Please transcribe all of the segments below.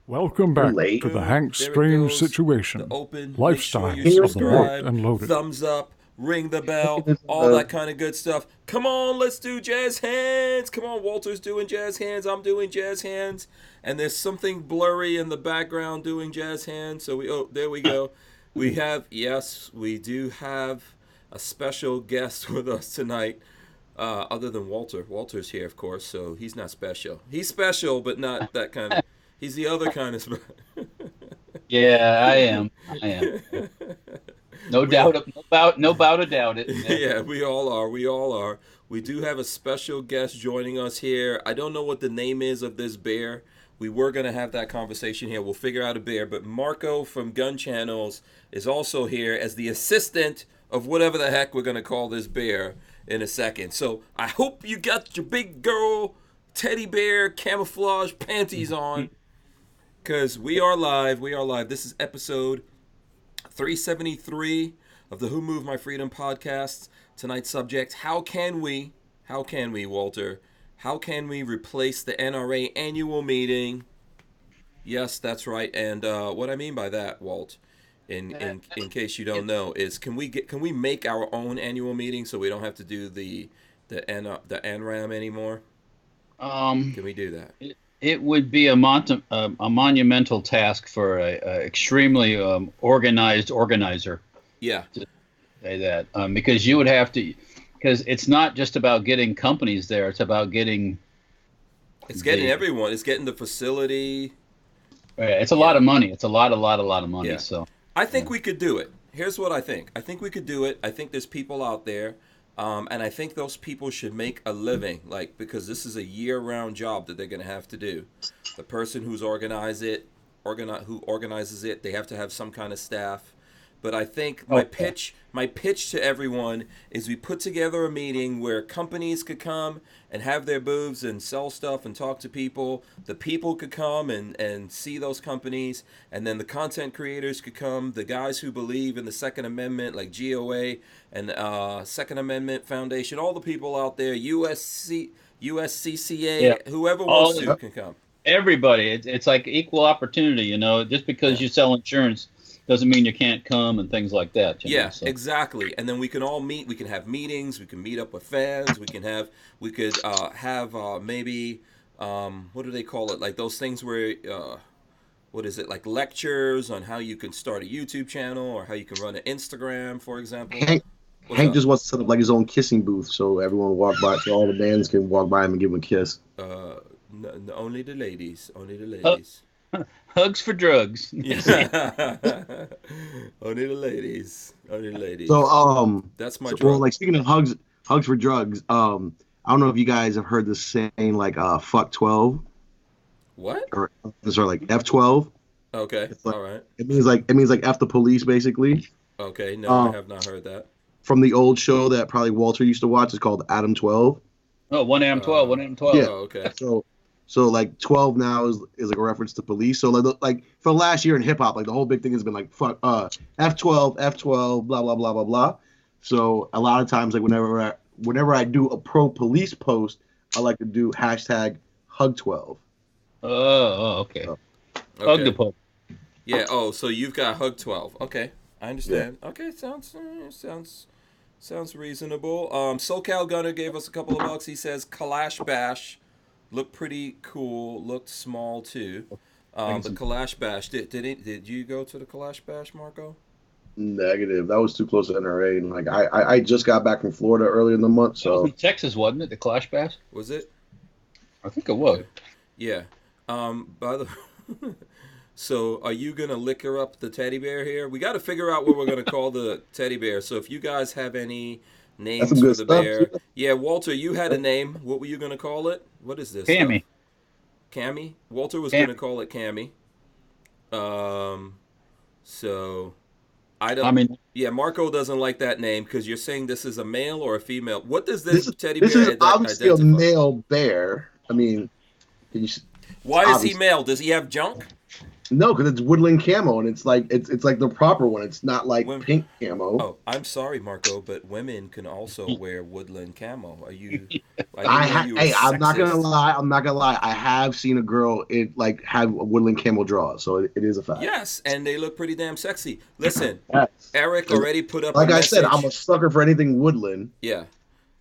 Welcome You're back late. to the Boom. Hank There it Strange goes. situation. The open. Lifestyles Make sure you of the locked subscribe. and loaded. Thumbs up. Ring the bell. This is, All that kind of good stuff. Come on, let's do jazz hands. Come on, Walter's doing jazz hands. I'm doing jazz hands. And there's something blurry in the background doing jazz hands. So there we go. We do have a special guest with us tonight. Other than Walter. Walter's here, of course, so he's not special. He's special, but not that kind of. He's the other kind of special. Yeah, I am. No doubt a doubt it. Yeah, we all are. We all are. We do have a special guest joining us here. I don't know what the name is of this bear. We were going to have that conversation here. We'll figure out a bear. But Marco from Gun Channels is also here as the assistant of whatever the heck we're going to call this bear in a second. So I hope you got your big girl teddy bear camouflage panties on, because we are live. We are live. This is episode 373 of the Who Moved My Freedom podcast. Tonight's subject: how can we, Walter, how can we replace the NRA annual meeting? Yes, that's right. And what I mean by that, Walt, in case you don't know, is can we make our own annual meeting so we don't have to do the NRAM anymore? Can we do that? It would be a monumental task for a extremely organized organizer. Yeah. To say that, because you would have to, because it's not just about getting companies there; it's about getting. It's getting everyone. It's getting the facility. It's a lot of money. It's a lot of money. Yeah. So I think we could do it. Here's what I think. I think we could do it. I think there's people out there, and I think those people should make a living, because this is a year-round job that they're going to have to do. The person who organizes it, they have to have some kind of staff. But I think my pitch to everyone is we put together a meeting where companies could come and have their booths and sell stuff and talk to people. The people could come and see those companies, and then the content creators could come. The guys who believe in the Second Amendment, like GOA and Second Amendment Foundation, all the people out there, USCCA, whoever wants to can come. Everybody, it's like equal opportunity. Just because you sell insurance doesn't mean you can't come and things like that. Exactly. And then we can all meet. We can have meetings. We can meet up with fans. We could have maybe what do they call it? Like those things where what is it? Like lectures on how you can start a YouTube channel or how you can run an Instagram, for example. Hank just wants to set up like his own kissing booth so everyone will walk by, so all the bands can walk by him and give him a kiss. Only the ladies. Only the ladies. Hugs for drugs. Yeah. Only the ladies. So that's my drug. well, like speaking of hugs for drugs, I don't know if you guys have heard this saying like fuck 12. What? Or like F12. Okay. Like, all right. It means like F the police basically. Okay, no, I have not heard that. From the old show that probably Walter used to watch, it's called Adam 12. Oh, 1AM12, 1AM12. Yeah. Oh, okay. So like 12 now is like a reference to police. So like for the last year in hip hop, like the whole big thing has been like fuck F12, blah blah blah blah blah. So a lot of times like whenever I do a pro police post, I like to do hashtag hug12. Oh, okay. So. Hug the Pope. Yeah. Oh, so you've got hug 12. Okay, I understand. Yeah. Okay, sounds reasonable. SoCal Gunner gave us a couple of bucks. He says Kalash Bash looked pretty cool. Looked small too. The Kalash Bash. Did you go to the Kalash Bash, Marco? Negative. That was too close to NRA, and like I just got back from Florida earlier in the month. So it was in Texas, wasn't it? The Kalash Bash. Was it? I think it was. Yeah. By the so are you gonna liquor up the teddy bear here? We got to figure out what we're gonna call the teddy bear. So if you guys have any names for the bear, yeah, Walter, you had a name. What were you gonna call it? What is this? Cammy. Cammy. Walter was gonna call it Cammy. So I don't. I mean, yeah, Marco doesn't like that name because you're saying this is a male or a female. What does this teddy this bear is obviously identify? a male bear. I mean, why is he male? Does he have junk? No, because it's woodland camo, and it's like it's like the proper one. It's not like Women, pink camo. oh, I'm sorry, Marco, but women can also wear woodland camo. Are you? I didn't I know you were hey, I'm not gonna sexist. lie. I'm not gonna lie. I have seen a girl it like have a woodland camo draws, so it is a fact. Yes, and they look pretty damn sexy. Listen, Yes. Eric 'Cause already put up a like I said, I'm message. a sucker for anything woodland. Yeah.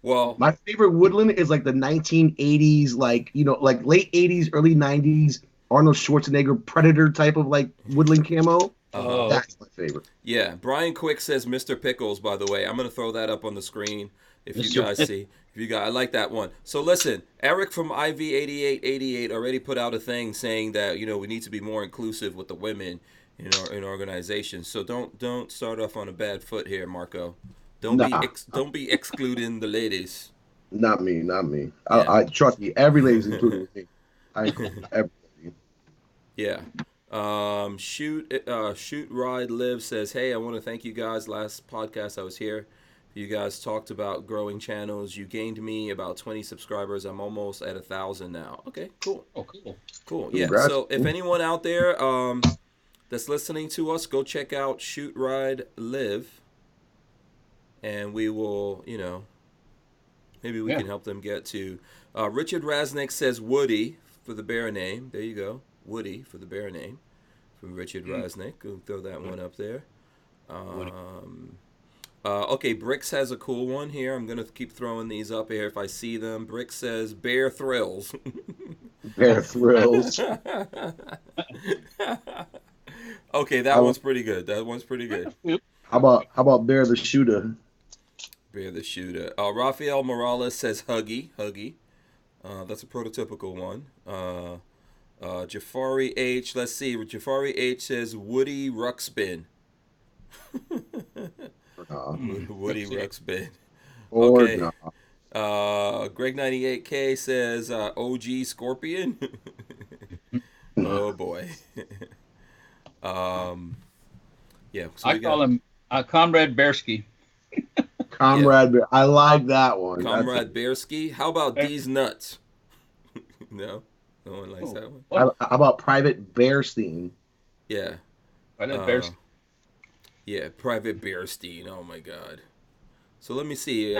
Well, My favorite woodland is like the 1980s, like like late 80s, early 90s Arnold Schwarzenegger Predator type of like woodland camo. uh-huh. That's my favorite. Yeah, Brian Quick says Mr. Pickles, by the way. I'm going to throw that up on the screen if you Mr. guys see. If you guys, I like that one. So listen, Eric from IV8888 already put out a thing saying that, we need to be more inclusive with the women in organizations. So don't start off on a bad foot here, Marco. Nah, Don't be excluding the ladies. not me, not me. Yeah. I trust me. Every lady's included with me. I include everybody. Yeah. Shoot Ride Live says, hey, I want to thank you guys. Last podcast I was here, you guys talked about growing channels. You gained me about 20 subscribers. I'm almost at 1,000 now. Okay, cool. Oh, cool. Cool. Yeah. Congrats. So if anyone out there that's listening to us, go check out Shoot Ride Live, and we will, maybe we can help them get to. Richard Rasnick says Woody for the bear name. There you go. Woody for the bear name from Richard Rasnick. We'll throw that one up there. Okay, Bricks has a cool one here. I'm going to keep throwing these up here if I see them. Bricks says Bear Thrills. Bear Thrills. Okay, that one's pretty good. How about Bear the Shooter? Bear the Shooter. Rafael Morales says Huggy. That's a prototypical one. Jafari H. Let's see. Jafari H says Woody Ruxpin. Woody Ruxpin. Okay. Greg 98K says OG Scorpion. Oh boy. Yeah. So I call him Comrade Bearsky. Comrade Bear. I like that one. Comrade Bearsky. How about these nuts? No. No one likes that one. How about Private Bearstein? Yeah. Bearsky. Yeah, Private Bearstein. Oh my God. So let me see.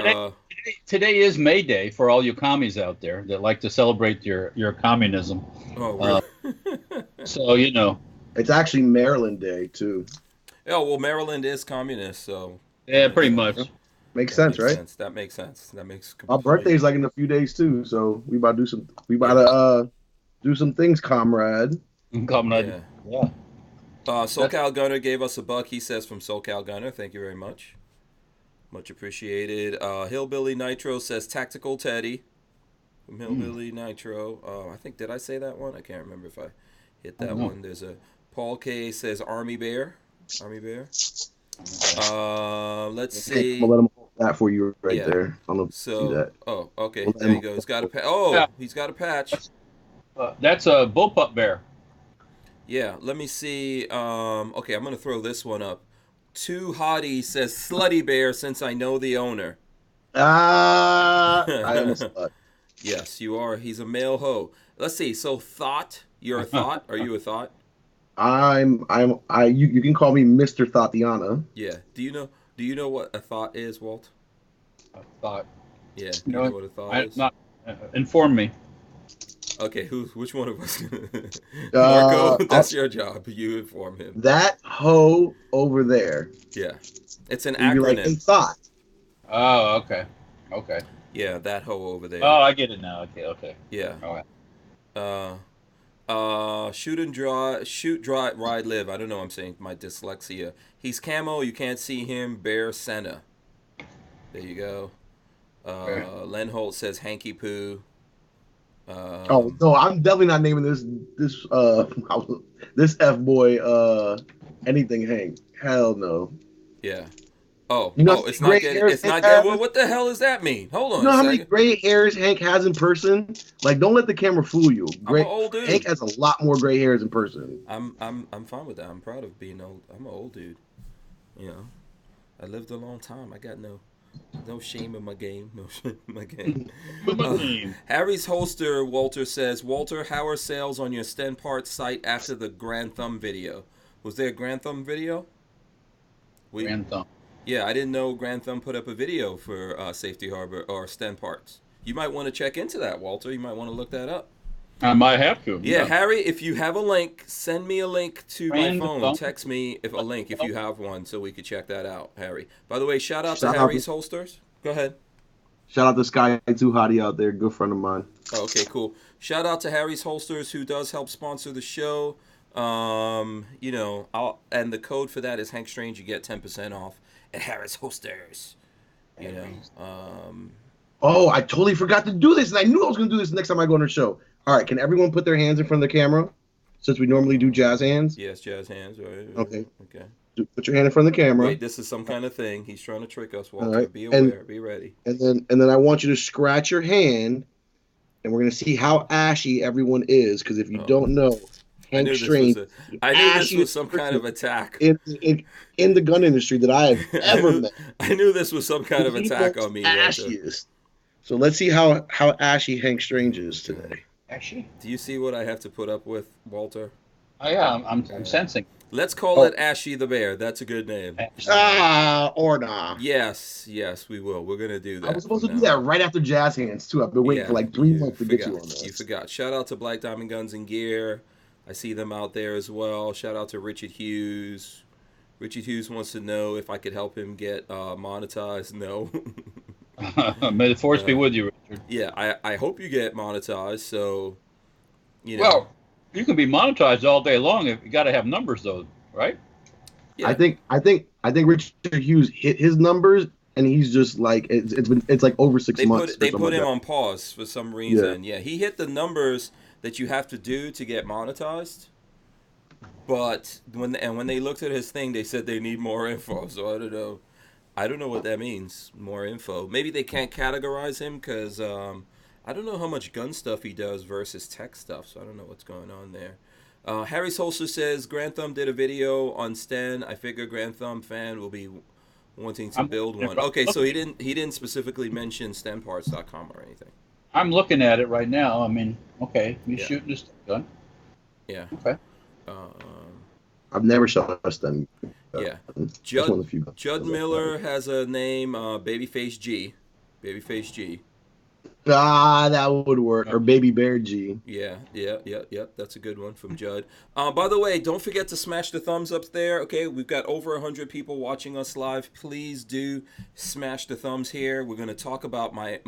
Today is May Day for all you commies out there that like to celebrate your communism. Oh, really? So It's actually Maryland Day too. Oh well, Maryland is communist, so. Yeah, pretty much. Makes sense, right? That makes sense. That makes. My birthday's like in a few days too, so we about to do some. We about to do some things, comrade. Comrade. Yeah. SoCal Gunner gave us $1. He says from SoCal Gunner. Thank you very much. Much appreciated. Hillbilly Nitro says Tactical Teddy. From Hillbilly Nitro. I think, did I say that one? I can't remember if I hit that one. There's a Paul K says Army Bear. Let's see. I'm gonna let him hold that for you right there. I don't know if you see that. Oh, okay. There you go. He's got a patch. Oh, he's got a patch. That's a bullpup bear. Yeah, let me see. Okay, I'm going to throw this one up. Too Hottie says Slutty Bear since I know the owner. I am a slut. Yes, you are. He's a male hoe. Let's see. So Thought, you're a Thought? Are you a Thought? You can call me Mr. Thotiana. Yeah. Do you know what a Thought is, Walt? A Thought. Yeah. Do you know what a Thought is? Not inform me. Okay, which one of us? Marco, that's your job. You inform him. That hoe over there. Yeah. It's an acronym. Like, hey, Thought. Oh, okay. Okay. Yeah, that hoe over there. Oh, I get it now. Okay. Yeah. All right. Shoot, Dry, Ride, Live. I don't know. I'm saying my dyslexia. He's camo. You can't see him. Bear Senna. There you go. Len Holt says Hanky Poo. Oh no, I'm definitely not naming this F boy anything Hank. Hell no. Yeah. Oh, it's not getting. Well, what the hell does that mean? Hold on. You know how many gray hairs Hank has in person? Like, don't let the camera fool you. I'm an old dude. Hank has a lot more gray hairs in person. I'm fine with that. I'm proud of being old. I'm an old dude. I lived a long time. I got no No shame in my game. No shame in my game. My team. Harry's holster, Walter says, Walter, how are sales on your Sten Parts site after the Grand Thumb video? Was there a Grand Thumb video? Grand Thumb. Yeah, I didn't know Grand Thumb put up a video for Safety Harbor or Sten Parts. You might want to check into that, Walter. You might want to look that up. I might have to. Yeah, Harry, if you have a link, send me a link to my phone. Text me if you have one so we could check that out, Harry. By the way, shout out to Harry's Holsters. Go ahead. Shout out to Sky Too Hottie out there, good friend of mine. Oh, okay, cool. Shout out to Harry's Holsters, who does help sponsor the show. And the code for that is Hank Strange. You get 10% off at Harry's Holsters. Oh, I totally forgot to do this, and I knew I was going to do this next time I go on the show. All right, can everyone put their hands in front of the camera, since we normally do jazz hands? Yes, jazz hands. Right. Okay. Okay. Put your hand in front of the camera. Wait, this is some kind of thing. He's trying to trick us, Walter. Right. Be aware. Be ready. And then I want you to scratch your hand, and we're going to see how ashy everyone is, because if you don't know, Hank Strange. I knew this was some kind of attack. In the gun industry that I have ever met. I knew this was some kind of attack on me. Ashiest. So let's see how ashy Hank Strange is today. Ashy? Do you see what I have to put up with, Walter? Oh, yeah, I'm sensing. Let's call it Ashy the Bear. That's a good name. Or nah. Yes, we will. We're going to do that. I was supposed to do that right after Jazz Hands, too. I've been waiting for like 3 months to get you on that. You forgot. Shout out to Black Diamond Guns and Gear. I see them out there as well. Shout out to Richard Hughes. Richard Hughes wants to know if I could help him get monetized. No. May the force be with you, Richard. Yeah, I hope you get monetized. So, Well, you can be monetized all day long. If you got to have numbers, though, right? Yeah. I think Richard Hughes hit his numbers, and he's just like it's like over 6 months. They put him on pause for some reason. Yeah, he hit the numbers that you have to do to get monetized. But when they looked at his thing, they said they need more info. So I don't know. I don't know what that means. More info. Maybe they can't categorize him because I don't know how much gun stuff he does versus tech stuff. So I don't know what's going on there. Harry's Holster says Grand Thumb did a video on Sten. I figure Grand Thumb fan will be wanting to build one. Okay, so he didn't specifically mention StenParts.com or anything. I'm looking at it right now. I mean, okay, he's shooting this gun. Yeah. Okay. I've never shot a Sten. Yeah. Judd Miller has a name, Babyface G. Babyface G. That would work. Or Baby Bear G. Yeah. That's a good one from Judd. By the way, don't forget to smash the thumbs up there. Okay, we've got over 100 people watching us live. Please do smash the thumbs here. We're going to talk about my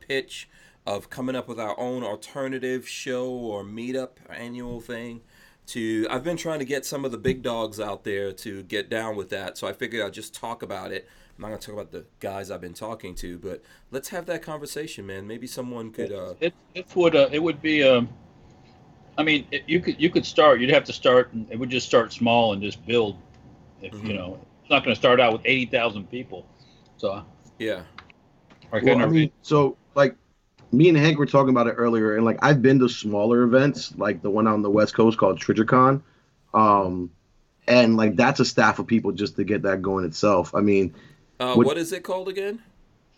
pitch of coming up with our own alternative show or meetup annual thing. I've been trying to get some of the big dogs out there to get down with that, so I figured I'd just talk about it. I'm not going to talk about the guys I've been talking to, but let's have that conversation, man. Maybe someone could. It would be. I mean, you could start. You'd have to start. It would just start small and just build. If it's not going to start out with 80,000 people. So yeah. So like. Me and Hank were talking about it earlier, and like I've been to smaller events, like the one on the West Coast called TriggerCon, and like that's a staff of people just to get that going itself. I mean, what is it called again?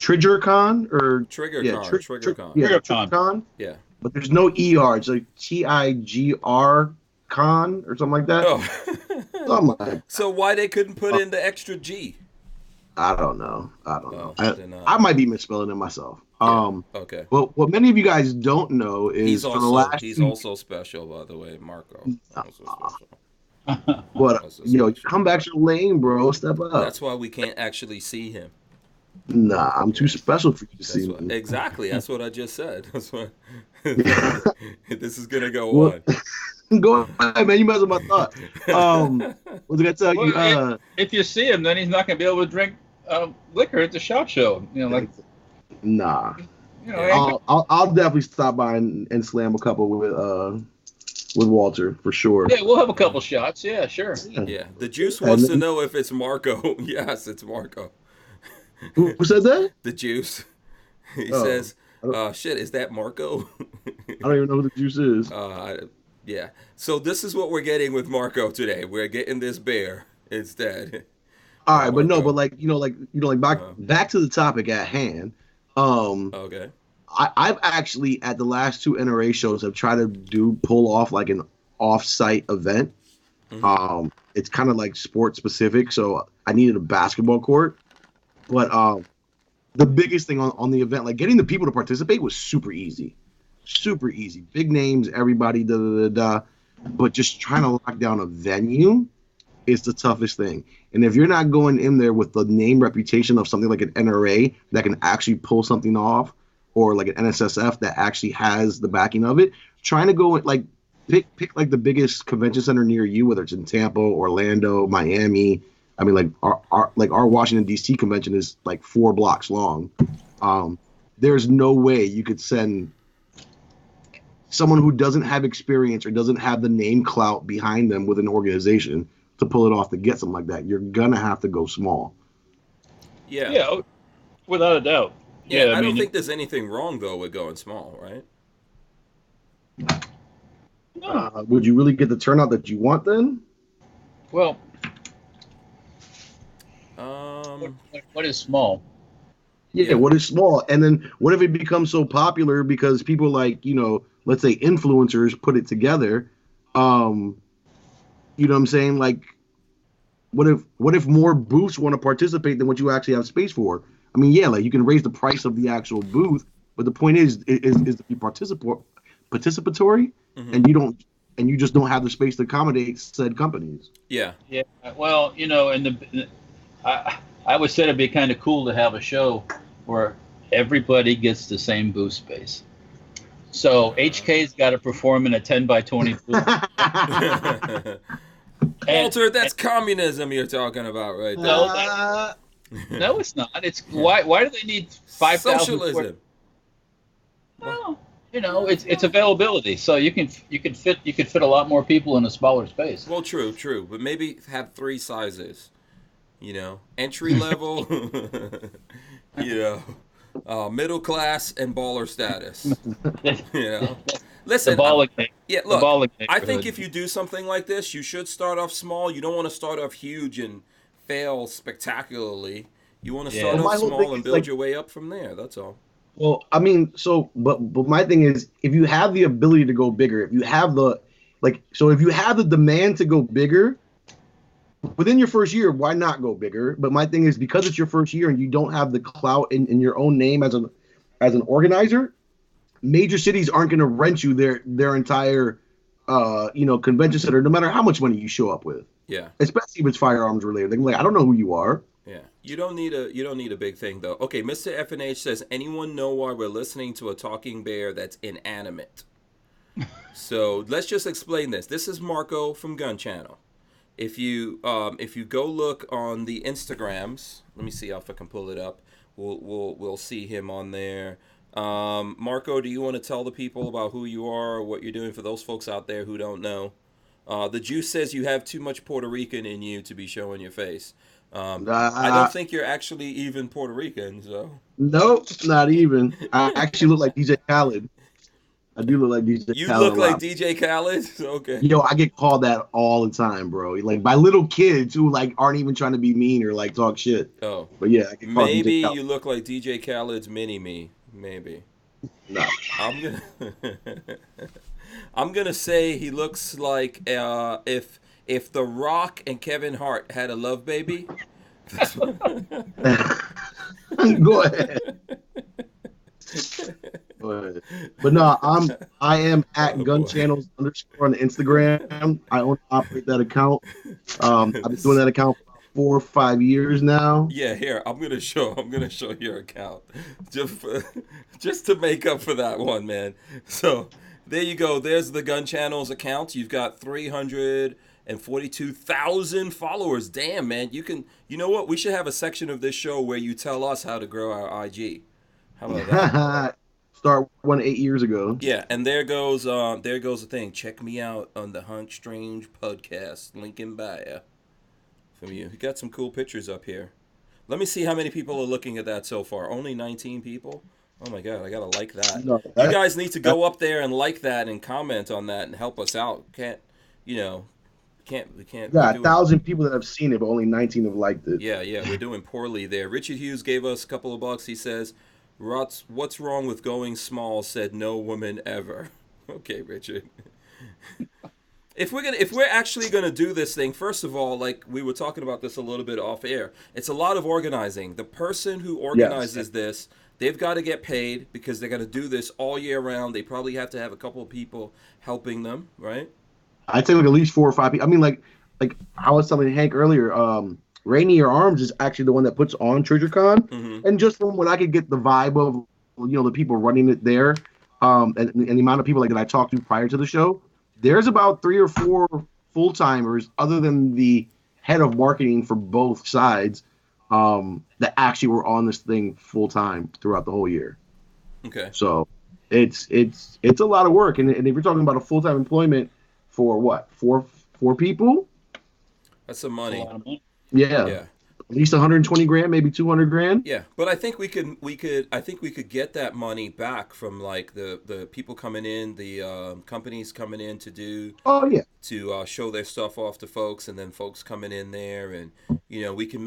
TriggerCon or TriggerCon? Yeah, TriggerCon. TriggerCon. Yeah, but there's no ER. It's like TIGR Con or something like that. Oh. So why they couldn't put in the extra G? I don't know. I might be misspelling it myself. Okay. Well, what many of you guys don't know is he's also special, by the way, Marco. What? Comebacks are lame, bro. Step up. That's why we can't actually see him. Nah, I'm too special for you to see me. Exactly. That's what I just said. That's what. This is gonna go on. Go ahead, man. You messed with my thought. What was I gonna tell you? If you see him, then he's not gonna be able to drink liquor at the SHOT Show. Nah. I'll definitely stop by and slam a couple with Walter for sure. Yeah, we'll have a couple shots. Yeah, sure. Yeah. The Juice wants to know if it's Marco. Yes, it's Marco. Who said that? The Juice. He says, "Shit, is that Marco?" I don't even know who the Juice is. Yeah. So this is what we're getting with Marco today. We're getting this bear instead. All right, but no, Marco. but like like back to the topic at hand. Okay. I've actually at the last two NRA shows have tried to pull off like an off-site event. It's kind of like sport specific, so I needed a basketball court. But the biggest thing on the event, like getting the people to participate, was super easy, super easy. Big names, everybody, da da da da. But just trying to lock down a venue is the toughest thing. And if you're not going in there with the name reputation of something like an NRA that can actually pull something off, or like an NSSF that actually has the backing of it, trying to go like pick like the biggest convention center near you, whether it's in Tampa, Orlando, Miami. I mean, like our Washington D.C. convention is like 4 blocks long. There's no way you could send someone who doesn't have experience or doesn't have the name clout behind them with an organization to pull it off to get something like that. You're gonna have to go small. Yeah. Yeah, without a doubt. Yeah, I I mean, don't think there's anything wrong though with going small, right? Would you really get the turnout that you want then? well, Um, what is small? Yeah, what is small? And then what if it becomes so popular because people like, let's say influencers put it together? You know what I'm saying? Like, what if more booths want to participate than what you actually have space for? I mean, yeah, like you can raise the price of the actual booth, but the point is to be participatory, and you just don't have the space to accommodate said companies. yeah. Yeah. Well, and I would say it'd be kind of cool to have a show where everybody gets the same booth space. So HK's got to perform in a 10 by 20 booth. Walter, that's communism you're talking about right there. No, it's not. It's why do they need 5,000? Socialism. Well, it's availability. So you can fit a lot more people in a smaller space. Well, true, but maybe have 3 sizes. Entry level, middle class and baller status. Listen, look, I think if you do something like this, you should start off small. You don't want to start off huge and fail spectacularly. You want to start off small and build your way up from there. That's all. Well, I mean, but my thing is, if you have the ability to go bigger, if you have if you have the demand to go bigger within your first year, why not go bigger? But my thing is, because it's your first year and you don't have the clout in your own name as an organizer, major cities aren't going to rent you their entire convention center, no matter how much money you show up with. Yeah. Especially if it's firearms related. They're like, I don't know who you are. Yeah. You don't need a big thing though. Okay, Mr. FNH says, anyone know why we're listening to a talking bear that's inanimate? So let's just explain this. This is Marco from Gun Channel. If you go look on the Instagrams, let me see if I can pull it up. We'll see him on there. Marco, do you want to tell the people about who you are or what you're doing for those folks out there who don't know? The Juice says you have too much Puerto Rican in you to be showing your face. I don't think you're actually even Puerto Rican, so. Nope, not even. I actually look like DJ Khaled. I do look like DJ Khaled. You look like DJ Khaled? Okay. Yo, I get called that all the time, bro. Like by little kids who like aren't even trying to be mean or like talk shit. Oh. But yeah, I get called maybe DJ Khaled. you look like DJ Khaled's mini-me. Maybe. No. I'm gonna say he looks like if The Rock and Kevin Hart had a love baby. Go ahead. Go ahead. But no, I am at Gun Channels _ on the Instagram. I own and operate that account. I've been doing that account for 4 or 5 years now. Yeah, here I'm gonna show your account just to make up for that one, man. So there you go. There's the Gun Channels account. You've got 342,000 followers. Damn, man. You know what? We should have a section of this show where you tell us how to grow our IG. How about that? Start 8 years ago. Yeah, and there goes the thing. Check me out on the Hunt Strange podcast. Link in bio. From you. You got some cool pictures up here. Let me see how many people are looking at that so far. Only 19 people? Oh my god, I gotta like that. No, you guys need to go up there and like that and comment on that and help us out. We can't. Yeah, 1,000 people that have seen it, but only 19 have liked it. Yeah, we're doing poorly there. Richard Hughes gave us a couple of bucks. He says, "What's wrong with going small?" Said no woman ever. Okay, Richard. If we're actually gonna do this thing, first of all, like we were talking about this a little bit off air, it's a lot of organizing. The person who organizes this, they've got to get paid because they're gonna do this all year round. They probably have to have a couple of people helping them, right? I'd say like at least 4 or 5 people. I mean, like I was telling Hank earlier, Rainier Arms is actually the one that puts on TriggerCon, and just from what I could get the vibe of, the people running it there, and the amount of people like that I talked to prior to the show, there's about 3 or 4 full timers, other than the head of marketing for both sides, that actually were on this thing full time throughout the whole year. Okay. So it's a lot of work, and if you're talking about a full time employment for what, four people? That's some money. That's a lot of money. Yeah. At least 120 grand, maybe 200 grand. Yeah, but I think we could get that money back from like the people coming in, the companies coming in to do. Oh yeah. To show their stuff off to folks, and then folks coming in there, and we can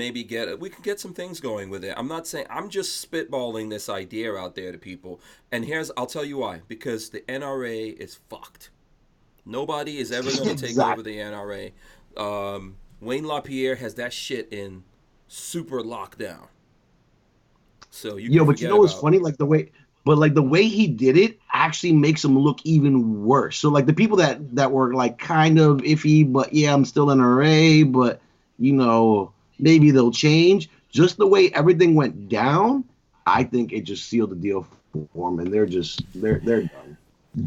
get some things going with it. I'm not saying, I'm just spitballing this idea out there to people, and I'll tell you why. Because the NRA is fucked. Nobody is ever going to take over the NRA. Wayne LaPierre has that shit in super lockdown. So but what's funny? Like the way he did it actually makes him look even worse. So like the people that were like kind of iffy, but yeah, I'm still NRA, but maybe they'll change. Just the way everything went down, I think it just sealed the deal for them, and they're done.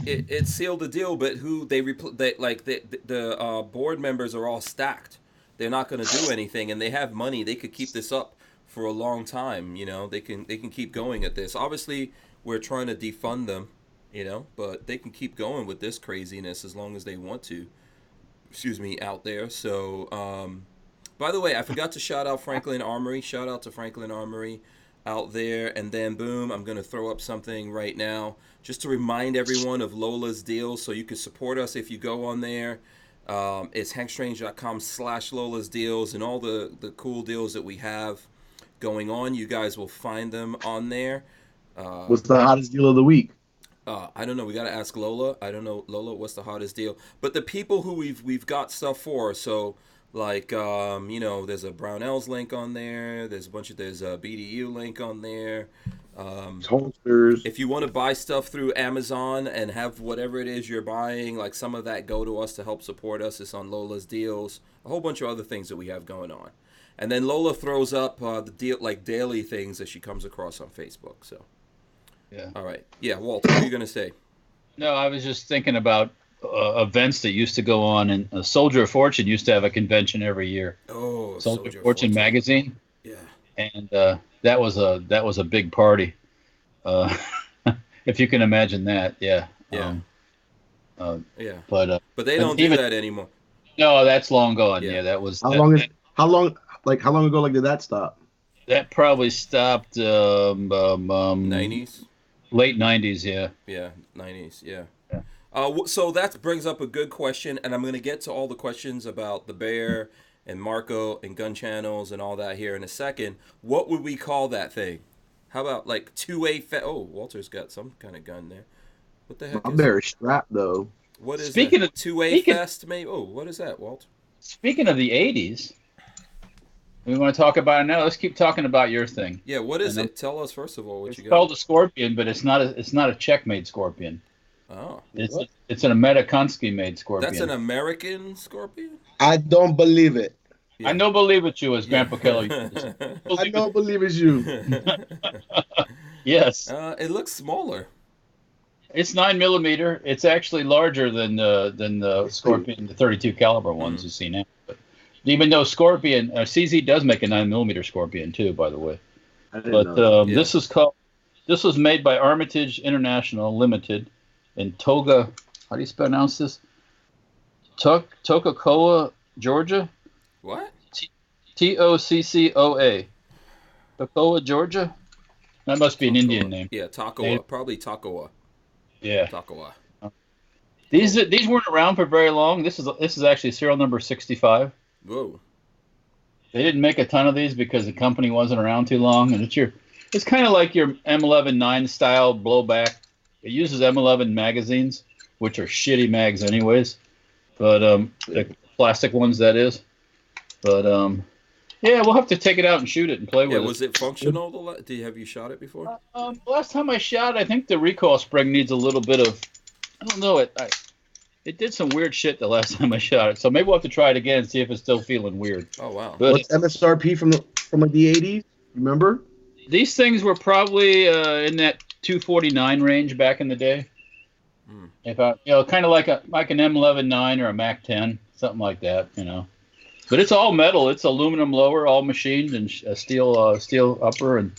It sealed the deal, but the board members are all stacked. They're not going to do anything, and they have money. They could keep this up for a long time. They can keep going at this. Obviously, we're trying to defund them, but they can keep going with this craziness as long as they want to. Excuse me, out there. So, by the way, I forgot to shout out Franklin Armory. Shout out to Franklin Armory out there. And then, boom, I'm going to throw up something right now just to remind everyone of Lola's deals, so you can support us if you go on there. It's hankstrange.com/Lola's deals, and all the cool deals that we have going on. You guys will find them on there. What's the hottest deal of the week? I don't know. We got to ask Lola. I don't know, Lola, what's the hottest deal? But the people who we've got stuff for, so like there's a Barnauls link on there. There's a BDU link on there. Holsters. If you want to buy stuff through Amazon and have whatever it is you're buying, like some of that go to us to help support us. It's on Lola's deals. A whole bunch of other things that we have going on. And then Lola throws up the deal, like daily things that she comes across on Facebook. So, yeah. All right. Yeah, Walt, what are you going to say? No, I was just thinking about events that used to go on, and Soldier of Fortune used to have a convention every year. Oh, Soldier of Fortune magazine. Yeah. And that was a big party. If you can imagine that, yeah. Yeah. Yeah. But they don't do that anymore. No, that's long gone. Yeah, that was. How long ago did that stop? That probably stopped 90s. Late 90s, yeah. Yeah, 90s, yeah. So that brings up a good question, and I'm going to get to all the questions about the Bear and Marco and gun channels and all that here in a second. What would we call that thing? How about like 2A Fest? Oh, Walter's got some kind of gun there. What the heck? I'm very strapped though. What is speaking that? Of 2A Fest? Maybe. Oh, what is that, Walt? Speaking of the 80s, we want to talk about it now. Let's keep talking about your thing. Yeah, what is it? Tell us first of all what you got. It's called a Scorpion, but it's not a checkmate Scorpion. Oh. It's an Amerikansky made Scorpion. That's an American Scorpion? I don't believe it. Yeah. I don't believe it's you, as Grandpa Kelly. I don't believe it's you. Yes. It looks smaller. It's 9mm. It's actually larger than the Scorpion, the 32 caliber ones you see now. But even though Scorpion, CZ does make a 9mm Scorpion too, by the way. This was made by Armitage International Limited in Toga. How do you pronounce this? Toccoa, Georgia. What? Toccoa. Toccoa, Georgia. That must be an Indian name. Yeah, Toccoa. Probably Toccoa. Yeah. Toccoa. These weren't around for very long. This is actually serial number 65. Whoa. They didn't make a ton of these because the company wasn't around too long, and it's kind of like your M11-9 style blowback. It uses M11 magazines, which are shitty mags anyways, but the plastic ones that is. But yeah, we'll have to take it out and shoot it and play with it. Was it functional? Have you shot it before? Last time I shot, I think the recoil spring needs a little bit of. I don't know it did some weird shit the last time I shot it, so maybe we'll have to try it again and see if it's still feeling weird. Oh wow! But what's MSRP from like the 80s? Remember? These things were probably in that 249 range back in the day. If kind of like an M11-9 or a Mac 10, something like that, But it's all metal. It's aluminum lower, all machined, and steel upper, and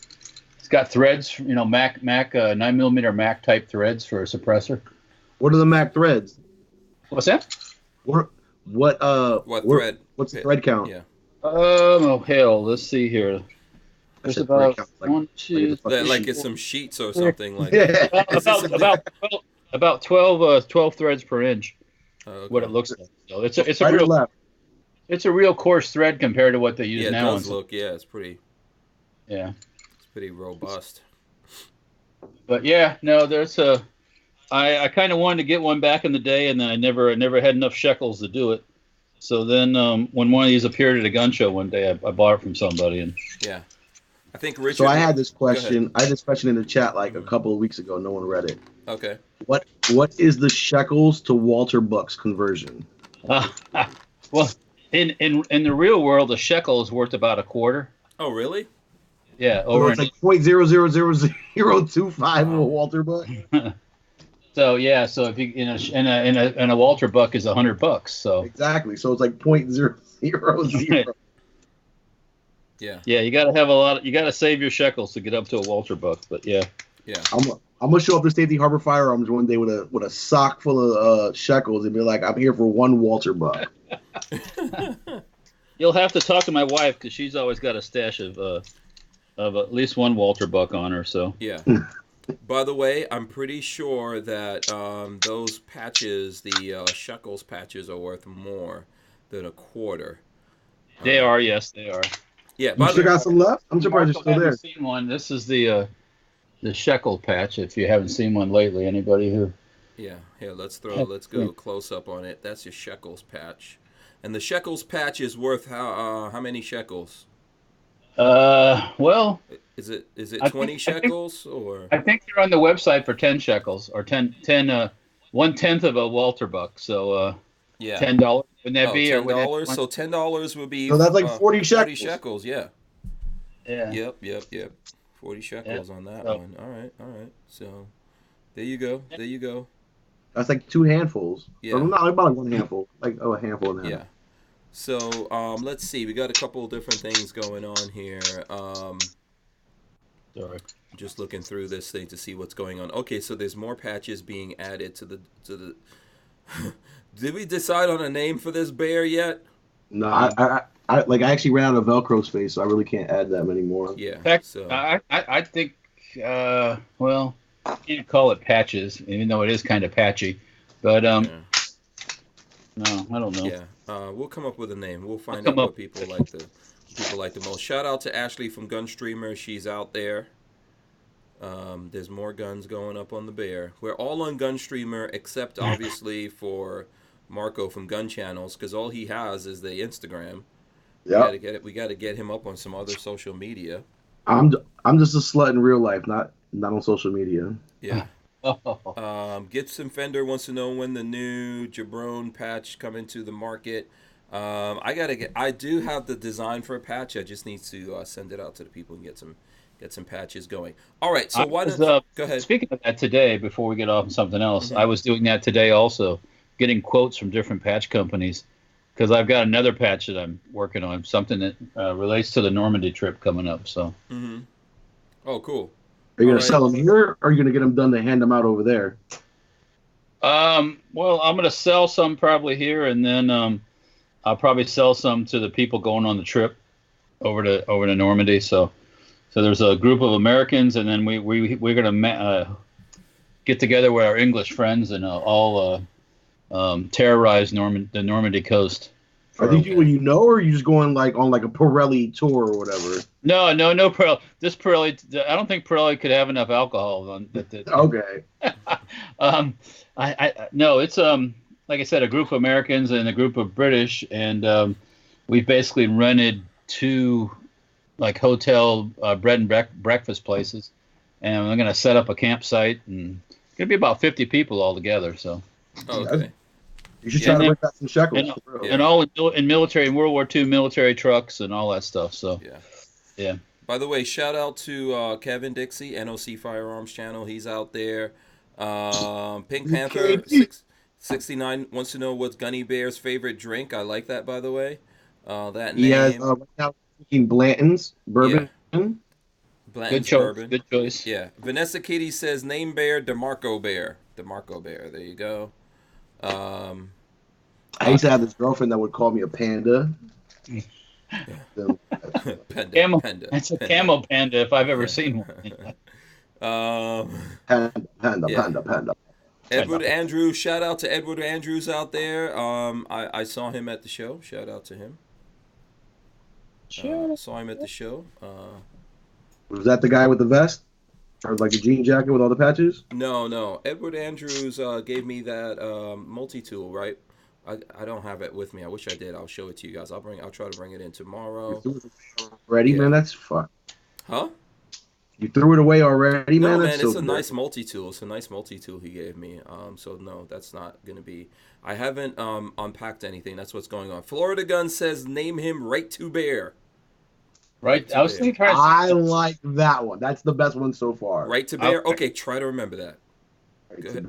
it's got threads. Mac 9mm Mac type threads for a suppressor. What are the Mac threads? What's that? What thread? What's the thread count? Yeah. Oh hell, let's see here. There's about one, two, like it's some sheets or something like yeah. that. About 12 threads per inch. Okay. What it looks like. So it's a real coarse thread compared to what they use now. It does look. Yeah, it's pretty. Yeah. It's pretty robust. But yeah, no, there's a. I kind of wanted to get one back in the day, and then I never had enough shekels to do it. So then, when one of these appeared at a gun show one day, I bought it from somebody, and yeah, I think Richard. So I had this question. I had this question in the chat like a couple of weeks ago. No one read it. Okay. What is the shekels to Walther bucks conversion? Well, in the real world, a shekel is worth about a quarter. Oh, really? Yeah, it's like 0.0000025 of a Walther buck. So yeah, so if you in a Walther buck is $100. So exactly. So it's like 0.000. Yeah. Yeah, you got to have a lot. You got to save your shekels to get up to a Walther buck. But yeah. Yeah. I'm gonna show up to Safety Harbor Firearms one day with a sock full of shekels and be like, I'm here for one Walther buck. You'll have to talk to my wife because she's always got a stash of at least one Walther buck on her. So yeah. By the way, I'm pretty sure that those patches, the shekels patches, are worth more than a quarter. They are, yes, they are. Yeah, you still got some left? I'm surprised you're still there. Seen one. This is the shekel patch. If you haven't seen one lately, anybody who? Yeah, here let's go close up on it. That's your shekels patch, and the shekels patch is worth how many shekels? Well, is it 20 shekels or? I think they're on the website for 10 shekels or 10 1/10 of a Walther buck. So yeah, $10. Wouldn't that be $10? So $10 would be. So that's like 40 shekels. 40 shekels, yeah. Yeah. Yep. 40 shekels on that one. All right. So there you go. That's like 2 handfuls. Yeah. Or not about 1 handful. Like a handful and a half. Yeah. So let's see. We got a couple of different things going on here. Sorry. Just looking through this thing to see what's going on. Okay, so there's more patches being added to the. Did we decide on a name for this bear yet? No, I actually ran out of Velcro space, so I really can't add that many more. Yeah. In fact, so I think well, I can't call it patches, even though it is kind of patchy. But no, I don't know. Yeah. We'll come up with a name. We'll find out what people like the most. Shout out to Ashley from Gunstreamer. She's out there. There's more guns going up on the bear. We're all on Gunstreamer except obviously for Marco from Gun Channels because all he has is the Instagram. Yeah. We got to get him up on some other social media. I'm just a slut in real life, not on social media. Yeah. Gibson Fender wants to know when the new Jabron patch come into the market. I do have the design for a patch. I just need to send it out to the people and get some patches going. All right, so go ahead. Speaking of that today, before we get off on something else, I was doing that today also, getting quotes from different patch companies because I've got another patch that I'm working on, something that relates to the Normandy trip coming up. So. Mm-hmm. Oh, cool. Are you going to sell them here, or are you going to get them done to hand them out over there? Well, I'm going to sell some probably here, and then I'll probably sell some to the people going on the trip over to Normandy. So there's a group of Americans, and then we're going to get together with our English friends and all terrorize the Normandy coast. Are these people you know, or are you just going like on like a Pirelli tour or whatever? No Pirelli. This Pirelli, I don't think Pirelli could have enough alcohol on that. Okay. No, it's like I said, a group of Americans and a group of British, and we basically rented 2 like hotel bread and breakfast places, and we're gonna set up a campsite, and it's gonna be about 50 people all together. So. Okay. You should try to break back some shekels. And all in military, in World War II military trucks and all that stuff. So, yeah. By the way, shout out to Kevin Dixie, NOC Firearms Channel. He's out there. Pink Panther 69 wants to know what's Gunny Bear's favorite drink. I like that, by the way. That name. Yeah, right now drinking Blanton's bourbon. Yeah. Blanton's bourbon. Good choice. Yeah. Vanessa Kitty says name bear DeMarco Bear. DeMarco Bear. There you go. I used to have this girlfriend that would call me a panda. Panda. That's a camo panda if I've ever seen one. Panda. Edward Andrews, shout out to Edward Andrews out there. I saw him at the show. Shout out to him. Saw him at the show. Was that the guy with the vest? Or like a jean jacket with all the patches? No. Edward Andrews gave me that multi-tool, right? I don't have it with me. I wish I did. I'll show it to you guys. I'll try to bring it in tomorrow. Already, man, that's fucked. Huh? You threw it away already, man? No, that's man, it's so a good. nice multi-tool. It's a nice multi-tool he gave me. So no, that's not gonna be. I haven't unpacked anything. That's what's going on. Florida Gun says name him Right to Bear. Right. I was thinking. I like that one. That's the best one so far. Right to Bear. Okay, try to remember that.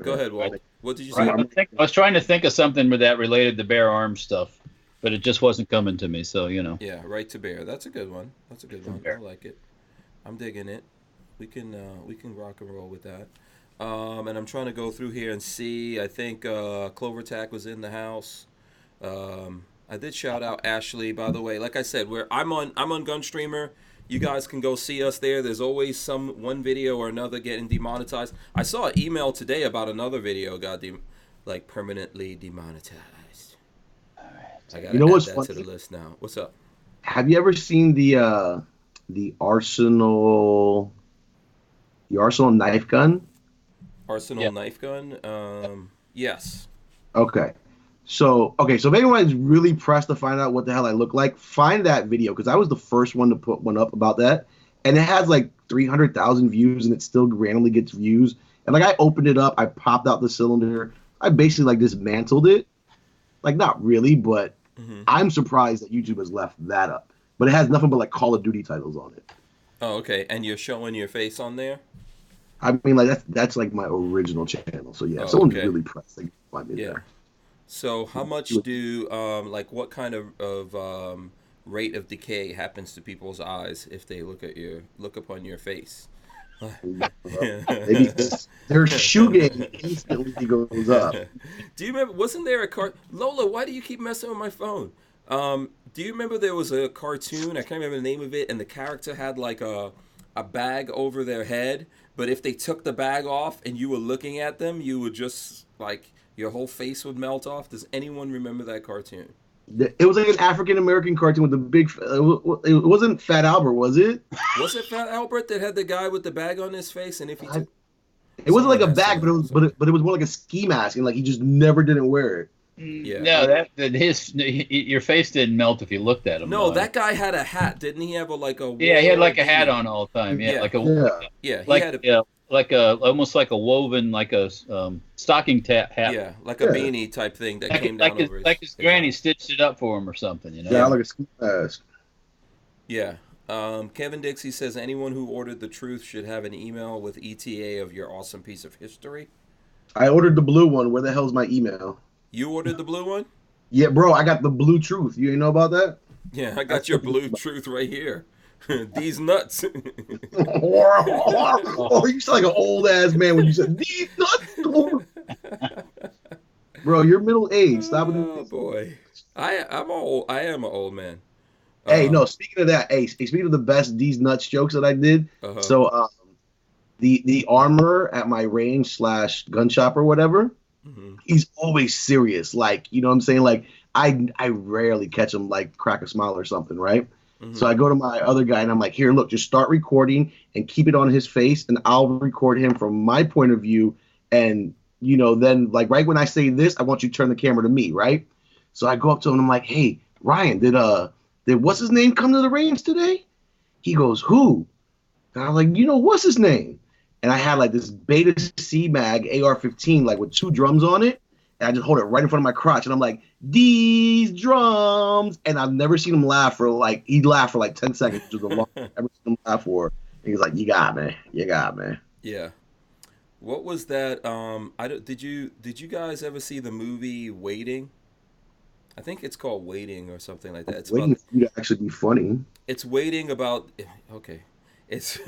Go ahead, Walt. What did you say? I was trying to think of something that related to Bear Arms stuff, but it just wasn't coming to me. So Yeah, Right to Bear. That's a good one. I like it. I'm digging it. We can rock and roll with that. And I'm trying to go through here and see. I think Clover Tack was in the house. I did shout out Ashley, by the way. Like I said, I'm on Gunstreamer. You guys can go see us there. There's always one video or another getting demonetized. I saw an email today about another video got permanently demonetized. All right. I gotta add what's that funny? to the list now. What's up? Have you ever seen the Arsenal knife gun? Arsenal knife gun? Yes. Okay. So if anyone is really pressed to find out what the hell I look like, find that video, because I was the first one to put one up about that, and it has like 300,000 views, and it still randomly gets views. And like I opened it up, I popped out the cylinder, I basically like dismantled it, like not really, but I'm surprised that YouTube has left that up. But it has nothing but like Call of Duty titles on it. Oh, okay. And you're showing your face on there? I mean, like that's like my original channel. So yeah, if someone's really pressed, they can find me there. So how much do what kind of rate of decay happens to people's eyes if they look upon your face? Maybe their shoe game instantly goes up. Do you remember? Wasn't there a Lola? Why do you keep messing with my phone? Do you remember there was a cartoon? I can't remember the name of it, and the character had like a bag over their head. But if they took the bag off and you were looking at them, you would just like your whole face would melt off. Does anyone remember that cartoon? It was like an African American cartoon with the big. It wasn't Fat Albert, was it? Was it Fat Albert that had the guy with the bag on his face? And if he took, it wasn't like a bag, but it was more like a ski mask, and like he just never didn't wear it. Yeah. No, your face didn't melt if you looked at him. No, that guy had a hat, didn't he? Have a he had like a hat on all the time. Yeah, almost like a woven like a stocking hat. Yeah, like a beanie type thing that came down over his. Like his granny stitched it up for him or something, you know. Yeah, like a ski mask. Yeah. Kevin Dixie says anyone who ordered the truth should have an email with ETA of your awesome piece of history. I ordered the blue one. Where the hell's my email? You ordered the blue one? Yeah, bro, I got the blue truth. You ain't know about that? Yeah, I got your blue truth right here. These nuts. Oh, you sound like an old ass man when you said these nuts. Bro, you're middle aged. Stop it. Oh boy, I'm old. I am an old man. Hey, no. Speaking of that, speaking of the best these nuts jokes that I did. So, the armor at my range / gun shop or whatever. Mm-hmm. He's always serious. Like, you know what I'm saying? Like, I rarely catch him like crack a smile or something, right? So Mm-hmm. I go to my other guy and I'm like, here, look, just start recording and keep it on his face, and I'll record him from my point of view. And, then like right when I say this, I want you to turn the camera to me, right? So I go up to him and I'm like, hey, Ryan, did what's his name come to the range today? He goes, who? And I'm like, what's his name? And I had like this Beta C Mag AR-15, like with two drums on it. And I just hold it right in front of my crotch. And I'm like, these drums. And I've never seen him laugh he laughed for like 10 seconds, which was the longest I've ever seen him laugh for. And he's like, you got me. You got me. Yeah. What was that? Did you guys ever see the movie Waiting? I think it's called Waiting or something like that. It's about Waiting for you to actually be funny. it's waiting about okay. It's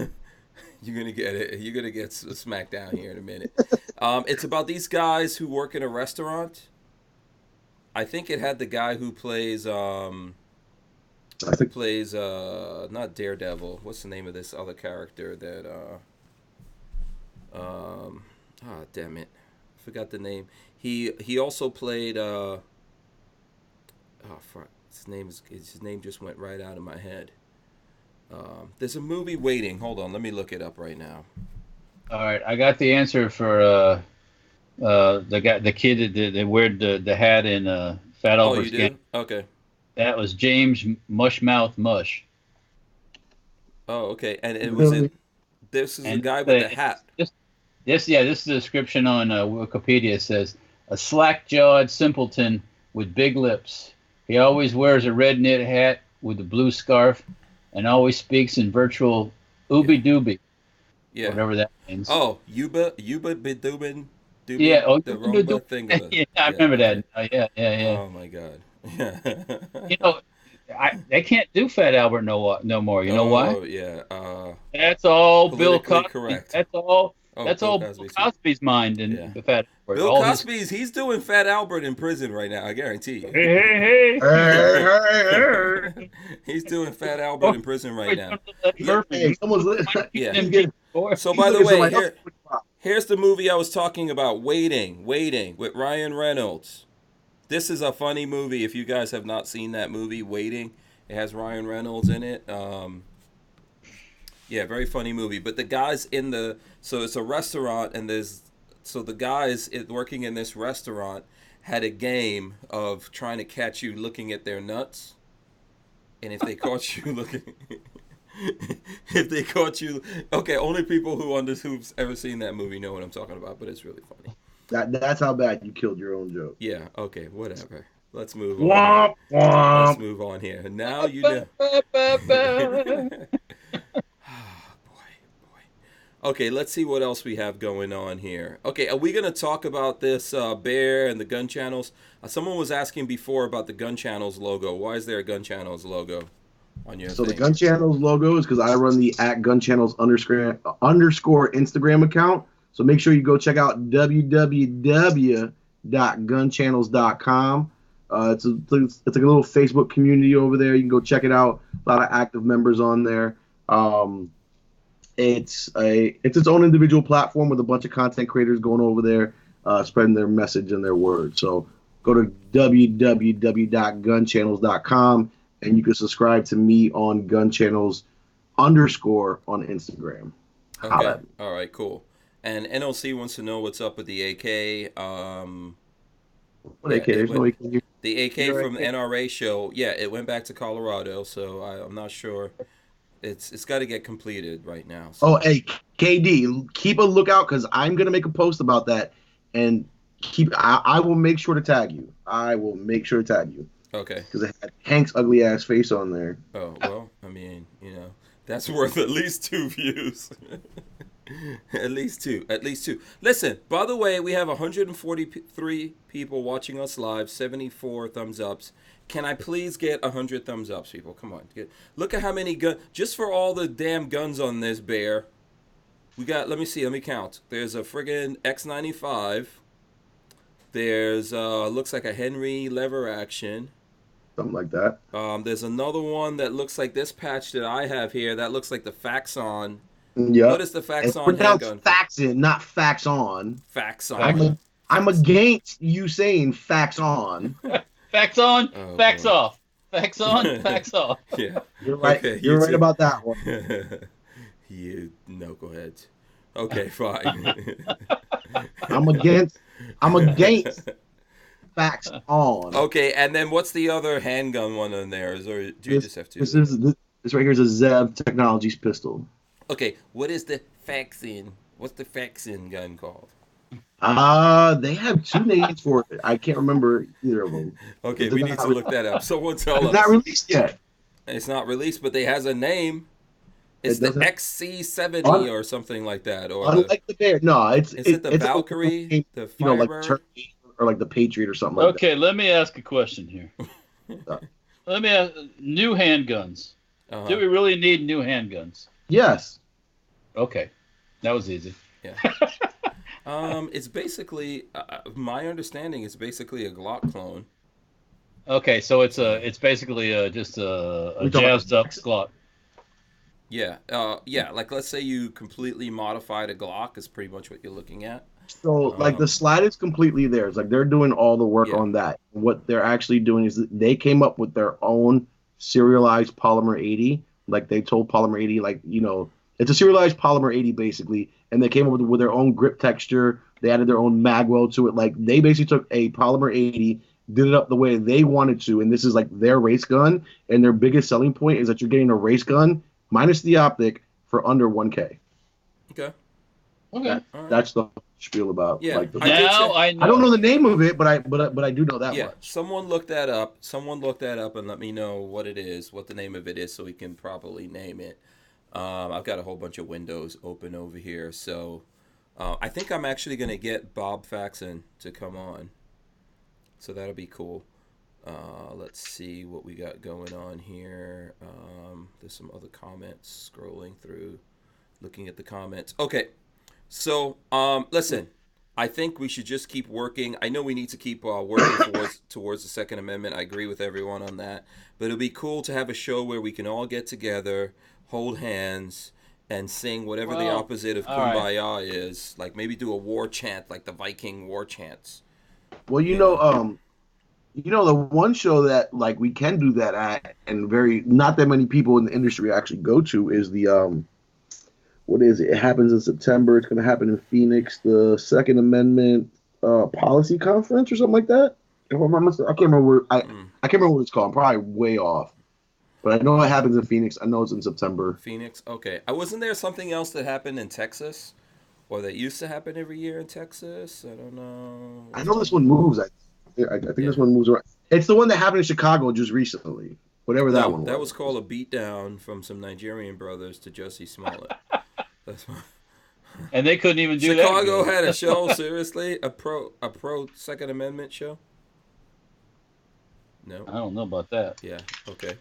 you're gonna get it. You're gonna get smacked down here in a minute. It's about these guys who work in a restaurant. I think it had the guy I who think plays not Daredevil. What's the name of this other character that damn it, I forgot the name. He also played fuck, his name just went right out of my head. There's a movie Waiting. Hold on, let me look it up right now. All right, I got the answer for the kid that wear the hat in Fat Oh, you Albert's gang. do? Okay. That was James Mushmouth Mush. Oh, okay. And it was really. it. This is the And guy with the hat. this is the description on Wikipedia. It says a slack-jawed simpleton with big lips. He always wears a red knit hat with a blue scarf, and always speaks in virtual ooby dooby, Yeah. whatever that means. Oh, Yuba Bidubin, Yeah. Oh, the robot thing. yeah, I Yeah. remember Okay. that. Yeah. Oh my God. Yeah. You know, they can't do Fat Albert no more. You know why? Oh yeah. That's all Bill Politically Cosby. correct. That's all. Oh, That's Bill all Bill Cosby too. Cosby's mind Yeah. and the Fat Albert. Bill All his. Cosby's he's doing Fat Albert in prison right now. I guarantee you. Hey. Hey. He's doing Fat Albert in prison right now. Hey, someone's Yeah. he's getting, So he's by the looking way, somebody else. here's the movie I was talking about, Waiting with Ryan Reynolds. This is a funny movie. If you guys have not seen that movie, Waiting, it has Ryan Reynolds in it. Yeah, very funny movie. But the guys so it's a restaurant, and the guys working in this restaurant had a game of trying to catch you looking at their nuts, and if they caught you looking. If they caught you, okay, only people who've ever seen that movie know what I'm talking about, but it's really funny. That's how bad you killed your own joke. Yeah, okay, whatever. Let's move on. Womp Let's womp. move on here. Now you know. Boy. Okay, let's see what else we have going on here. Okay, are we going to talk about this bear and the gun channels? Someone was asking before about the gun channels logo. Why is there a gun channels logo on your So thing? the Gun Channels logo is because I run the @GunChannels underscore Instagram account. So make sure you go check out www.gunchannels.com. It's like a little Facebook community over there. You can go check it out. A lot of active members on there. It's its own individual platform with a bunch of content creators going over there, spreading their message and their word. So go to www.gunchannels.com and you can subscribe to me on gunchannels underscore on Instagram. Okay. All right, cool. And NLC wants to know what's up with the AK. What AK? There's no AK here. The AK from the NRA show, yeah, it went back to Colorado, so I'm not sure. It's got to get completed right now. So. Oh, hey, KD, keep a lookout because I'm gonna make a post about that, and I will make sure to tag you. I will make sure to tag you. Okay. Because it had Hank's ugly ass face on there. Oh well, I mean, that's worth at least 2 views. At least two. Listen, by the way, we have 143 people watching us live, 74 thumbs ups. Can I please get 100 thumbs ups, people? Come on. Look at how many guns. Just for all the damn guns on this bear. We got, let me count. There's a friggin' X95. There's, looks like a Henry lever action. Something like that. There's another one that looks like this patch that I have here. That looks like the Faxon. Yeah. What is the Faxon handgun? Faxon, not Faxon. Faxon. I'm against you saying facts on. Facts on, facts boy. off. Facts on, facts off. Yeah. You're right. Okay, You're right too. about that one. You knuckleheads. Okay, fine. I'm against facts on. Okay, and then what's the other handgun one in there? Or do you just have two? This right here is a Zev Technologies pistol. Okay, what is the Faxin? What's the Faxin gun called? They have two names for it. I can't remember either of them. Okay, we need to look that up. Someone tell us. It's not released yet. It's not released, but it has a name. It's the XC70 or something like that. Or unlike the Bear. No, it's the Valkyrie, name, the you know, like Firebird? Turkey or like the Patriot or something like Okay, let me ask a question here. Let me ask, new handguns. Uh-huh. Do we really need new handguns? that. Yes. Okay, that was easy. Yeah. It's basically, my understanding is basically a Glock clone. Okay, so it's basically just a jazzed up Glock. Yeah. Yeah. Like, let's say you completely modified a Glock is pretty much what you're looking at. So like the slide is completely theirs. Like they're doing all the work Yeah. on that. What they're actually doing is they came up with their own serialized polymer 80. Like they told polymer 80, like, you know, it's a serialized polymer 80 basically, and they came up with their own grip texture. They added their own magwell to it. Like they basically took a polymer 80, did it up the way they wanted to, and this is like their race gun. And their biggest selling point is that you're getting a race gun minus the optic for under 1K. Okay. Okay. That's the spiel about. Yeah. Like the, Now I know. I don't know the name of it, but I do know that Yeah, much. someone look that up. Someone look that up and let me know what it is, what the name of it is, so we can properly name it. I've got a whole bunch of windows open over here, so I think I'm actually going to get Bob Faxon to come on. So that'll be cool. Let's see what we got going on here. There's some other comments scrolling through, looking at the comments. Okay, so listen, I think we should just keep working. I know we need to keep working towards the Second Amendment. I agree with everyone on that. But it'll be cool to have a show where we can all get together, hold hands, and sing whatever the opposite of Kumbaya is. Like maybe do a war chant, like the Viking war chants. Well, you know, the one show that like we can do that at, and not that many people in the industry actually go to, is the what is it? It happens in September. It's going to happen in Phoenix. The Second Amendment Policy Conference or something like that. If I can't remember. I can't remember what it's called. I'm probably way off. But I know it happens in Phoenix. I know it's in September. Phoenix. Okay. Wasn't there something else that happened in Texas, or that used to happen every year in Texas? I don't know. I know this one moves. I think this one moves around. It's the one that happened in Chicago just recently. Whatever that one was. That was called a beatdown from some Nigerian brothers to Jussie Smollett. That's what... And they couldn't even do Chicago that. had a show, seriously? A pro Second Amendment show? No. I don't know about that. Yeah. Okay.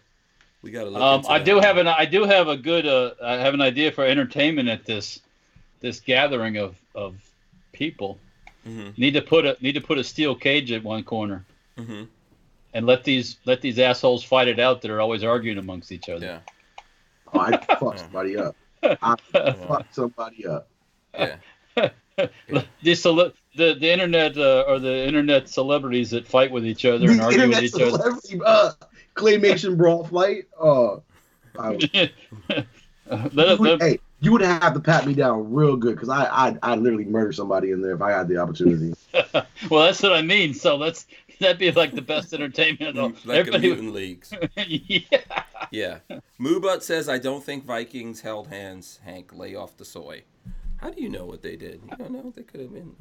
We got to look into that. I do have a good I have an idea for entertainment at this gathering of people. Mm-hmm. Need to put a steel cage at one corner. Mm-hmm. And let these assholes fight it out that are always arguing amongst each other. Yeah. Oh, I'd fuck somebody up. I'd fuck somebody up. Yeah. The internet or the internet celebrities that fight with each other and argue with each other. Claymation brawl fight. Hey, you would have to pat me down real good because I'd literally murder somebody in there if I had the opportunity. Well, that's what I mean. So that'd be like the best entertainment. Like a mutant leagues. Yeah. Yeah. Moobut says, I don't think Vikings held hands, Hank. Lay off the soy. How do you know what they did? You don't know. They could have been,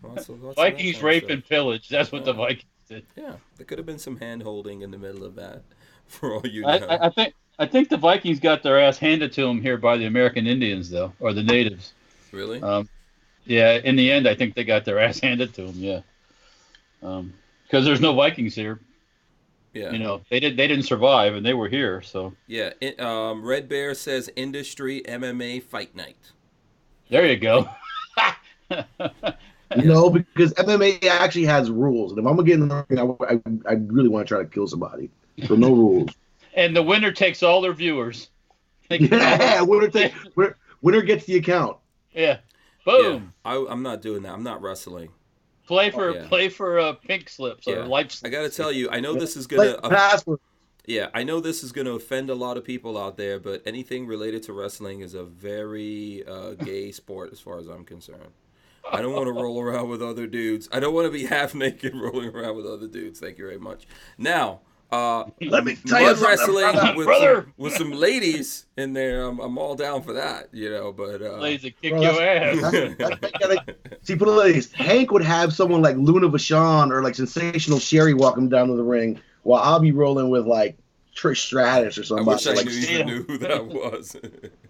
lots of Vikings rape and pillage. That's what the Vikings did. Yeah. There could have been some hand holding in the middle of that, for all you know. I think the Vikings got their ass handed to them here by the American Indians, though, or the natives. Really? Yeah. In the end, I think they got their ass handed to them. Yeah. Because there's no Vikings here. Yeah. They didn't survive, and they were here. So. Yeah. Red Bear says industry MMA fight night. There you go. No, because MMA actually has rules, and if I'm gonna get in the ring, I really want to try to kill somebody. So no rules. And the winner takes all their viewers. Yeah, winner gets the account. Yeah. Boom. I'm not doing that. I'm not wrestling. Play for pink slips or life slips. I got to tell you, I know this is Like gonna. password. Yeah, I know this is going to offend a lot of people out there, but anything related to wrestling is a very gay sport as far as I'm concerned. I don't want to roll around with other dudes. I don't want to be half naked rolling around with other dudes. Thank you very much. Now, Let me tell you mud something, wrestling brother. with some ladies in there, I'm all down for that, But Ladies that kick Bro, your ass. See, put it like this. Hank would have someone like Luna Vachon or like Sensational Sherry walk him down to the ring, while I'll be rolling with like Trish Stratus or I somebody. wish I like, even knew who that was.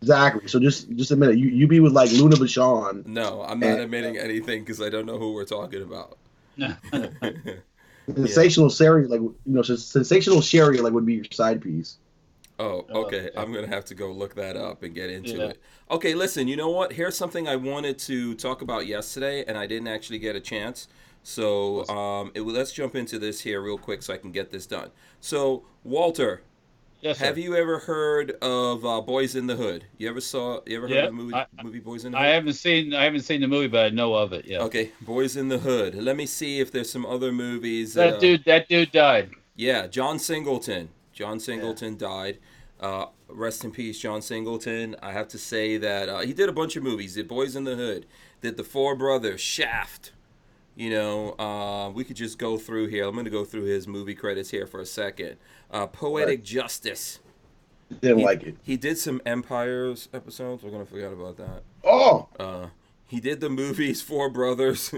Exactly. So just a minute. You be with like Luna Vachon. No, I'm not admitting anything because I don't know who we're talking about. Sensational Sherry, like Sensational Sherry, like would be your side piece. Oh, okay. I'm going to have to go look that up and get into it. Okay, listen, you know what? Here's something I wanted to talk about yesterday, and I didn't actually get a chance. So let's jump into this here real quick so I can get this done. So, Walter, Yes, sir. have you ever heard of Boys in the Hood? You ever heard of the movie Boys in the Hood? I haven't seen the movie, but I know of it. Yeah. Okay, Boys in the Hood. Let me see if there's some other movies. That dude died. Yeah, John Singleton. John Singleton died. Rest in peace, John Singleton. I have to say that he did a bunch of movies. Did Boys in the Hood. Did The Four Brothers. Shaft. We could just go through here. I'm going to go through his movie credits here for a second. Poetic Justice. Didn't like it. He did some Empires episodes. We're going to forget about that. Oh. He did the movies Four Brothers.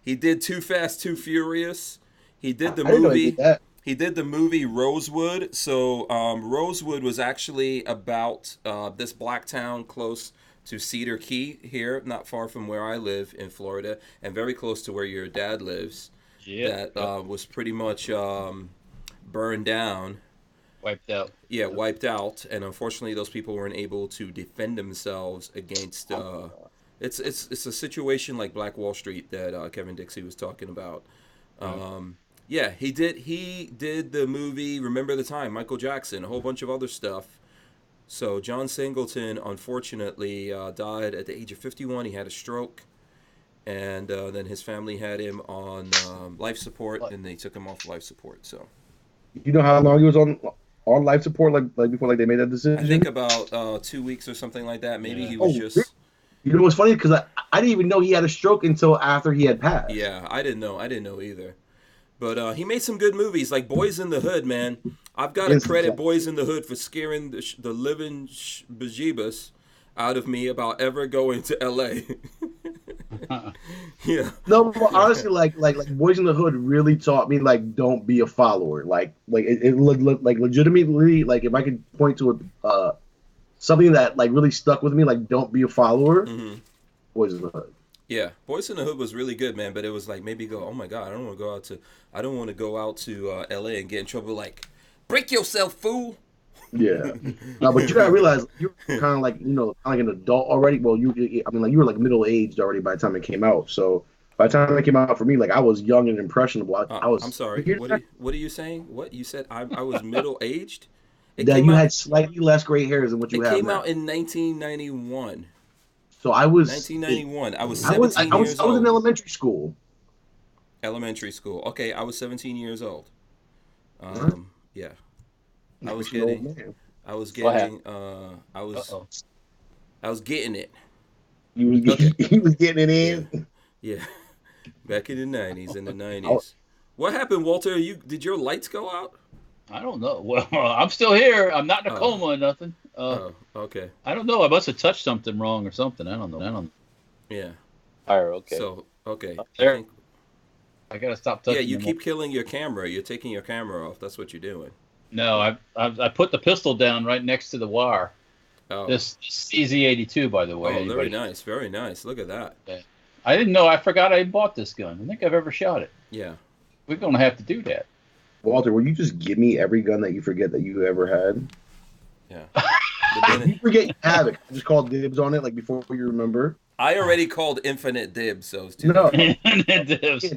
He did Too Fast, Too Furious. He did the movie. He did the movie Rosewood. So Rosewood was actually about this black town close to Cedar Key here, not far from where I live in Florida, and very close to where your dad lives. Yeah. That was pretty much burned down. Wiped out. Yeah, wiped out. And unfortunately, those people weren't able to defend themselves against... It's a situation like Black Wall Street that Kevin Dixie was talking about. Yeah, he did the movie Remember the Time, Michael Jackson, a whole bunch of other stuff. So John Singleton, unfortunately, died at the age of 51. He had a stroke, and then his family had him on life support, and they took him off life support. So, you know how long he was on life support, like before, like they made that decision? I think about 2 weeks or something like that. Maybe he was just. You know what's funny? Because I didn't even know he had a stroke until after he had passed. Yeah, I didn't know either. But he made some good movies, like Boys in the Hood, man. I've got to credit Boys in the Hood for scaring the living bejeebus out of me about ever going to L.A. Yeah. No, but honestly, like Boys in the Hood really taught me, like, don't be a follower. Like it legitimately, like, if I could point to something that, like, really stuck with me, like, don't be a follower, Boys in the Hood. Yeah, Boys in the Hood was really good, man. But it was like, maybe go, oh my God, I don't want to go out to L.A. and get in trouble. Like, break yourself, fool. Yeah. No, but you gotta realize you're kind of like, like an adult already. Well, you were like middle aged already by the time it came out. So by the time it came out for me, like, I was young and impressionable. I was. I'm sorry. What are you saying? What you said? I was middle aged. That you had slightly less gray hairs than what you have now. It came out in 1991. So I was 1991. I was 17 years old. I was in elementary school. Elementary school. Okay, I was 17 years old. Yeah. I was getting it. He was getting it in. Yeah. Back in the 90s. What happened, Walter? Did your lights go out? I don't know. Well, I'm still here. I'm not in a coma or nothing. Okay. I don't know. I must have touched something wrong or something. I don't know. Yeah. All right. Okay. So, okay. I gotta stop touching. Yeah, you keep killing your camera. You're taking your camera off. That's what you're doing. No, I put the pistol down right next to the wire. Oh. This CZ82, by the way. Oh, very nice. Very nice. Look at that. Yeah. I didn't know. I forgot I bought this gun. I don't think I've ever shot it. Yeah. We're gonna have to do that. Walter, will you just give me every gun that you forget that you ever had? Yeah. If you forget you have it, just call dibs on it, like, before you remember. I already called infinite dibs, so it's too No. Infinite dibs.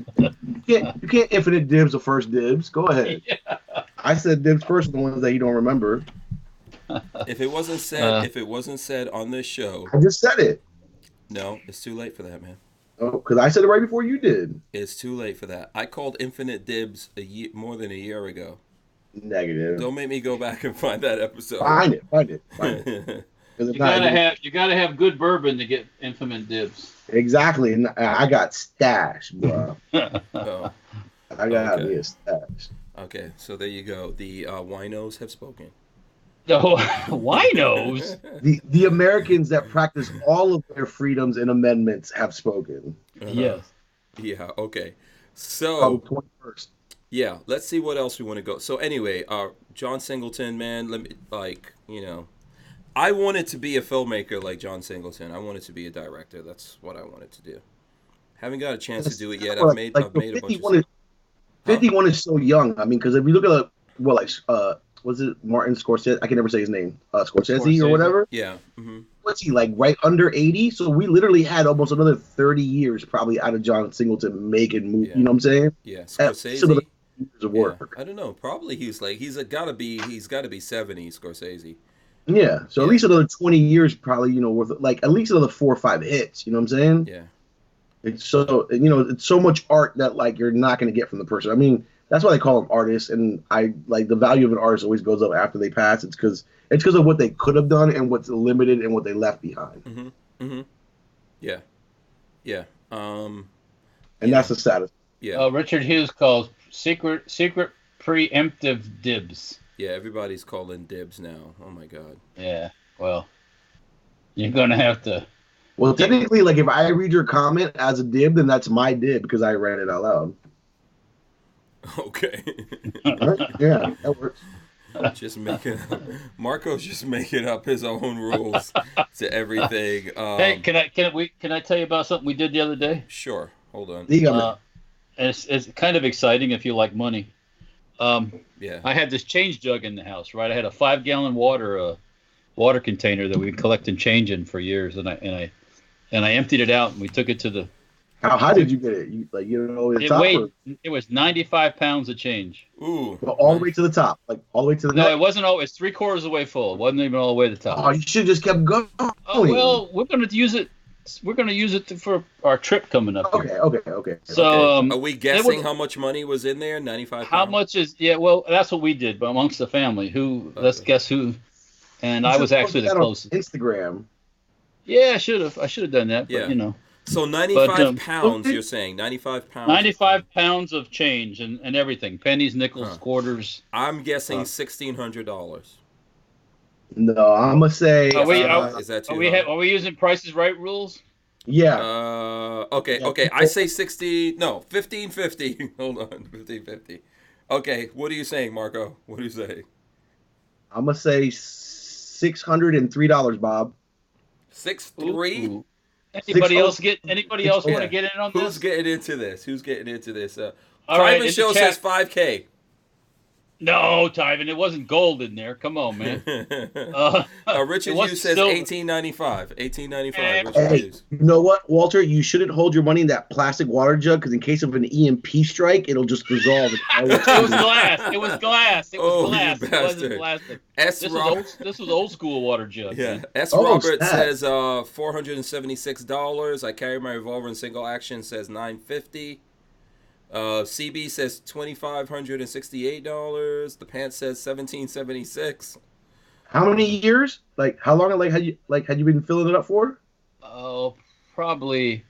You can't infinite dibs the first dibs. Go ahead. Yeah. I said dibs first, the ones that you don't remember. If it wasn't said on this show, I just said it. No, it's too late for that, man. Oh, because I said it right before you did. It's too late for that. I called Infinite Dibs more than a year ago. Negative. Don't make me go back and find that episode. Find it. You gotta have good bourbon to get Infinite Dibs. Exactly, and I got stash, bro. Oh, I got me a stash. okay, so there you go. The winos have spoken. The winos. The Americans that practice all of their freedoms and amendments have spoken. Yes. Yeah. Okay. So 21st. yeah, let's see what else we want to go. So anyway, John Singleton, man, let me I wanted to be a filmmaker like John Singleton. I wanted to be a director. That's what I wanted to do. Haven't got a chance to do it yet. I've made a bunch of. 51 is so young. I mean, because if you look at was it Martin Scorsese? I can never say his name. Scorsese or whatever. Yeah. Mm-hmm. What's he like? Right under 80. So we literally had almost another 30 years probably out of John Singleton making movies. Yeah. You know what I'm saying? Yeah. Scorsese. Years of work. I don't know. Probably he's got to be 70. Scorsese. Yeah. So at least another 20 years probably. Worth like at least another 4 or 5 hits. You know what I'm saying? Yeah. It's so it's so much art that like you're not going to get from the person. I mean. That's why they call them artists, and I like the value of an artist always goes up after they pass. It's because of what they could have done and what's limited and what they left behind. Mm-hmm. Mm-hmm. Yeah. Yeah. And that's the status. Yeah. Richard Hughes calls secret preemptive dibs. Yeah, everybody's calling dibs now. Oh my God. Yeah. Well, you're gonna have to. Well, technically, like if I read your comment as a dib, then that's my dib because I read it out loud. Okay. Yeah, that works. Marco's just making up his own rules to everything. Hey, can I tell you about something we did the other day? Sure. Hold on. It's kind of exciting if you like money. Yeah. I had this change jug in the house, right? I had a 5-gallon water container that we've been collecting change in for years, and I emptied it out and we took it to the. How high did you get it? It was 95 pounds of change. Ooh. Well, all the way to the top, like all the way to the. No, it wasn't always 3/4 of the way full. It wasn't even all the way to the top. Oh, you should have just kept going. Oh well, we're gonna use it. We're gonna use it for our trip coming up. Okay. So, are we guessing how much money was in there? 95 pounds? How much is? Yeah, well, that's what we did, but amongst the family, let's guess who. And I was actually the closest. Instagram. Yeah, I should have done that, but So 95 pounds, you're saying 95 pounds. 95 pounds of change and everything, pennies, nickels, quarters. I'm guessing $1,600. No, I'm gonna say. Is that too high? Are we using Prices Right rules? Yeah. Okay. I say 1550. Hold on, 1550. Okay, what are you saying, Marco? What do you say? I'm gonna say $603, Bob. 6'3"? Anybody else want to get in on this? Who's getting into this? All right, Tyven Show says 5K. No, Tyven, it wasn't gold in there. Come on, man. Richard Hughes says 1895. 1895. Richard Hey, Hughes. you know what, Walter? You shouldn't hold your money in that plastic water jug because in case of an EMP strike, it'll just dissolve. It was glass. It was glass. It bastard. wasn't plastic. This was old school water jug. Yeah. Robert says $476. I carry my revolver in single action says $950. CB says $2,568. The pants says $1,776. How many years? Like how long? Had you been filling it up for? Oh, probably.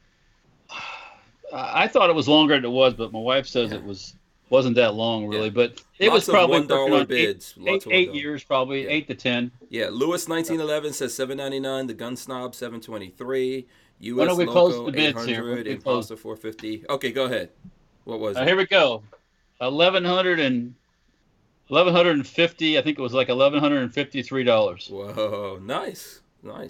I thought it was longer than it was, but my wife says it wasn't that long really. But it was probably $1 bids. 8 years, probably 8 to 10. Yeah, Lewis 1911 says $799. The Gun Snob $723. Why don't we close the bids here? Imposter $450. Okay, go ahead. What was it? Here we go. 1150. I think it was like $1,153. Whoa, nice.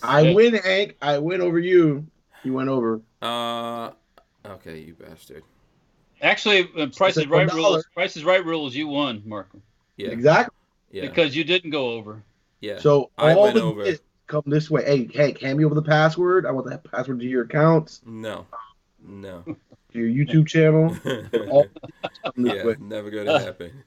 I win, Hank. I win over you. You went over. Okay, you bastard. Actually, Price is Right rules. You won, Marco. Yeah, exactly. Yeah, because you didn't go over. Yeah. So I went over. Come this way. Hey, Hank, hand me over the password. I want that password to your accounts. No. Your YouTube channel. Never gonna happen.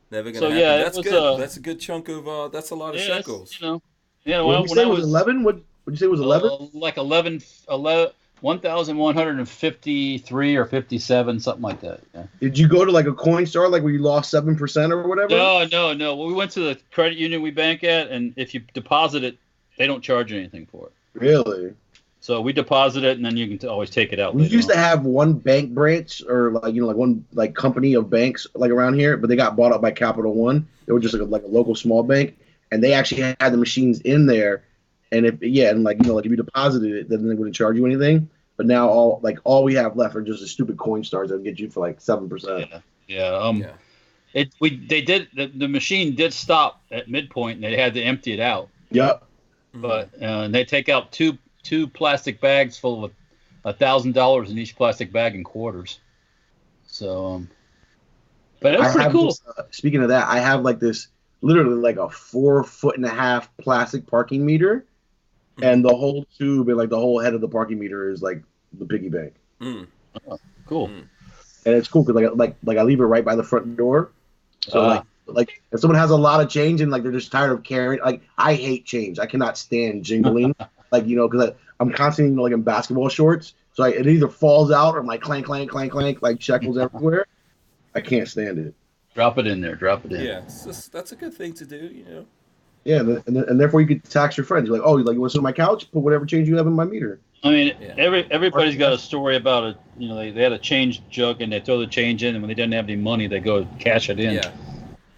Never gonna happen. Yeah, that's good. That's a good chunk of. That's a lot of shekels. What you say was 11? What What'd you say it was 11? Like 1,153 or 57, something like that. Yeah. Did you go to like a Coinstar, like where you lost 7% or whatever? No. Well, we went to the credit union we bank at, and if you deposit it, they don't charge anything for it. Really? So we deposit it, and then you can always take it out. We used to have one bank branch, or like like one like company of banks like around here, but they got bought up by Capital One. They were just like a local small bank, and they actually had the machines in there. And if like if you deposited it, then they wouldn't charge you anything. But now all we have left are just the stupid Coinstars that get you for like 7%. Yeah. The machine did stop at midpoint, and they had to empty it out. Yep. But they take out two plastic bags full of $1,000 in each plastic bag in quarters. So, but it was pretty cool. Speaking of that, I have like this literally like a 4.5 foot plastic parking meter, and the whole tube and like the whole head of the parking meter is like the piggy bank. Oh, cool. And it's cool because like I leave it right by the front door. So like if someone has a lot of change and like they're just tired of carrying, like I hate change. I cannot stand jingling. Because I'm constantly like in basketball shorts, so it either falls out or I'm like clank, clank, clank, clank, like shekels everywhere. I can't stand it. Drop it in there. Yeah, that's a good thing to do, Yeah, and therefore you could tax your friends. You're like, you want to sit on my couch? Put whatever change you have in my meter. I mean, everybody's got a story about it. They had a change jug and they throw the change in, and when they didn't have any money, they go cash it in. Yeah.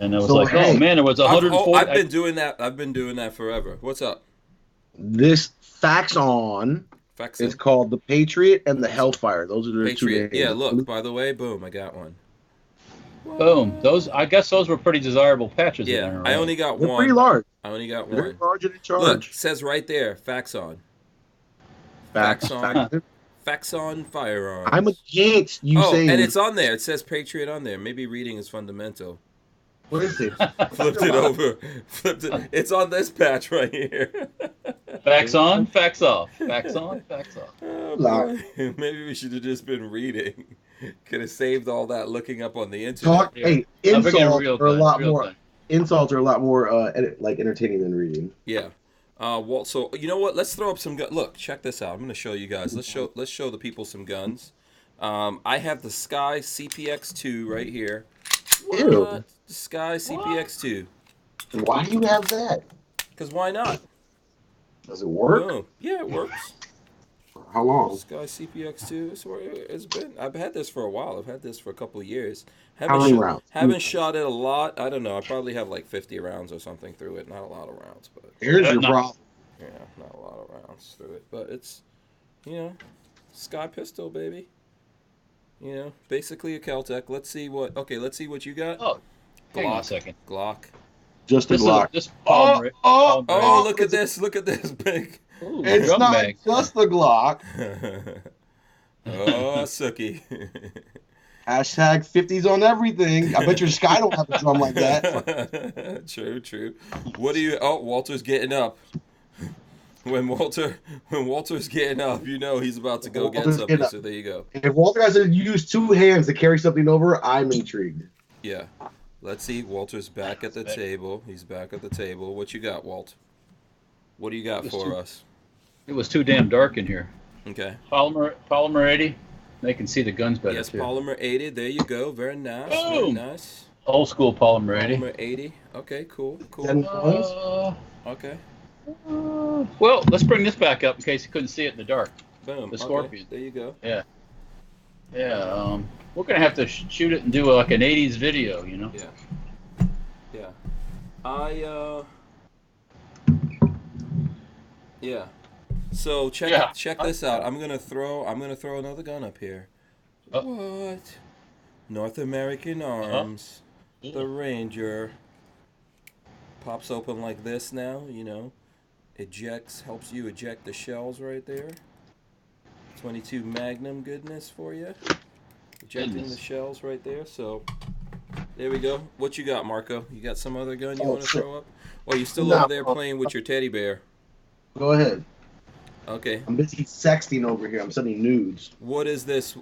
And it was oh man, it was 140. I've been doing that. I've been doing that forever. What's up? This Faxon is called the Patriot and the Hellfire. Those are the two names. Yeah, look, by the way, boom, I got one. Boom. I guess those were pretty desirable patches. Yeah, I only got one. They're pretty large. I only got one. They're large and in charge. Look, it says right there, Faxon. Faxon firearms. I'm against you saying. And it's on there. It says Patriot on there. Maybe reading is fundamental. What is it? Flipped it over. It's on this patch right here. Fax on, fax off. Fax on, fax off. Oh, maybe we should have just been reading. Could have saved all that looking up on the internet. Hey, insults are a lot more. Insults are a lot more like entertaining than reading. Yeah. So you know what? Let's throw up some guns. Look, check this out. I'm going to show you guys. Let's show the people some guns. I have the Sky CPX2 right here. Ew. Sky CPX2. Why do you have that? Because why not? Does it work? Oh, yeah, it works. How long? Sky CPX2. It's been. I've had this for a while. I've had this for a couple of years. How many rounds? Haven't shot it a lot. I don't know. I probably have like 50 rounds or something through it. Not a lot of rounds, but here's your problem. Yeah, not a lot of rounds through it, but it's Sky pistol, baby. Basically a Kel-Tec. Let's see what you got. Oh, hang on a second. Glock. Just a Glock. Look at this. Look at this big. Ooh, it's not bag. just the Glock. Sucky. Hashtag 50s on everything. I bet your Sky don't have a drum like that. True. What do you... Oh, Walter's getting up. When Walter's getting up, he's about to go get something. So there you go. If Walter has to use two hands to carry something over, I'm intrigued. Yeah. Let's see. Walter's back at the table. He's back at the table. What you got, Walt? What do you got for us? It was too damn dark in here. Okay. Polymer 80. They can see the guns better. Yes, too. Polymer 80. There you go. Very nice. Boom. Very nice. Old school Polymer 80. Polymer 80. Okay, cool. Okay. Well, let's bring this back up in case you couldn't see it in the dark. Boom. The Scorpion. There you go. Yeah. We're gonna have to shoot it and do like an '80s video, Yeah. Yeah. So check this out. I'm gonna throw another gun up here. What? North American Arms. The Ranger. Pops open like this now, helps you eject the shells right there. 22 Magnum goodness for you. Ejecting the shells right there. So there we go. What you got, Marco? You got some other gun you want to throw up? Well, you still over there playing with your teddy bear. Go ahead. Okay. I'm busy sexting over here. I'm sending nudes. What is this?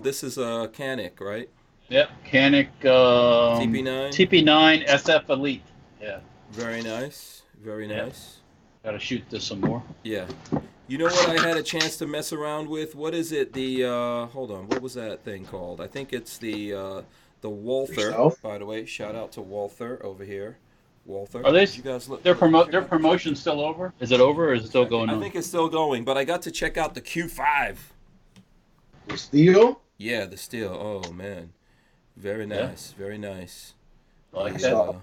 This is a Canic, right? Yep, Canic. TP9. TP9 SF Elite. Yeah. Very nice. Very nice. Gotta shoot this some more. Yeah. You know what I had a chance to mess around with? What is it? The hold on, what was that thing called? I think it's the Walther. Yourself? By the way, shout out to Walther over here. Walther. Are they? Did you guys look? Their check their out promotion still over? Is it over or is it still going I on? think it's still going, but I got to check out the Q5. The steel? Yeah, the steel. Oh man, very nice, very nice. I like I that. saw it.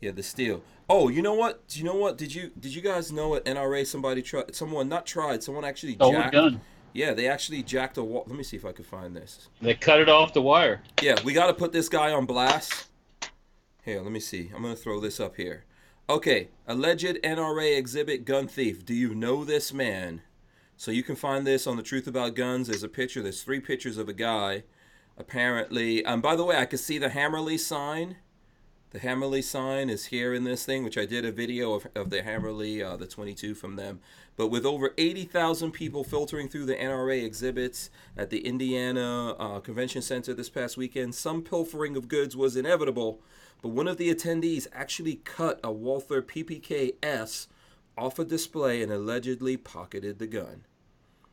Yeah, the steel. Oh, you know what? Do you know what? Did you guys know at NRA someone actually Oh, jacked? gun. Yeah, they actually jacked a wall. Let me see if I can find this. They cut it off the wire. Yeah, we got to put this guy on blast. Here, let me see. I'm going to throw this up here. Okay, alleged NRA exhibit gun thief. Do you know this man? So you can find this on the Truth About Guns. There's a picture. There's 3 pictures of a guy. Apparently, by the way, I could see the Hammerly sign. The Hammerly sign is here in this thing, which I did a video of the Hammerly, the 22 from them. But with over 80,000 people filtering through the NRA exhibits at the Indiana Convention Center this past weekend, some pilfering of goods was inevitable. But one of the attendees actually cut a Walther PPK-S off a display and allegedly pocketed the gun.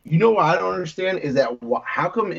You know what I don't understand is that how come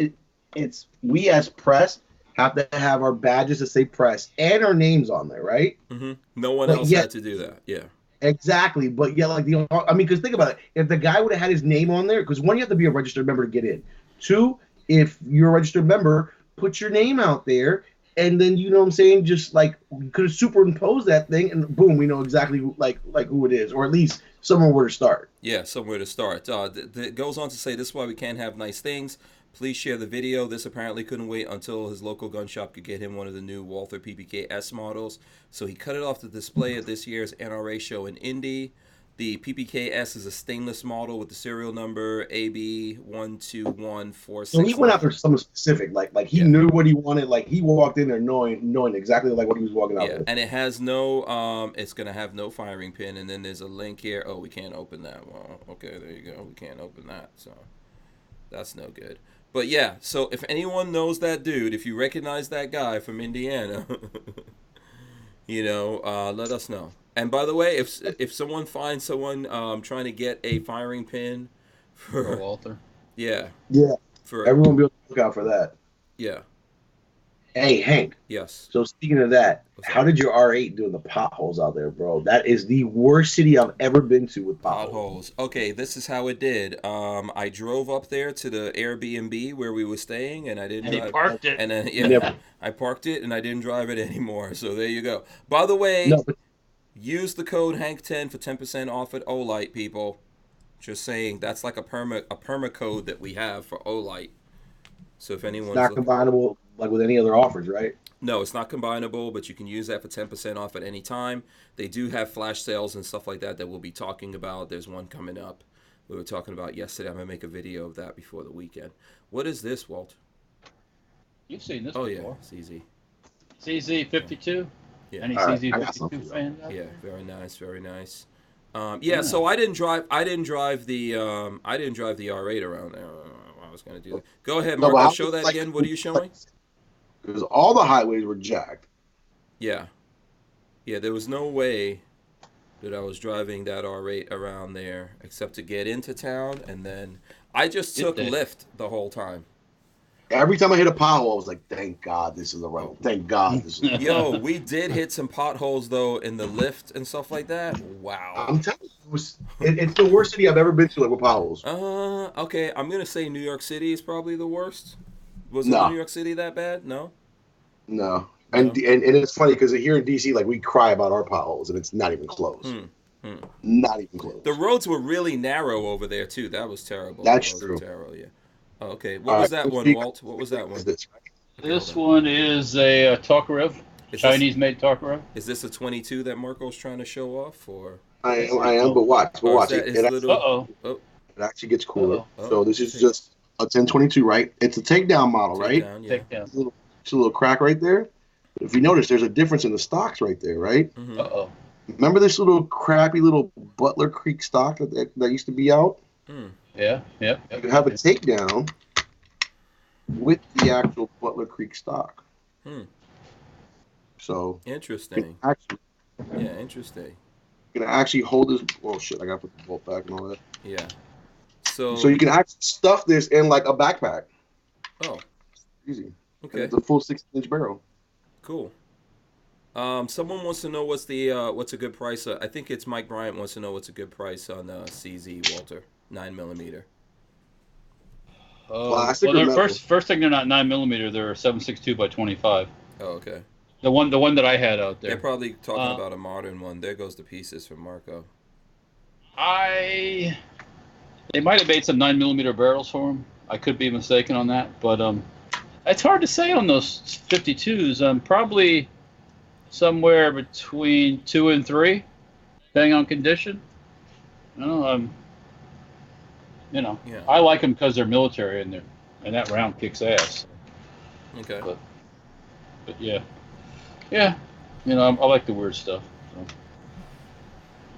it's we as press have to have our badges that say press and our names on there, right? Mm-hmm. No one But else yet- had to do that. Yeah. Exactly, but yeah, like because think about it. If the guy would have had his name on there, because one, you have to be a registered member to get in. 2, if you're a registered member, put your name out there, and then you know what I'm saying. Just like you could have superimposed that thing, and boom, we know exactly like who it is, or at least somewhere where to start. Yeah, somewhere to start. It goes on to say, this is why we can't have nice things. Please share the video. This apparently couldn't wait until his local gun shop could get him one of the new Walther PPK-S models. So he cut it off the display at this year's NRA show in Indy. The PPK-S is a stainless model with the serial number AB12146. So he went after something specific, like he knew what he wanted. Like he walked in there knowing exactly like what he was walking out with. And it has no, it's going to have no firing pin. And then there's a link here. Oh, we can't open that. Well, okay, there you go. We can't open that. So that's no good. But yeah, so if anyone knows that dude, if you recognize that guy from Indiana, let us know. And by the way, if someone finds someone trying to get a firing pin For Walther. Yeah, for everyone be on the lookout for that. yeah, Hey, Hank. yes. So speaking of that, What's how did your R8 do in the potholes out there, bro? That is the worst city I've ever been to with potholes. Potholes. Okay, this is how it did. I drove up there to the Airbnb where we were staying, and I didn't And he drive. parked it. And then Never. I parked it, and I didn't drive it anymore. So there you go. By the way, No, but use the code Hank10 for 10% off at Olight, people. Just saying, that's like a perma code that we have for Olight. So if anyone's it's not combinable like with any other offers, right? No, it's not combinable, but you can use that for 10% off at any time. They do have flash sales and stuff like that we'll be talking about. There's one coming up we were talking about yesterday. I'm going to make a video of that before the weekend. What is this, Walt? You've seen this Oh, before. yeah, it's easy. CZ52? Yeah. Any All right, I got CZ52 something. fans out Yeah, there? very nice, very nice. So I didn't drive the R8 around there. I was going to do that. Go ahead, No, but Marco. how- Show that like- again. What are you showing? Because all the highways were jacked. Yeah. Yeah, there was no way that I was driving that R8 around there except to get into town, and then I just took Did they? Lyft the whole time. Every time I hit a pothole, I was like, "Thank God this is the road. Thank God this is." Yo, we did hit some potholes, though, in the lift and stuff like that. Wow. I'm telling you, it's the worst city I've ever been to, like with potholes. Okay, I'm going to say New York City is probably the worst. Was No. New York City that bad? No? No, and it's funny because here in DC, like we cry about our potholes, and it's not even close. Not even close. The roads were really narrow over there, too. That was terrible. That's The roads were true. Terrible, yeah. Oh, okay, what was that one, Walt? What was that one? This one is a Tokarev, Is this- Chinese-made Tokarev. Is this a 22 that Marco's trying to show off, or? I am, but watch, Or is watch that it. his It, little? Uh-oh. Oh, it actually gets cooler. Uh-oh. So this is just a 1022, right? It's a takedown model, right? takedown, yeah. Take down. It's a little crack right there. But if you notice, there's a difference in the stocks right there, right? Mhm. Uh-oh. Remember this little crappy little Butler Creek stock that used to be out? Yeah, yep. You have a takedown with the actual Butler Creek stock. Hmm. So Interesting. actually, Yeah, interesting. You can actually hold this. Oh shit! I gotta put the bolt back and all that. Yeah. So you can actually stuff this in like a backpack. Oh. Easy. Okay. And it's a full 16-inch barrel. Cool. Someone wants to know what's a good price. I think it's Mike Bryant wants to know what's a good price on CZ Walter 9mm. Plastic well, or metal? first thing, they're not 9mm. They're 7.62 by 25. Oh, okay. The one that I had out there. They're probably talking about a modern one. There goes the pieces from Marco. They might have made some 9mm barrels for them. I could be mistaken on that, but it's hard to say on those 52s. Probably somewhere between 2 and 3, depending on condition. Yeah. I like them because they're military and that round kicks ass. Okay. But yeah. I like the weird stuff. So.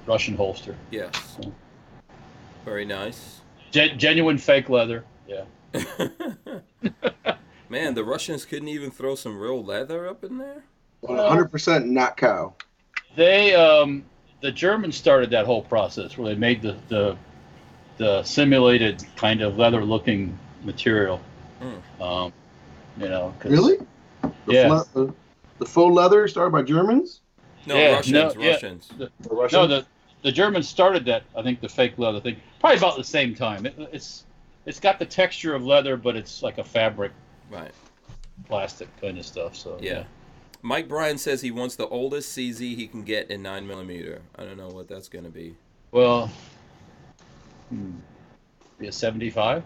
Russian holster. Yes. So. Very nice. Genuine fake leather. Yeah. Man, the Russians couldn't even throw some real leather up in there? 100% not cow. They, the Germans started that whole process where they made the simulated kind of leather-looking material. Really? The faux leather started by Germans? No, Russians. Russians. The Germans started that. I think the fake leather thing probably about the same time. It's got the texture of leather, but it's like a fabric, right? Plastic kind of stuff. So yeah. Mike Bryan says he wants the oldest CZ he can get in 9mm. I don't know what that's going to be. Well, be a 75.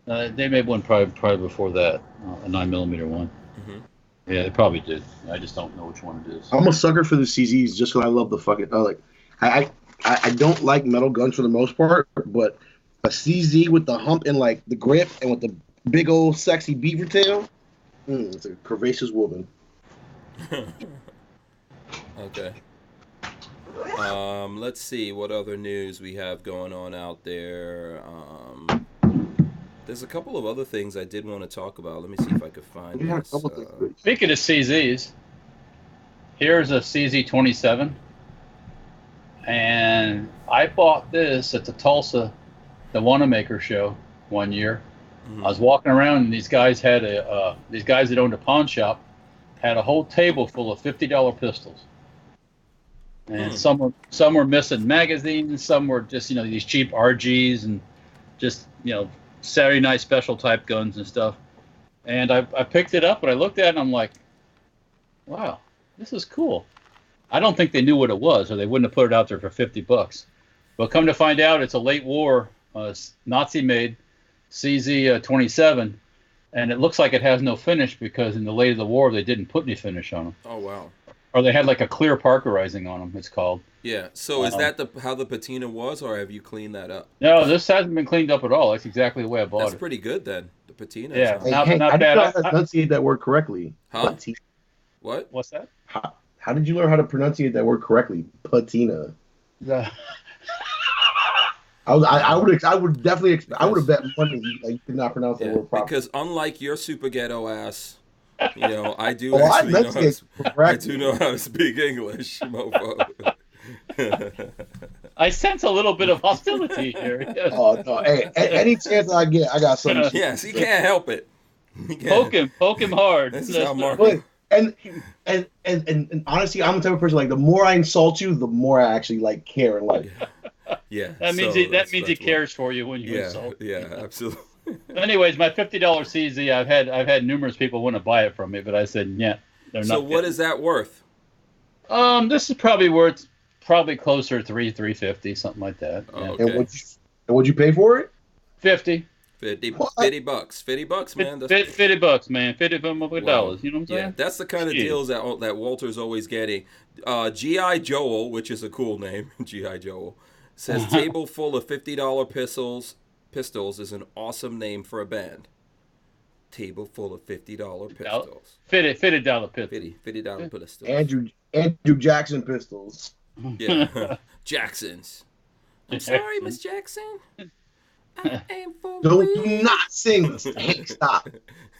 They made one probably before that, a 9mm one. Mm-hmm. Yeah, they probably did. I just don't know which one it is. I'm a sucker for the CZs just because I love the fucking I don't like metal guns for the most part, but a CZ with the hump and like the grip and with the big old sexy beaver tail, it's a curvaceous woman. Okay. Let's see what other news we have going on out there. There's a couple of other things I did want to talk about. Let me see if I could find this. Speaking of CZs, here's a CZ27. And I bought this at the Tulsa, the Wanamaker show one year. Mm-hmm. I was walking around and these guys that owned a pawn shop had a whole table full of $50 pistols. And some were missing magazines, some were just, these cheap RGs and just, Saturday night special type guns and stuff. And I picked it up and I looked at it and I'm like, wow, this is cool. I don't think they knew what it was or they wouldn't have put it out there for $50. But come to find out, it's a late war Nazi-made CZ-27, and it looks like it has no finish because in the late of the war they didn't put any finish on them. Oh wow! Or they had like a clear parkerizing on them. It's called. Yeah. So is that how the patina was, or have you cleaned that up? No, this hasn't been cleaned up at all. That's exactly the way I bought it. That's pretty good then. The patina. Yeah. Not how bad. did you know how to pronunciate that word correctly? Huh? What? What's that? How did you learn how to pronunciate that word correctly? Patina. I would have bet money you could not pronounce that word properly. Because unlike your super ghetto ass, I do I do know how to speak English, mofo. I sense a little bit of hostility here. Yes. Oh no! Hey, any chance I get, I got something. Yes, he can't help it. Poke him hard. This is how Marco. And honestly, I'm the type of person like the more I insult you, the more I actually like care and like. Yeah. That means he cares for you when you insult. Yeah, absolutely. Anyways, my $50 CZ, I've had numerous people want to buy it from me, but I said, yeah, they're not. So what is that worth? This is probably worth closer to $350, something like that. Oh, yeah. okay. And what'd you pay for it? $50. $50, man. That's $50, man. $50 dollars. You know what I'm saying? Yeah, that's the kind of deals that Walter's always getting. G.I. Joel, which is a cool name, G.I. Joel, says table full of $50 pistols is an awesome name for a band. Table full of $50 pistols. $50 pistols. $50 pistols. Andrew Jackson pistols. Yeah, Jacksons. I'm sorry, Miss Jackson. I aim for do not sing this. Hey, stop.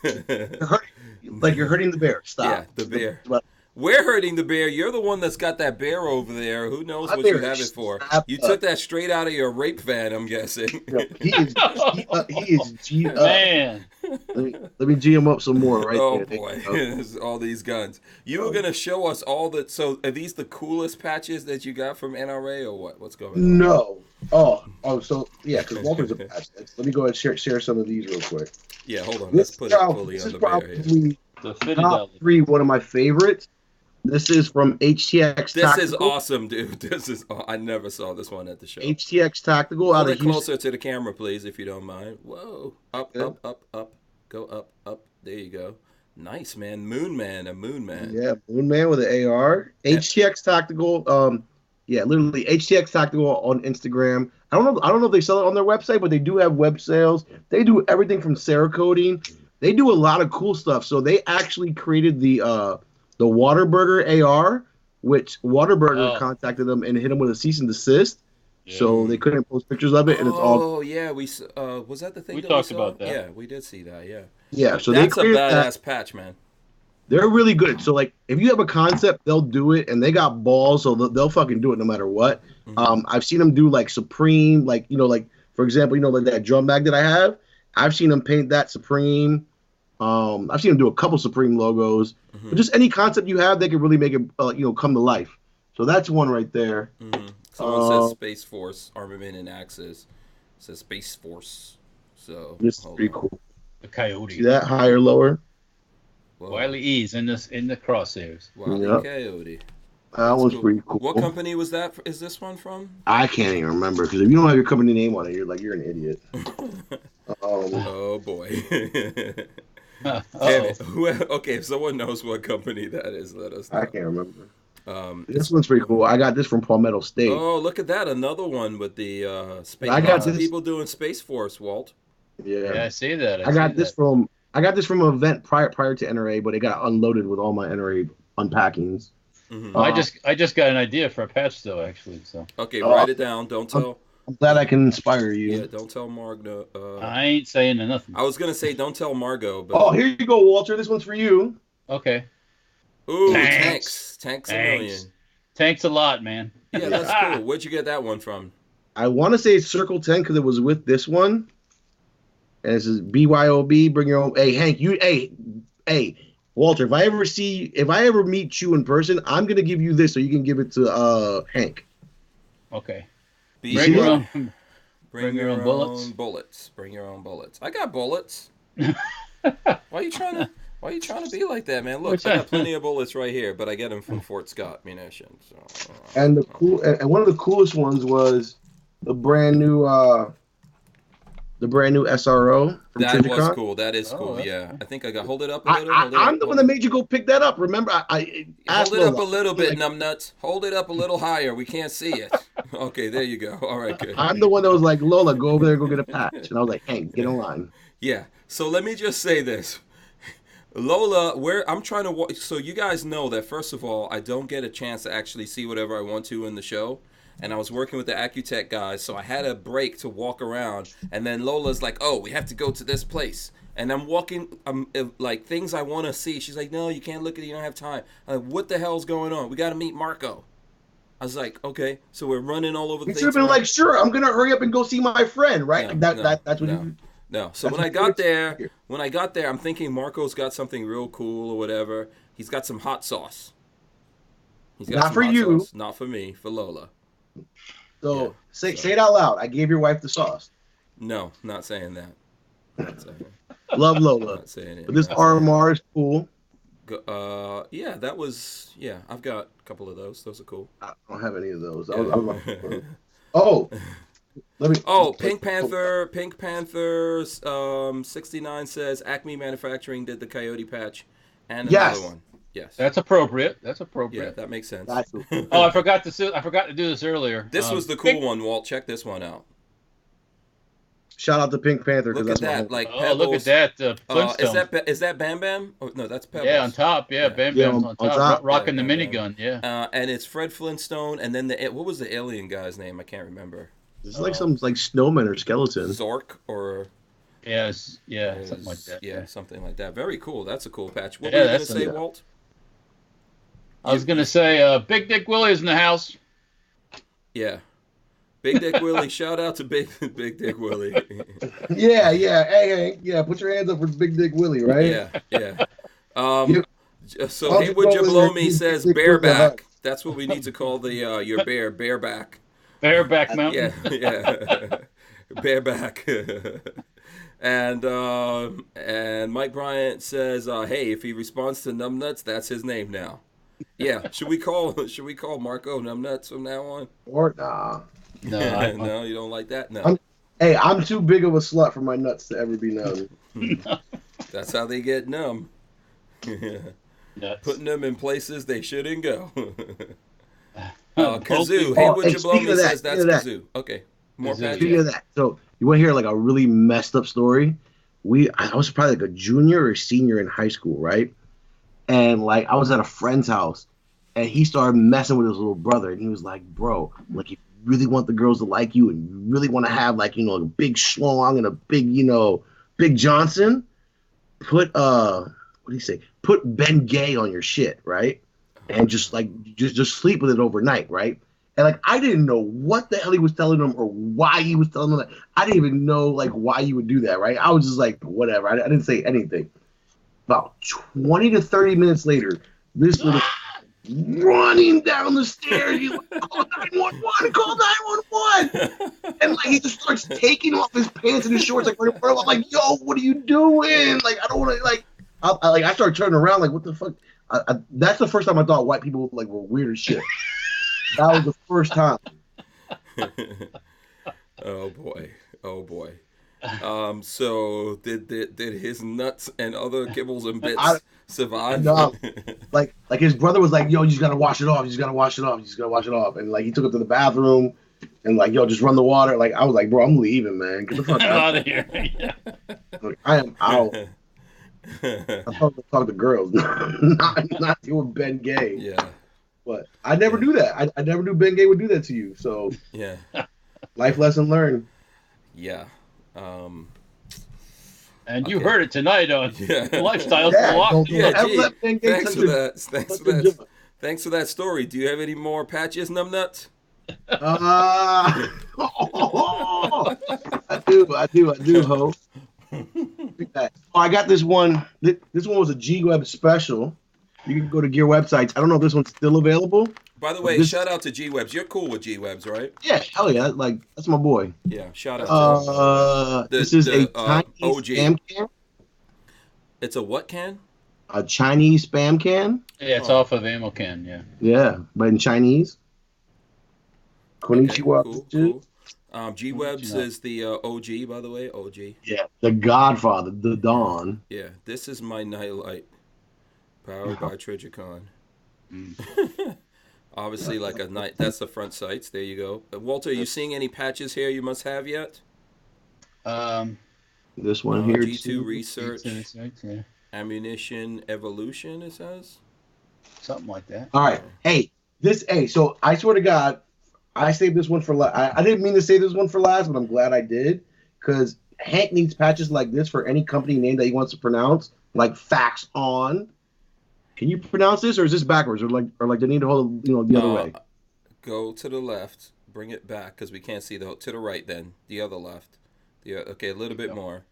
You're hurting the bear. Stop. Yeah, the bear. We're hurting the bear. You're the one that's got that bear over there. Who knows My what you bear have is it for? strapped You up. took that straight out of your rape van, I'm guessing. He is G up. Man. Let me G him up some more right Oh there. boy, all these guns. You were gonna show us all the. So are these the coolest patches that you got from NRA or what? What's going on? No. So yeah, because Walter's a patch. Let me go ahead and share some of these real quick. Yeah, hold on. Let's put it fully on the bear here. This is top 3, one of my favorites. This is from HTX Tactical. This is awesome, dude. This is. I never saw this one at the show. HTX Tactical. Hold it closer to the camera, please, if you don't mind. Whoa. Up, up, up, up. Go up, up. There you go. Nice, man. Moon Man, a Moon Man. Yeah, Moon Man with an AR. HTX Tactical. Yeah, literally HTX Tactical on Instagram. I don't know if they sell it on their website, but they do have web sales. They do everything from Cerakoting. They do a lot of cool stuff. So they actually created the Waterburger AR, which Waterburger contacted them and hit them with a cease and desist. Yeah. So they couldn't post pictures of it, and it's all. Oh yeah, was that the thing? We talked about that. Yeah, we did see that. Yeah. Yeah, so that's a badass patch, man. They're really good. So like, if you have a concept, they'll do it, and they got balls, so they'll fucking do it no matter what. Mm-hmm. I've seen them do like Supreme, like like for example, like that drum bag that I have. I've seen them paint that Supreme. I've seen them do a couple Supreme logos. Mm-hmm. But just any concept you have, they can really make it come to life. So that's one right there. Mm-hmm. Someone says Space Force Armament and Axis. It says Space Force. So this is pretty cool. The Coyote. See that higher, lower? Whoa. Wiley E's in the crosshairs. Wiley Coyote. That one's pretty cool. What company was that? Is this one from? I can't even remember because if you don't have your company name on it, you're an idiot. Oh boy. Okay, if someone knows what company that is, let us know. I can't remember. This one's pretty cool. I got this from Palmetto State. Oh, look at that! Another one with the space. I got this. People doing Space Force, Walt. Yeah, I see that. I got this from an event prior to NRA, but it got unloaded with all my NRA unpackings. Mm-hmm. I just got an idea for a patch though, actually. So okay, write it down. Don't tell. I'm glad I can inspire you. Yeah, don't tell Margo. I ain't saying nothing. I was gonna say don't tell Margo, but here you go, Walter. This one's for you. Okay. Ooh, tanks a million. Tanks a lot, man. Yeah, that's cool. Where'd you get that one from? I want to say it's Circle 10 because it was with this one. And it says BYOB, bring your own. Hey, Hank, hey, Walter, if I ever meet you in person, I'm gonna give you this so you can give it to Hank. Okay. Bring your own bullets. Bring your own bullets. I got bullets. Why are you trying to be like that, man? Look, I got plenty of bullets right here, but I get them from Fort Scott Munitions. So, and one of the coolest ones was the brand new SRO. That Trijicon. was cool. That is cool. Yeah, I think I got. Hold it up a little. I'm the one that made you go pick that up. Remember, I hold it up a little bit, numbnuts. Hold it up a little higher. We can't see it. Okay, there you go. All right, good. I'm the one that was like, Lola, go over there and go get a patch, and I was like, hey, get in line. Yeah. So let me just say this. Lola, I'm trying to so you guys know that first of all, I don't get a chance to actually see whatever I want to in the show, and I was working with the Accutech guys, so I had a break to walk around, and then Lola's like, "Oh, we have to go to this place," and I'm walking, like things I want to see. She's like, "No, you can't look at it. You don't have time." I'm like, what the hell's going on? We got to meet Marco. I was like, okay, so we're running all over the place. You should have been like, sure, I'm gonna hurry up and go see my friend, right? That's what you. No. So when I got there, I'm thinking Marco's got something real cool or whatever. He's got some hot sauce. He's got not for you. Sauce. Not for me. For Lola. So say it out loud. I gave your wife the sauce. No, not saying that. Not saying it. Love Lola. Not saying it. But this RMR is cool. Yeah, that was. Yeah, I've got a couple of those. Those are cool. I don't have any of those. Yeah. Pink Panther 69 says Acme Manufacturing did the Coyote patch, and another one. Yes, that's appropriate. Yeah, that makes sense. I forgot to do this earlier. This was the cool one, Walt. Check this one out. Shout out to Pink Panther. Look at that! Like look at that! Is that Bam Bam? Oh, no, that's Pebbles. Yeah, on top. Yeah, Bam Bam's on top. Rocking the minigun. Yeah. And it's Fred Flintstone, and then what was the alien guy's name? I can't remember. It's like some snowman or skeleton. Zork or. Something like that. Yeah, something like that. Very cool. That's a cool patch. What were you going to say, Walt? I was gonna say, Big Dick Willie is in the house. Yeah. Big Dick Willie, shout out to Big Dick Willie. Yeah. Hey, yeah. Put your hands up for Big Dick Willie, right? Yeah. So I'll Haywood just go Jablow with me your says Big Dick Willie bareback. That's what we need to call the your bareback. Bareback Mountain. Yeah. Bareback. And Mike Bryant says, hey, if he responds to Numbnuts, that's his name now. Yeah. Should we call Marco Numbnuts from now on? Or nah. No, No, you don't like that? No. I'm too big of a slut for my nuts to ever be known. That's how they get numb. Putting them in places they shouldn't go. Kazoo. Haywood Jablomi says that's Kazoo. Okay. More patches. Speaking of that, so you want to hear like a really messed up story? I was probably like a junior or senior in high school, right? And like I was at a friend's house, and he started messing with his little brother, and he was like, "Bro, like if you really want the girls to like you, and you really want to have like a big schlong and a big Big Johnson, put what do you say? Put Ben Gay on your shit, right? And just sleep with it overnight, right?" And like I didn't know what the hell he was telling them or why he was telling them that. I didn't even know like why you would do that, right? I was just like, whatever. I didn't say anything. About 20 to 30 minutes later, this little running down the stairs. He's like, call 911, call 911. And like he just starts taking off his pants and his shorts like right in front of him. I'm like, yo, what are you doing? Like I don't want to like. I started turning around like, what the fuck? That's the first time I thought white people like were weird as shit. That was the first time. Oh boy. So did his nuts and other kibbles and bits survive? No. like his brother was like, yo, you just gotta wash it off. You just gotta wash it off. And like he took it to the bathroom and like, yo, just run the water. Like I was like, bro, I'm leaving, man. Get the fuck out of here. Like, I am out. I'm talking to girls, not doing Ben Gay. Yeah. But I never do that. I never knew Ben Gay would do that to you. So yeah, life lesson learned. Yeah. And you heard it tonight on Lifestyle. Thanks for that. Thanks for that story. Do you have any more patches, Numbnuts? I do, ho. I got this one. This one was a G-Web special. You can go to Gear websites. I don't know if this one's still available. By the way, shout out to G-Webs. You're cool with G-Webs, right? Yeah, hell yeah. Like, that's my boy. Yeah, shout out to this is a Chinese OG. spam can. It's a what can? A Chinese spam can. Yeah, it's off of Ammo Can, yeah. Yeah, but in Chinese. Konnichiwa. Cool. G-Webs is the OG, by the way. OG. Yeah, the Godfather, the Don. Yeah, this is my nightlight. Powered by Trigicon. Obviously, like a night. That's the front sights. There you go. Walter, are you seeing any patches here you must have yet? This one here. G2 research. Yeah. Ammunition evolution. It says something like that. All right. Hey, so I swear to God, I saved this one for last. I didn't mean to save this one for last, but I'm glad I did because Hank needs patches like this for any company name that he wants to pronounce, like Fax On. Can you pronounce this, or is this backwards, or like they need to hold the other way? Go to the left, bring it back because we can't see to the right. Then the other left. Okay, a little bit more.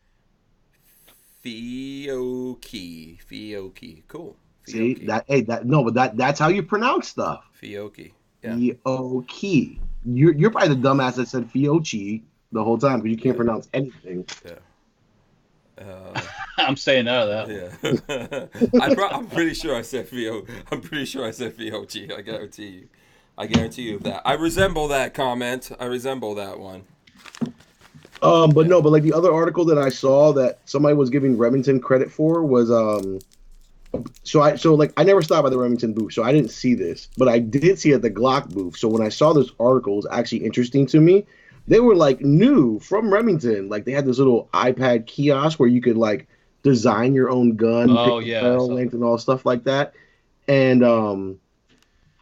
Fioki, cool. See that? Hey, that's how you pronounce stuff. Fioki, yeah. Fioki. You're probably the dumbass that said Fiochi the whole time because you can't pronounce anything. Yeah. I'm saying no to that. Yeah. I'm pretty sure I said Fio. I'm pretty sure I said Fiochi. I guarantee you that. I resemble that comment. I resemble that one. But like the other article that I saw that somebody was giving Remington credit for was so I never stopped by the Remington booth, so I didn't see this, but I did see it at the Glock booth. So when I saw this article, it was actually interesting to me. They were like new from Remington. Like they had this little iPad kiosk where you could like design your own gun, barrel length and all stuff like that. And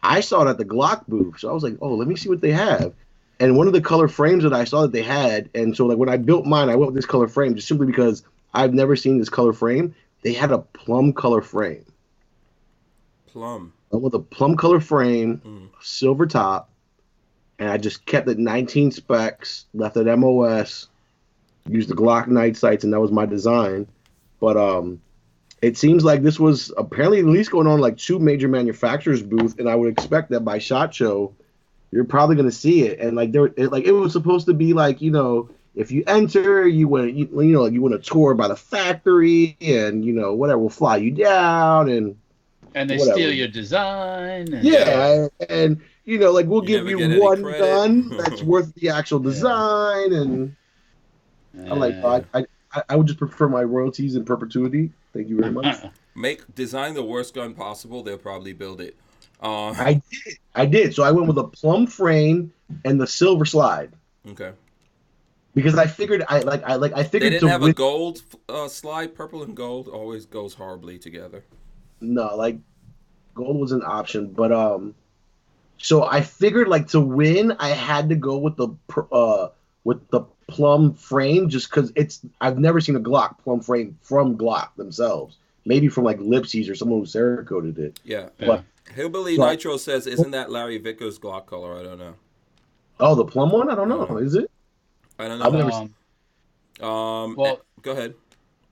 I saw it at the Glock booth. So I was like, oh, let me see what they have. And one of the color frames that I saw that they had, and so like when I built mine, I went with this color frame just simply because I've never seen this color frame. They had a plum color frame. Plum. went with a plum color frame, silver top, and I just kept it 19 specs, left it MOS, used the Glock night sights, and that was my design. But it seems like this was apparently at least going on like 2 major manufacturers' booth, and I would expect that by SHOT Show, you're probably going to see it. And like it was supposed to be like, you know, if you enter, you win a tour by the factory, and you know whatever will fly you down, and they whatever. steal your design. And yeah, and you know, like we'll give you one credit. gun that's worth the actual design, and I'm like, I would just prefer my royalties in perpetuity. Thank you very much. Design the worst gun possible. They'll probably build it. I did. So I went with a plum frame and the silver slide. Okay. Because I figured I figured they didn't have a gold slide. Purple and gold always goes horribly together. No, like gold was an option, but so I figured like to win I had to go with the plum frame, just because I've never seen a Glock plum frame from Glock themselves. Maybe from like Lipsy's or someone who Cerakoted it. Yeah. But Hillbilly Nitro says, "Isn't that Larry Vickers Glock color?" I don't know. Oh, the plum one? I don't know. Is it? I don't know. I've never seen. Well, go ahead.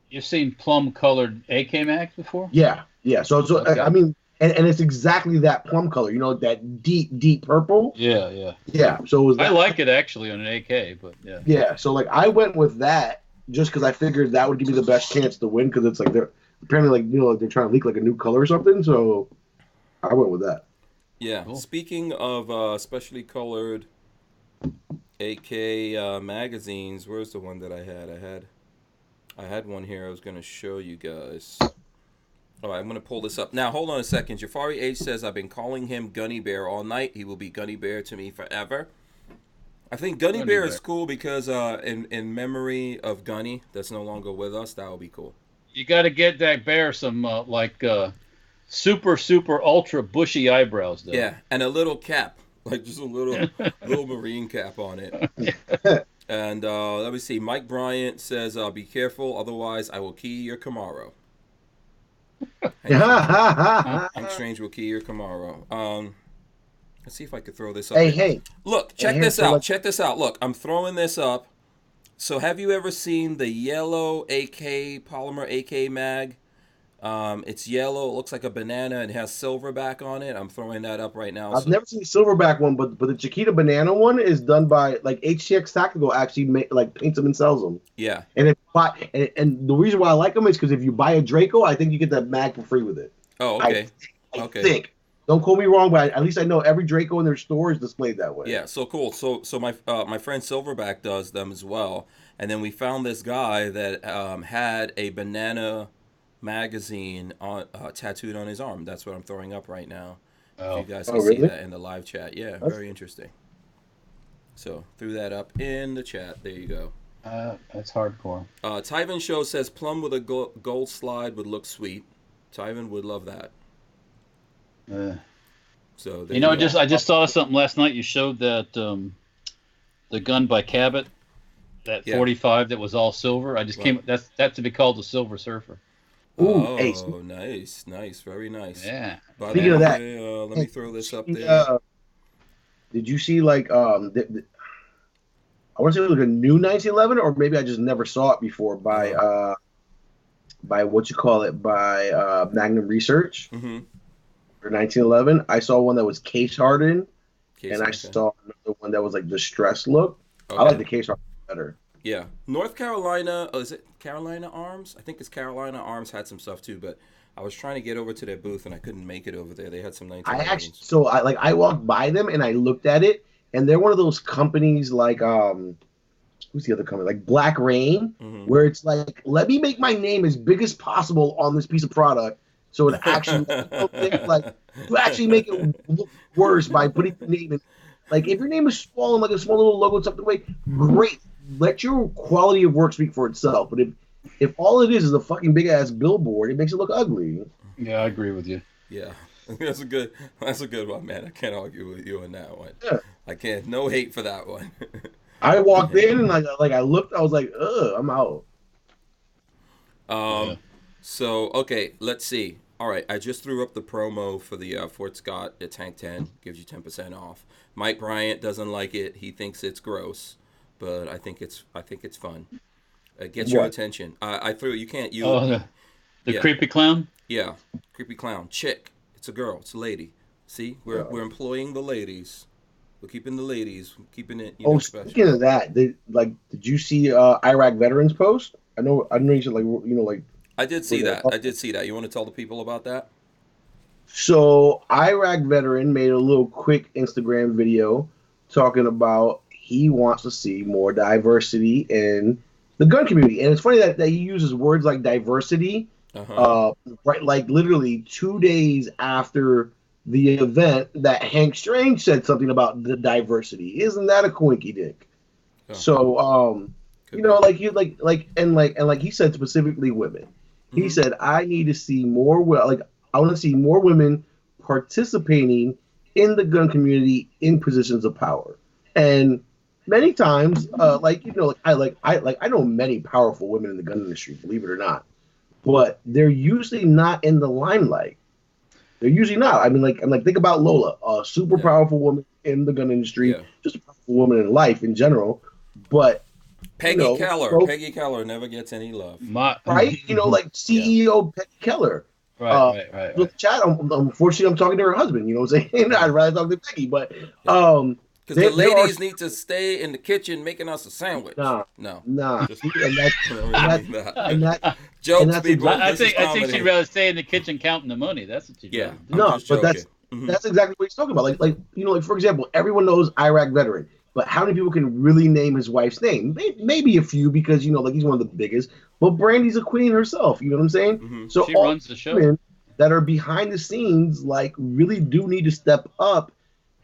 You've seen plum colored AK mags before? Yeah. So Okay. I mean, and it's exactly that plum color. You know, that deep purple. Yeah. So it was I like it actually on an AK, but yeah. Yeah. So like I went with that just because I figured that would give me the best chance to win, because it's like they're apparently like, you know, they're trying to leak like a new color or something. So I went with that. Yeah. Cool. Speaking of specially colored AK magazines, where's the one that I had? I had one here I was going to show you guys. All right, I'm going to pull this up. Now, hold on a second. Jafari H says, I've been calling him Gunny Bear all night. He will be Gunny Bear to me forever. I think Gunny Bear is cool because in memory of Gunny that's no longer with us, that would be cool. You got to get that bear some super ultra bushy eyebrows though. Yeah, and a little cap, like just a little marine cap on it. And let me see. Mike Bryant says, "Be careful, otherwise I will key your Camaro." Hank Strange will key your Camaro. Let's see if I could throw this up. Hey. Look, check this out. Check this out. Look, I'm throwing this up. So have you ever seen the yellow AK, polymer AK mag? It's yellow. It looks like a banana and has silver back on it. I'm throwing that up right now. I've never seen the silverback one, but the Chiquita banana one is done by like HTX Tactical actually paints them and sells them. Yeah. And the reason why I like them is because if you buy a Draco, I think you get that mag for free with it. Oh, okay. I think. Don't quote me wrong, but at least I know every Draco in their store is displayed that way. Yeah, so cool. So my friend Silverback does them as well. And then we found this guy that had a banana magazine tattooed on his arm. That's what I'm throwing up right now. If you guys can see that in the live chat. Yeah, very interesting. So threw that up in the chat. There you go. That's hardcore. Tyven Show says plum with a gold slide would look sweet. Tyven would love that. So I just saw something last night. You showed that the gun by Cabot, that 45 that was all silver. I just came. That's to be called the Silver Surfer. Ooh, nice, very nice. Yeah. Speaking of that, let me throw this up there. Did you see like I want to say it was like a new 1911, or maybe I just never saw it before by Magnum Research. Mm-hmm. For 1911, I saw one that was case hardened, I saw another one that was like distressed look. Okay. I like the case hardened better. Yeah, North Carolina. Is it Carolina Arms? I think it's Carolina Arms had some stuff too, but I was trying to get over to their booth and I couldn't make it over there. They had some 1911s. I walked by them and I looked at it, and they're one of those companies like who's the other company, like Black Rain, where it's like, let me make my name as big as possible on this piece of product. So it actually, like, you actually make it look worse by putting your name in. Like, if your name is small and like a small little logo tucked away, great. Let your quality of work speak for itself. But if all it is a fucking big ass billboard, it makes it look ugly. Yeah, I agree with you. Yeah, that's a good one, man. I can't argue with you on that one. Yeah. I can't. No hate for that one. I walked in and I looked. I was like, ugh, I'm out. So, okay, let's see. All right, I just threw up the promo for the Fort Scott at Tank 10. Gives you 10% off. Mike Bryant doesn't like it. He thinks it's gross, but I think it's fun. It gets your attention. I threw you can't you. Oh, the creepy clown. Yeah, creepy clown. Chick. It's a girl. It's a lady. See, we're employing the ladies. We're keeping the ladies. We're keeping it. Special. Speaking of that, did you see Iraq veterans post? I know you said I did see that. I did see that. You want to tell the people about that? So Iraq veteran made a little quick Instagram video talking about he wants to see more diversity in the gun community, and it's funny that he uses words like diversity, right? Like literally 2 days after the event that Hank Strange said something about the diversity. Isn't that a coinky dink? Oh. So like he said specifically women. He said, I need to see more, I want to see more women participating in the gun community in positions of power. And many times, I know many powerful women in the gun industry, believe it or not, but they're usually not in the limelight. They're usually not. I mean, think about Lola, a super powerful woman in the gun industry, just a powerful woman in life in general, but Peggy Keller never gets any love. Right? CEO Peggy Keller. Right. Look, chat. Unfortunately, I'm talking to her husband. You know what I'm saying? I'd rather talk to Peggy, but because the ladies need to stay in the kitchen making us a sandwich. Nah. Just, jokes, people. I think she'd rather stay in the kitchen counting the money. That's what she'd do. But that's exactly what he's talking about. Like for example, everyone knows Iraq veteran. But how many people can really name his wife's name? Maybe a few because, he's one of the biggest. But Brandy's a queen herself. You know what I'm saying? Mm-hmm. So she runs the show. Women that are behind the scenes, really do need to step up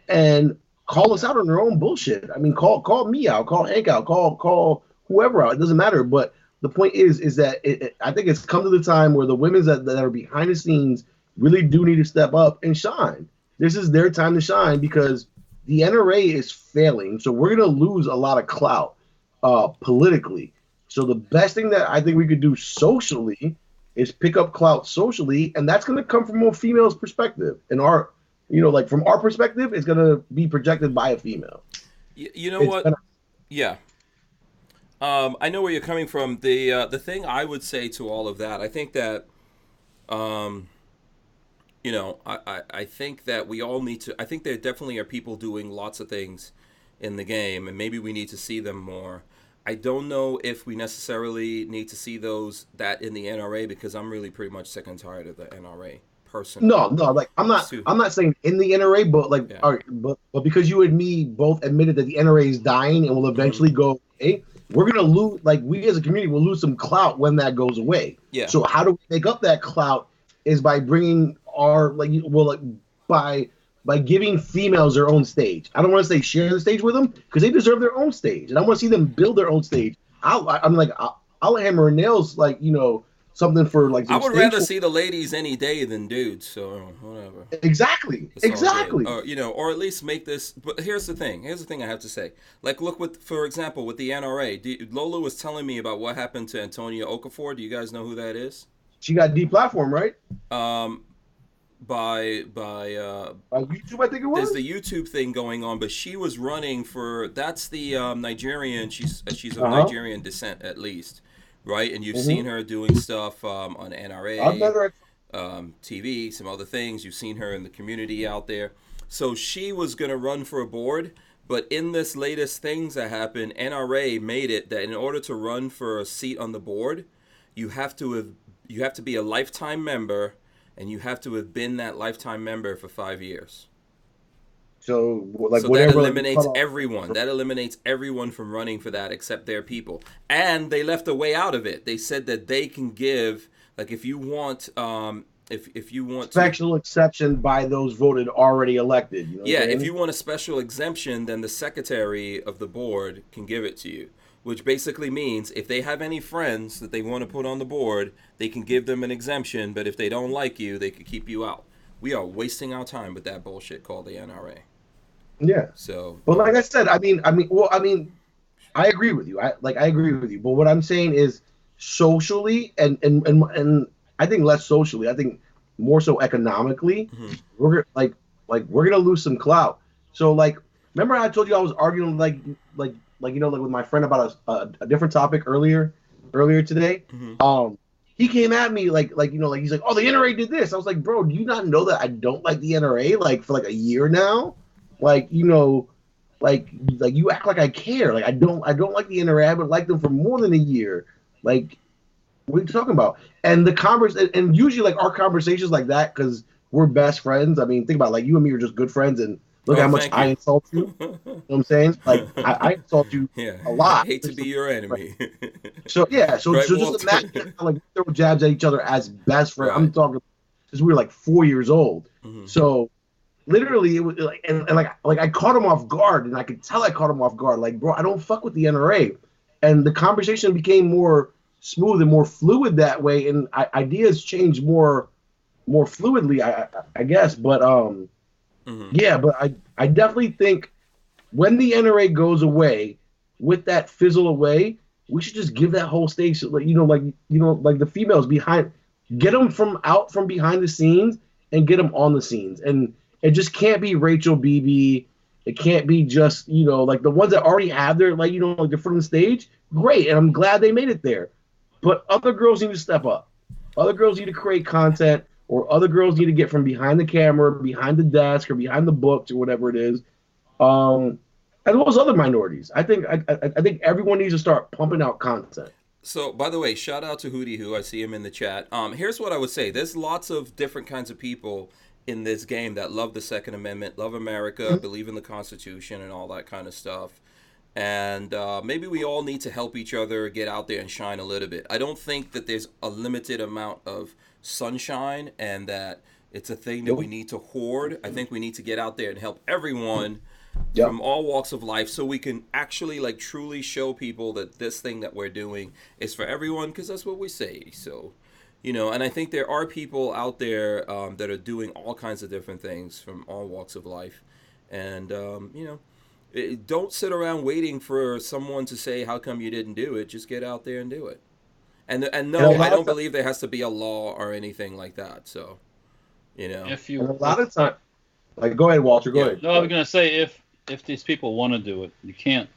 and call us out on their own bullshit. I mean, call me out, call Hank out, call whoever out. It doesn't matter. But the point is that I think it's come to the time where the women that are behind the scenes really do need to step up and shine. This is their time to shine because the NRA is failing, so we're going to lose a lot of clout politically. So the best thing that I think we could do socially is pick up clout socially, and that's going to come from a female's perspective. And from our perspective, it's going to be projected by a female. You know what? Yeah. I know where you're coming from. The thing I would say to all of that, I think that I think that we all need to. I think there definitely are people doing lots of things in the game, and maybe we need to see them more. I don't know if we necessarily need to see that in the NRA because I'm really pretty much sick and tired of the NRA personally. No, I'm not saying in the NRA, but all right, but because you and me both admitted that the NRA is dying and will eventually go away, we're gonna lose. We as a community will lose some clout when that goes away. Yeah. So how do we make up that clout? Is by bringing by giving females their own stage. I don't want to say share the stage with them because they deserve their own stage, and I want to see them build their own stage. I'll hammer nails something for I would rather see the ladies any day than dudes. So whatever. Exactly. Or at least make this. But here's the thing. I have to say. Look for example, with the NRA. Lola was telling me about what happened to Antonia Okafor. Do you guys know who that is? She got deplatformed, right? By YouTube, I think it was. There's the YouTube thing going on, but she was running for. That's the Nigerian. She's of Nigerian descent, at least, right? And you've seen her doing stuff on NRA, TV, some other things. You've seen her in the community out there. So she was gonna run for a board, but in this latest things that happened, NRA made it that in order to run for a seat on the board, you have to be a lifetime member, and you have to have been that lifetime member for 5 years. So that eliminates everyone. That eliminates everyone from running for that except their people. And they left a way out of it. They said that they can give, if you want, if you want special exception by those voted already elected. You know if you want a special exemption, then the secretary of the board can give it to you. Which basically means if they have any friends that they want to put on the board, they can give them an exemption. But if they don't like you, they could keep you out. We are wasting our time with that bullshit called the NRA. Yeah. So. Well, like I said, I I agree with you. I agree with you. But what I'm saying is, socially and I think less socially. I think more so economically, we're gonna lose some clout. So like, remember I told you I was arguing like with my friend about a different topic earlier today. He came at me like he's like, oh, the NRA did this. I was like, bro, do you not know that I don't like the NRA like for like a year now? Like, like you act like I care. Like I don't like the NRA. I haven't liked them for more than a year. Like, what are you talking about? And the and usually like our conversations like that, because we're best friends. I mean, think about it, like you and me are just good friends, and look how much I insult you. You know what I'm saying? Like I insult you a lot. I hate to be your enemy. So just imagine how, like, we throw jabs at each other as best friends. Right. I'm talking since we were like 4 years old. So literally it was like and like I caught him off guard, and I could tell I caught him off guard. Like, bro, I don't fuck with the NRA. And the conversation became more smooth and more fluid that way, and ideas change more fluidly, I guess. But yeah, but I definitely think when the NRA goes away, with that fizzle away, we should just give that whole stage, like the females behind, get them from behind the scenes and get them on the scenes, and it just can't be Rachel Beebe. It can't be just like the ones that already have their like their foot on the stage. Great, and I'm glad they made it there. But other girls need to step up. Other girls need to create content, or other girls need to get from behind the camera, behind the desk, or behind the books, or whatever it is. As well as other minorities. I think everyone needs to start pumping out content. So, by the way, shout out to Hootie, who I see him in the chat. Here's what I would say. There's lots of different kinds of people in this game that love the Second Amendment, love America, believe in the Constitution, and all that kind of stuff. And maybe we all need to help each other get out there and shine a little bit. I don't think that there's a limited amount of sunshine and that it's a thing that we need to hoard. I think we need to get out there and help everyone from all walks of life, so we can actually like truly show people that this thing that we're doing is for everyone, because that's what we say. So, and I think there are people out there that are doing all kinds of different things from all walks of life. And, don't sit around waiting for someone to say, how come you didn't do it? Just get out there and do it. And no, I don't believe there has to be a law or anything like that. So, If you, a lot of time, like, go ahead, Walter, go ahead. No, I was going to say, if these people want to do it, you can't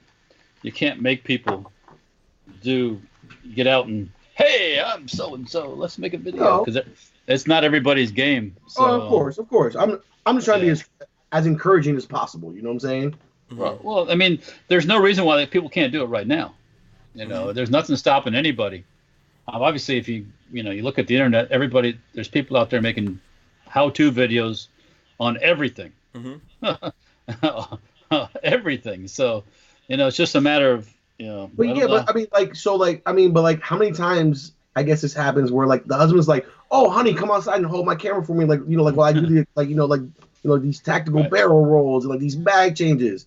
make people get out and, hey, I'm so-and-so, let's make a video. Because it's not everybody's game. So, of course. I'm just trying to be as encouraging as possible. You know what I'm saying? Well, I mean, there's no reason why people can't do it right now. There's nothing stopping anybody. Obviously, if you look at the internet, there's people out there making how-to videos on everything. Everything. So, it's just a matter of, but how many times I guess this happens where like the husband's like, oh, honey, come outside and hold my camera for me, while I do these tactical barrel rolls and like these bag changes.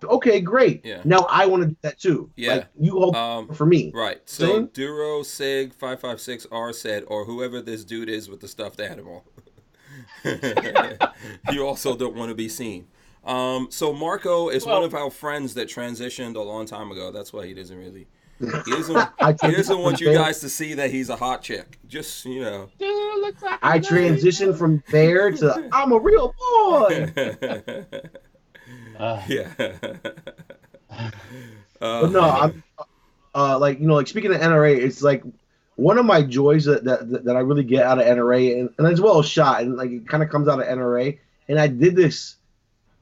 Okay, great. Yeah. Now I want to do that too. Yeah. Like, you hold for me. Right. So Duro Sig 556R said, or whoever this dude is with the stuffed animal. You also don't want to be seen. So Marco is one of our friends that transitioned a long time ago. That's why he doesn't really. He doesn't want you guys to see that he's a hot chick. Just I transitioned from there to I'm a real boy. Yeah. But no, I'm speaking of NRA, it's like one of my joys that I really get out of NRA and as well as SHOT, and like it kind of comes out of NRA. And I did this,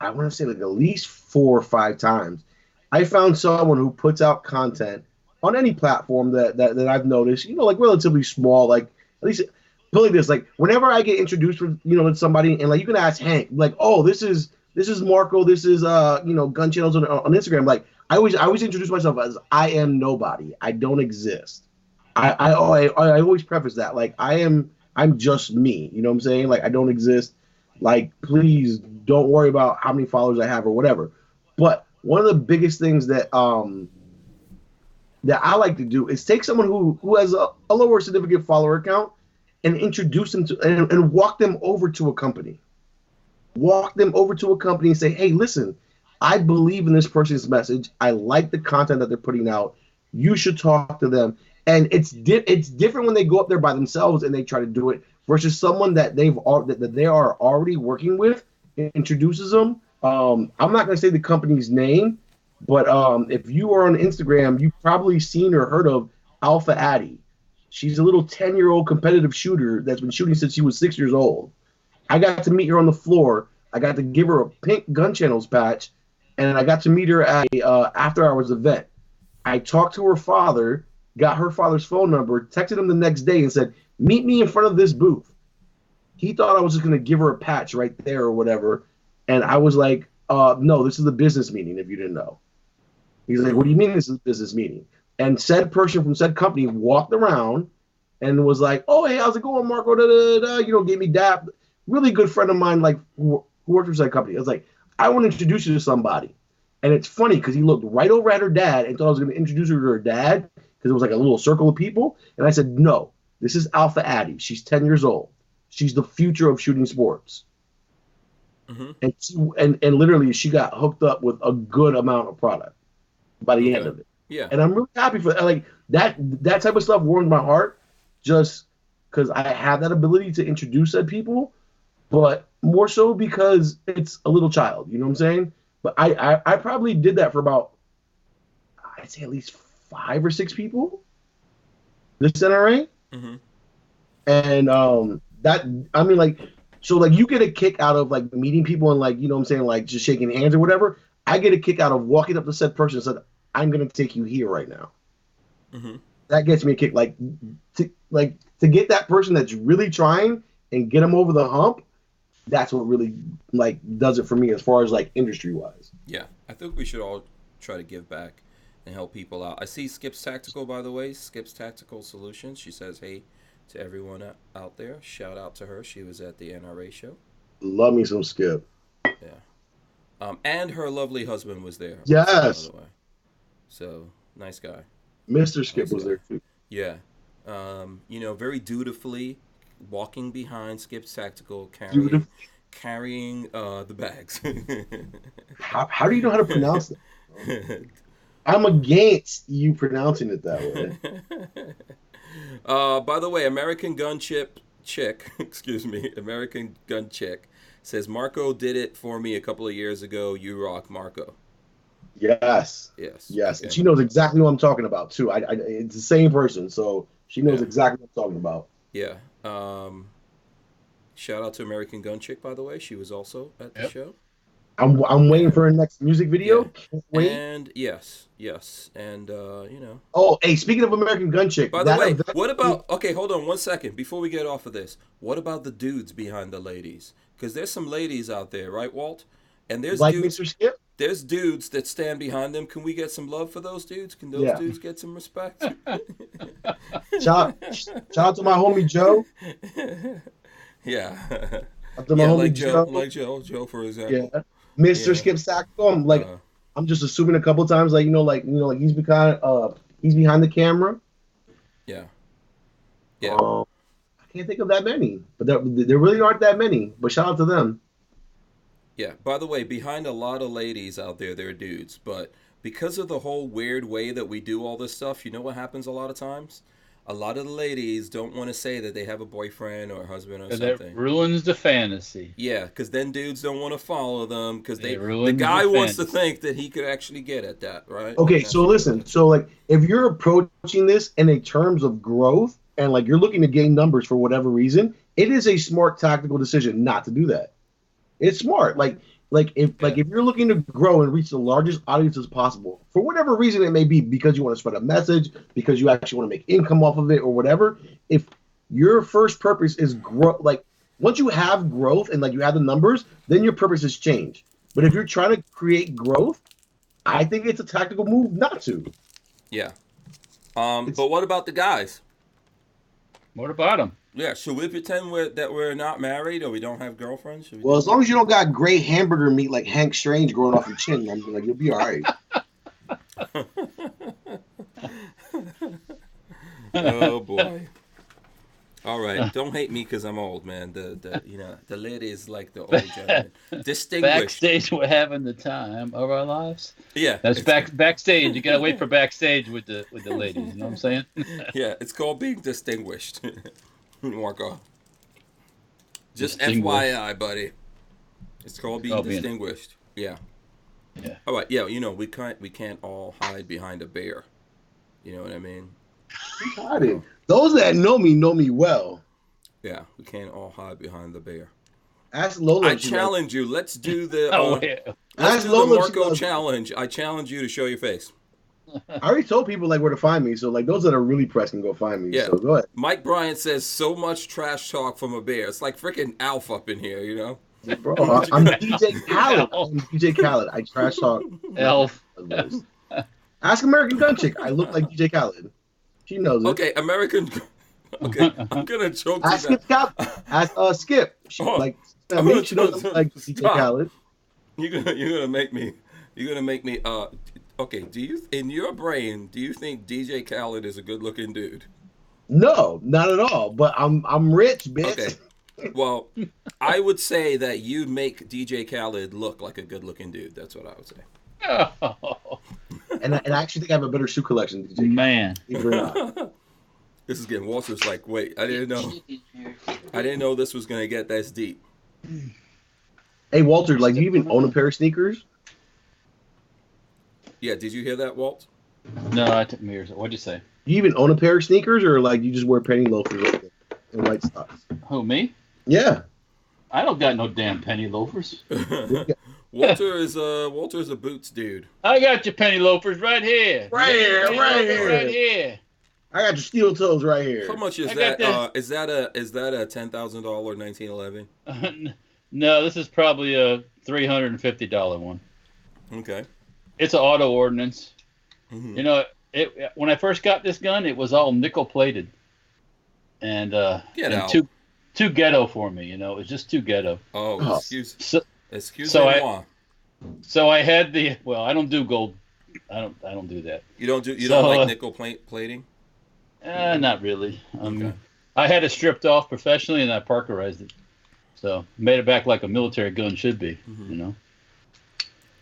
I want to say like at least 4 or 5 times. I found someone who puts out content on any platform that I've noticed, like relatively small, like at least put like this, like whenever I get introduced with, with somebody and like you can ask Hank, like, oh, this is Marco, this is gun channels on Instagram. Like I always introduce myself as I am nobody. I don't exist. I always preface that like I'm just me. You know what I'm saying? Like I don't exist. Like please don't worry about how many followers I have or whatever. But one of the biggest things that I like to do is take someone who has a lower significant follower count and introduce them to and walk them over to a company. Walk them over to a company and say, hey, listen, I believe in this person's message. I like the content that they're putting out. You should talk to them. And it's different when they go up there by themselves and they try to do it versus someone that that they are already working with introduces them. I'm not going to say the company's name, but if you are on Instagram, you've probably seen or heard of Alpha Addy. She's a little 10-year-old competitive shooter that's been shooting since she was 6 years old. I got to meet her on the floor. I got to give her a pink Gun Channels patch, and I got to meet her at a after-hours event. I talked to her father, got her father's phone number, texted him the next day, and said, meet me in front of this booth. He thought I was just going to give her a patch right there or whatever, and I was like, no, this is a business meeting if you didn't know. He's like, what do you mean this is a business meeting? And said person from said company walked around and was like, oh, hey, how's it going, Marco? Da, da, da, da. You know, gave me dap. Really good friend of mine, like, who worked for said company. I was like, I want to introduce you to somebody. And it's funny because he looked right over at her dad and thought I was going to introduce her to her dad because it was like a little circle of people. And I said, no, this is Alpha Addy. She's 10 years old. She's the future of shooting sports. Mm-hmm. And literally she got hooked up with a good amount of product by the end of it. Yeah. And I'm really happy for that. Like that type of stuff warmed my heart just because I have that ability to introduce said people, but more so because it's a little child. You know what I'm saying? But I probably did that for about, I'd say at least 5 or 6 people. This NRA. Mm-hmm. And that, I mean, like, so like you get a kick out of like meeting people and like, you know what I'm saying, like just shaking hands or whatever. I get a kick out of walking up to said person and said, I'm going to take you here right now. Mm-hmm. That gets me a kick. Like to get that person that's really trying and get them over the hump. That's what really like does it for me as far as like industry wise. Yeah, I think we should all try to give back and help people out. I see Skip's Tactical, by the way, Skip's Tactical Solutions. She says, hey to everyone out there. Shout out to her. She was at the NRA show. Love me some Skip. Yeah. And her lovely husband was there. Yes. By the way. So, nice guy. Mr. Skip was there too. Yeah. You know, very dutifully walking behind Skip's Tactical, carrying the bags. How do you know how to pronounce that? I'm against you pronouncing it that way. By the way, American Gun Chick says, Marco did it for me a couple of years ago. You rock, Marco. Yes. Okay. And she knows exactly what I'm talking about too. It's the same person, so she knows exactly what I'm talking about. Yeah. Shout out to American Gun Chick, by the way. She was also at the show. I'm waiting for her next music video. Yeah. And yes, and you know. Oh, hey, speaking of American Gun Chick, by the way, what about? Okay, hold on 1 second before we get off of this. What about the dudes behind the ladies? Because there's some ladies out there, right, Walt? And there's like dudes, Mr. Skip. There's dudes that stand behind them. Can we get some love for those dudes? Can those dudes get some respect? Shout out to my homie Joe. Yeah. Like Joe, for example. Yeah. Mr. Skip Tactical. I'm just assuming a couple times, like he's behind the camera. Yeah. I can't think of that many, but there really aren't that many. But shout out to them. Yeah. By the way, behind a lot of ladies out there, they're dudes. But because of the whole weird way that we do all this stuff, you know what happens a lot of times? A lot of the ladies don't want to say that they have a boyfriend or a husband or something. That ruins the fantasy. Yeah, because then dudes don't want to follow them because the guy wants to think that he could actually get at that, right? Okay, so listen. So, like, if you're approaching this in a terms of growth and, like, you're looking to gain numbers for whatever reason, it is a smart tactical decision not to do that. It's smart. If you're looking to grow and reach the largest audience as possible, for whatever reason it may be, because you want to spread a message, because you actually want to make income off of it or whatever, if your first purpose is grow, like once you have growth and like you have the numbers, then your purpose has changed. But if you're trying to create growth, I think it's a tactical move not to. Yeah. But what about the guys? What about them? Yeah, should we pretend that we're not married or we don't have girlfriends? Well, as long as you don't got gray hamburger meat like Hank Strange growing off your chin, I'm like, you'll be all right. Oh boy! All right, don't hate me because I'm old, man. The ladies like the old gentleman. Distinguished. Backstage, we're having the time of our lives. Yeah, that's backstage. You gotta wait for backstage with the ladies. You know what I'm saying? Yeah, it's called being distinguished. Marco. Just Distinguished. FYI, buddy. It's called being distinguished. Yeah. Yeah. All right. Yeah. You know, we can't all hide behind a bear. You know what I mean? Got it. Those that know me well. Yeah. We can't all hide behind the bear. Ask Lola. I challenge you. Let's do the. Ask Let's do the Lola. Marco challenge. I challenge you to show your face. I already told people like where to find me, so like those that are really pressed can go find me. Yeah. So go ahead. Mike Bryant says so much trash talk from a bear. It's like freaking Alf up in here, you know. Bro, I'm DJ Khaled. I'm DJ Khaled. I trash talk. Elf. Ask American Gun Chick. I look like DJ Khaled. She knows it. Okay, American. Okay, I'm gonna choke to Ask that. Skip Khaled. Ask Skip. She like me. She knows like DJ Khaled. You're gonna make me. Okay. Do you, in your brain, do you think DJ Khaled is a good-looking dude? No, not at all. But I'm rich, bitch. Okay. Well, I would say that you make DJ Khaled look like a good-looking dude. That's what I would say. Oh, And I actually think I have a better shoe collection than DJ. man. Believe it or not. This is getting Walter's like, wait, I didn't know this was gonna get this deep. Hey Walter, like, do you even own a pair of sneakers? Yeah, did you hear that, Walt? No, I took mirrors. What'd you say? Do you even own a pair of sneakers, or like you just wear penny loafers and white socks? Who, me? Yeah. I don't got no damn penny loafers. Walter is a boots dude. I got your penny loafers right here. Right here. Right here. I got your steel toes right here. How much is I that? got Is that a $10,000 1911? No, this is probably a $350 one. Okay. It's an auto ordnance. Mm-hmm. You know, when I first got this gun, it was all nickel plated, and Get out. too ghetto for me. You know, it was just too ghetto. Oh, So excuse-moi. So I had the. Well, I don't do gold. I don't do that. You don't like nickel plating? Not really. Okay. I had it stripped off professionally, and I parkerized it. So made it back like a military gun should be. Mm-hmm. You know.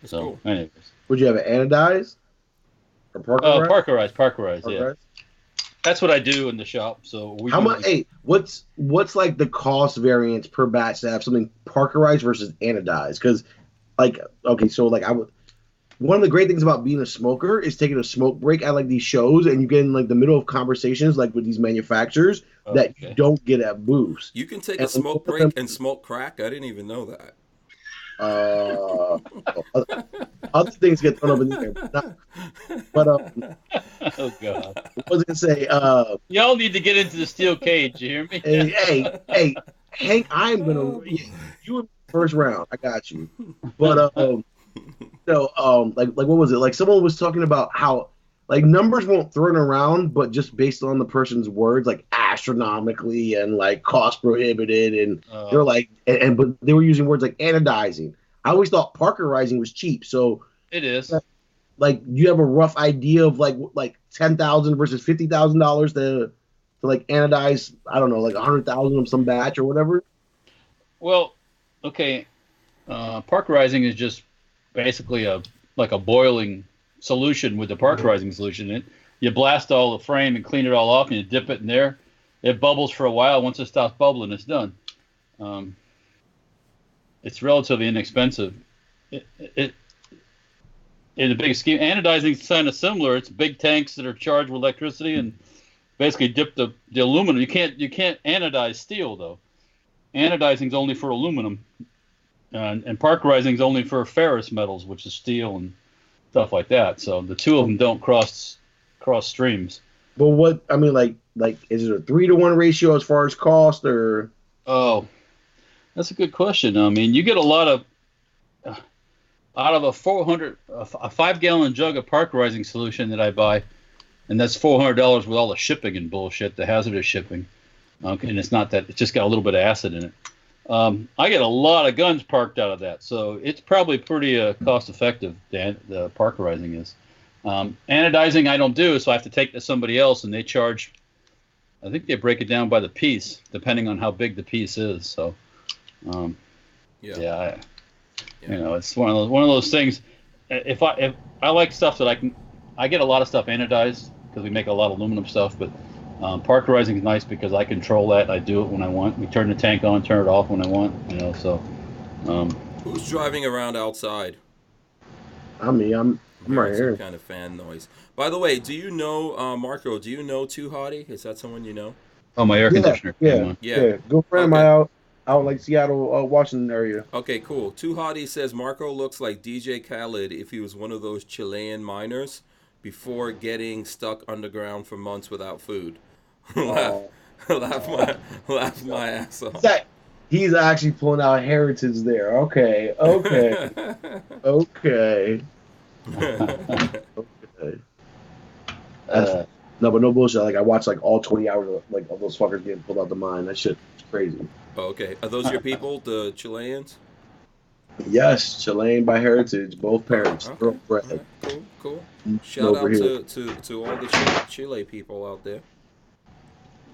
That's So, cool. anyways. Would you have it anodized or parkerized? Parkerized. Yeah. That's what I do in the shop. So How much? Hey, what's like the cost variance per batch to have something parkerized versus anodized? Because, like, okay, so like one of the great things about being a smoker is taking a smoke break at like these shows, and you get in like the middle of conversations like with these manufacturers that you don't get at booths. You can take a smoke break and smoke crack. I didn't even know that. Other things get thrown up in there, but Oh God! I was gonna say, Y'all need to get into the steel cage. You hear me? hey, Hank, I'm gonna you were first round. I got you, but like what was it? Like someone was talking about how like numbers won't thrown around, but just based on the person's words, like astronomically and like cost prohibited, and they're like, but they were using words like anodizing. I always thought parkerizing was cheap, so it is. Like, do you have a rough idea of like $10,000 versus $50,000 to like anodize? I don't know, like 100,000 of some batch or whatever. Well, okay, parkerizing is just basically a boiling solution with the parkerizing solution in it. You blast all the frame and clean it all off, and you dip it in there. It bubbles for a while. Once it stops bubbling, it's done. It's relatively inexpensive. In the big scheme, anodizing is kind of similar. It's big tanks that are charged with electricity and basically dip the aluminum. You can't anodize steel though. Anodizing is only for aluminum, and parkerizing is only for ferrous metals, which is steel and stuff like that. So the two of them don't cross streams. But what I mean, like is it a 3-to-1 ratio as far as cost, or? Oh, that's a good question. I mean, you get a lot of out of a 5-gallon jug of parkerizing solution that I buy, and that's $400 with all the shipping and bullshit, the hazardous shipping. And it's not that, it's just got a little bit of acid in it. I get a lot of guns parked out of that, so it's probably pretty cost effective. The parkerizing is. Anodizing I don't do, so I have to take it to somebody else, and they charge. I think they break it down by the piece, depending on how big the piece is. So, yeah. You know, it's one of those things. If I like stuff that I get a lot of stuff anodized because we make a lot of aluminum stuff, but Parkerizing is nice because I control that. I do it when I want. We turn the tank on, turn it off when I want. So. Who's driving around outside? I'm right here. Some kind of fan noise. By the way, do you know Marco? Do you know Too Hottie? Is that someone you know? Oh, my air conditioner. Yeah. Good friend of mine out like Seattle, Washington area. Okay, cool. Too Hottie says Marco looks like DJ Khaled if he was one of those Chilean miners before getting stuck underground for months without food. laugh my ass off. He's actually pulling out heritage there. Okay. Okay. No, but no bullshit. Like I watched like all 20 hours of those fuckers getting pulled out the mine. That shit is crazy. Oh, okay. Are those your people, the Chileans? Yes, Chilean by heritage, both parents. Okay. Right. Cool. Shout out to all the Chile people out there.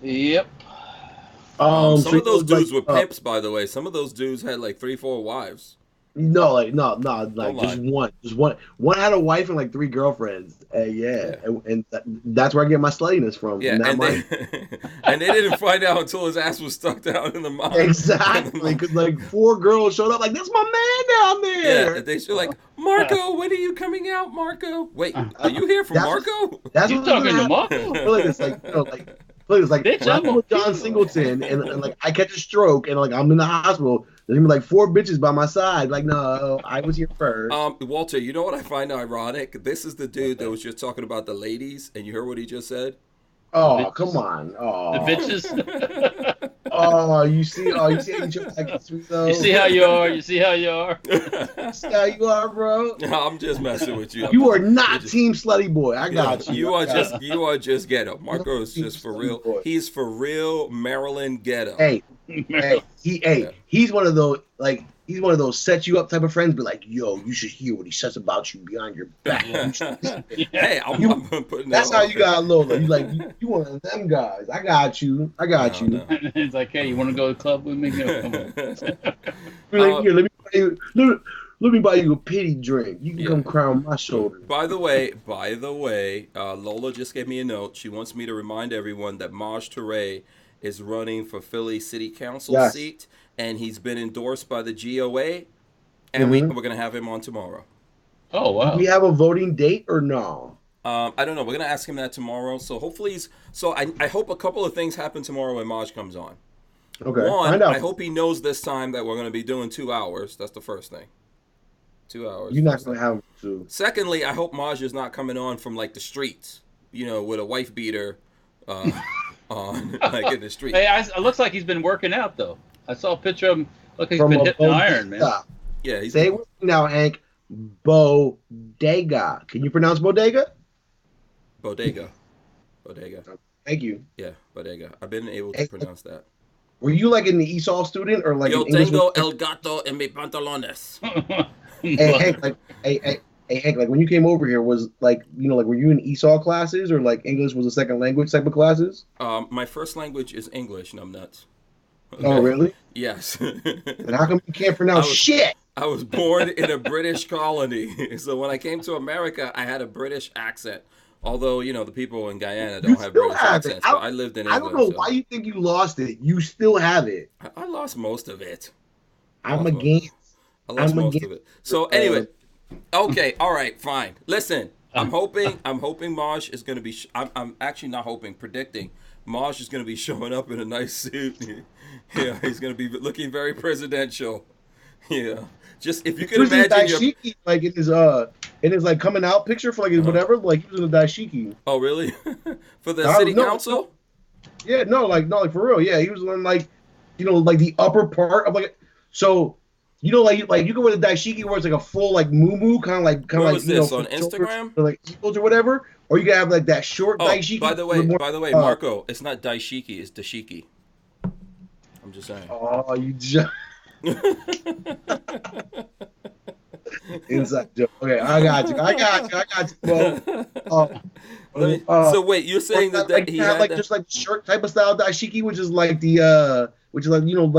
Yep. Some of those dudes were pimps, by the way. Some of those dudes had like 3-4 wives. No, just one. One had a wife and like 3 girlfriends. And that's where I get my sluttiness from. Yeah, and they didn't find out until his ass was stuck down in the mine. Exactly, because like 4 girls showed up, like that's my man down there. Yeah, they should like, Marco, when are you coming out, Marco? Wait, are you here for Marco? That's you talking to Marco? It's like I'm with John Singleton, and like I catch a stroke, and like I'm in the hospital. There's gonna be like 4 bitches by my side. Like, no, I was here first. Walter, you know what I find ironic? This is the dude that was just talking about the ladies, and you heard what he just said? Oh, come on. Oh. The bitches. Oh, you see how you like sweet though? You see how you are. You see how you are. You see how you are, bro. No, I'm just messing with you. You are not team slutty boy. I got you. You are just ghetto. Marco is just for real. Boy. He's for real Maryland ghetto. Hey, he's one of those he's one of those set you up type of friends. Be like, yo, you should hear what he says about you behind your back. Hey, I'm putting that's how you got Lola. You one of them guys. I got you. No. It's like, hey, you want to go to the club with me? Come on. Here, let me buy you a pity drink. You can come cry on my shoulder. By the way, Lola just gave me a note. She wants me to remind everyone that Maj Toure is running for Philly City Council seat, and he's been endorsed by the GOA, and we're going to have him on tomorrow. Oh, wow. Do we have a voting date or no? I don't know. We're going to ask him that tomorrow. So hopefully I hope a couple of things happen tomorrow when Maj comes on. Okay. One, I hope he knows this time that we're going to be doing 2 hours. That's the first thing. 2 hours. You're not going to have to. Secondly, I hope Maj is not coming on from like the streets, with a wife beater on like in the street. Hey, it looks like he's been working out though. I saw a picture of him. Look, he's been hitting iron, man. Yeah, say it with me now, Hank. Bodega. Can you pronounce bodega? Bodega. Thank you. Yeah, bodega. I've been able to pronounce that. Were you like an ESOL student or like? Yo tengo el gato en mis pantalones. Hey, Hank, Hank, like when you came over here, was like, were you in ESOL classes or like English was a second language type of classes? My first language is English, and I'm nuts. Okay. Oh, really? Yes. And how come you can't pronounce shit? I was born in a British colony, so when I came to America, I had a British accent. Although, the people in Guyana don't have British accents, but I lived in England. I don't know why you think you lost it. You still have it. I lost most of it. I lost most of it. So anyway, okay, all right, fine. Listen, I'm hoping Maj is going to be. I'm actually not hoping, predicting Maj is going to be showing up in a nice suit. Yeah, he's going to be looking very presidential. Yeah, just if you can imagine your like in his like coming out picture for like whatever, like he was in a dashiki. Oh really? For the city council? Yeah, like for real. Yeah, he was in like, like the upper part of like, so. Like you can wear the dashiki where it's like a full like moo kind of like was this on Instagram or like equals or whatever, or you can have like that short dashiki. By the way, Marco, it's not dashiki, it's dashiki. I'm just saying. Oh, you just inside joke. Okay, I got you. Well, so wait, you're saying that like, he had like just like short type of style dashiki, which is like the like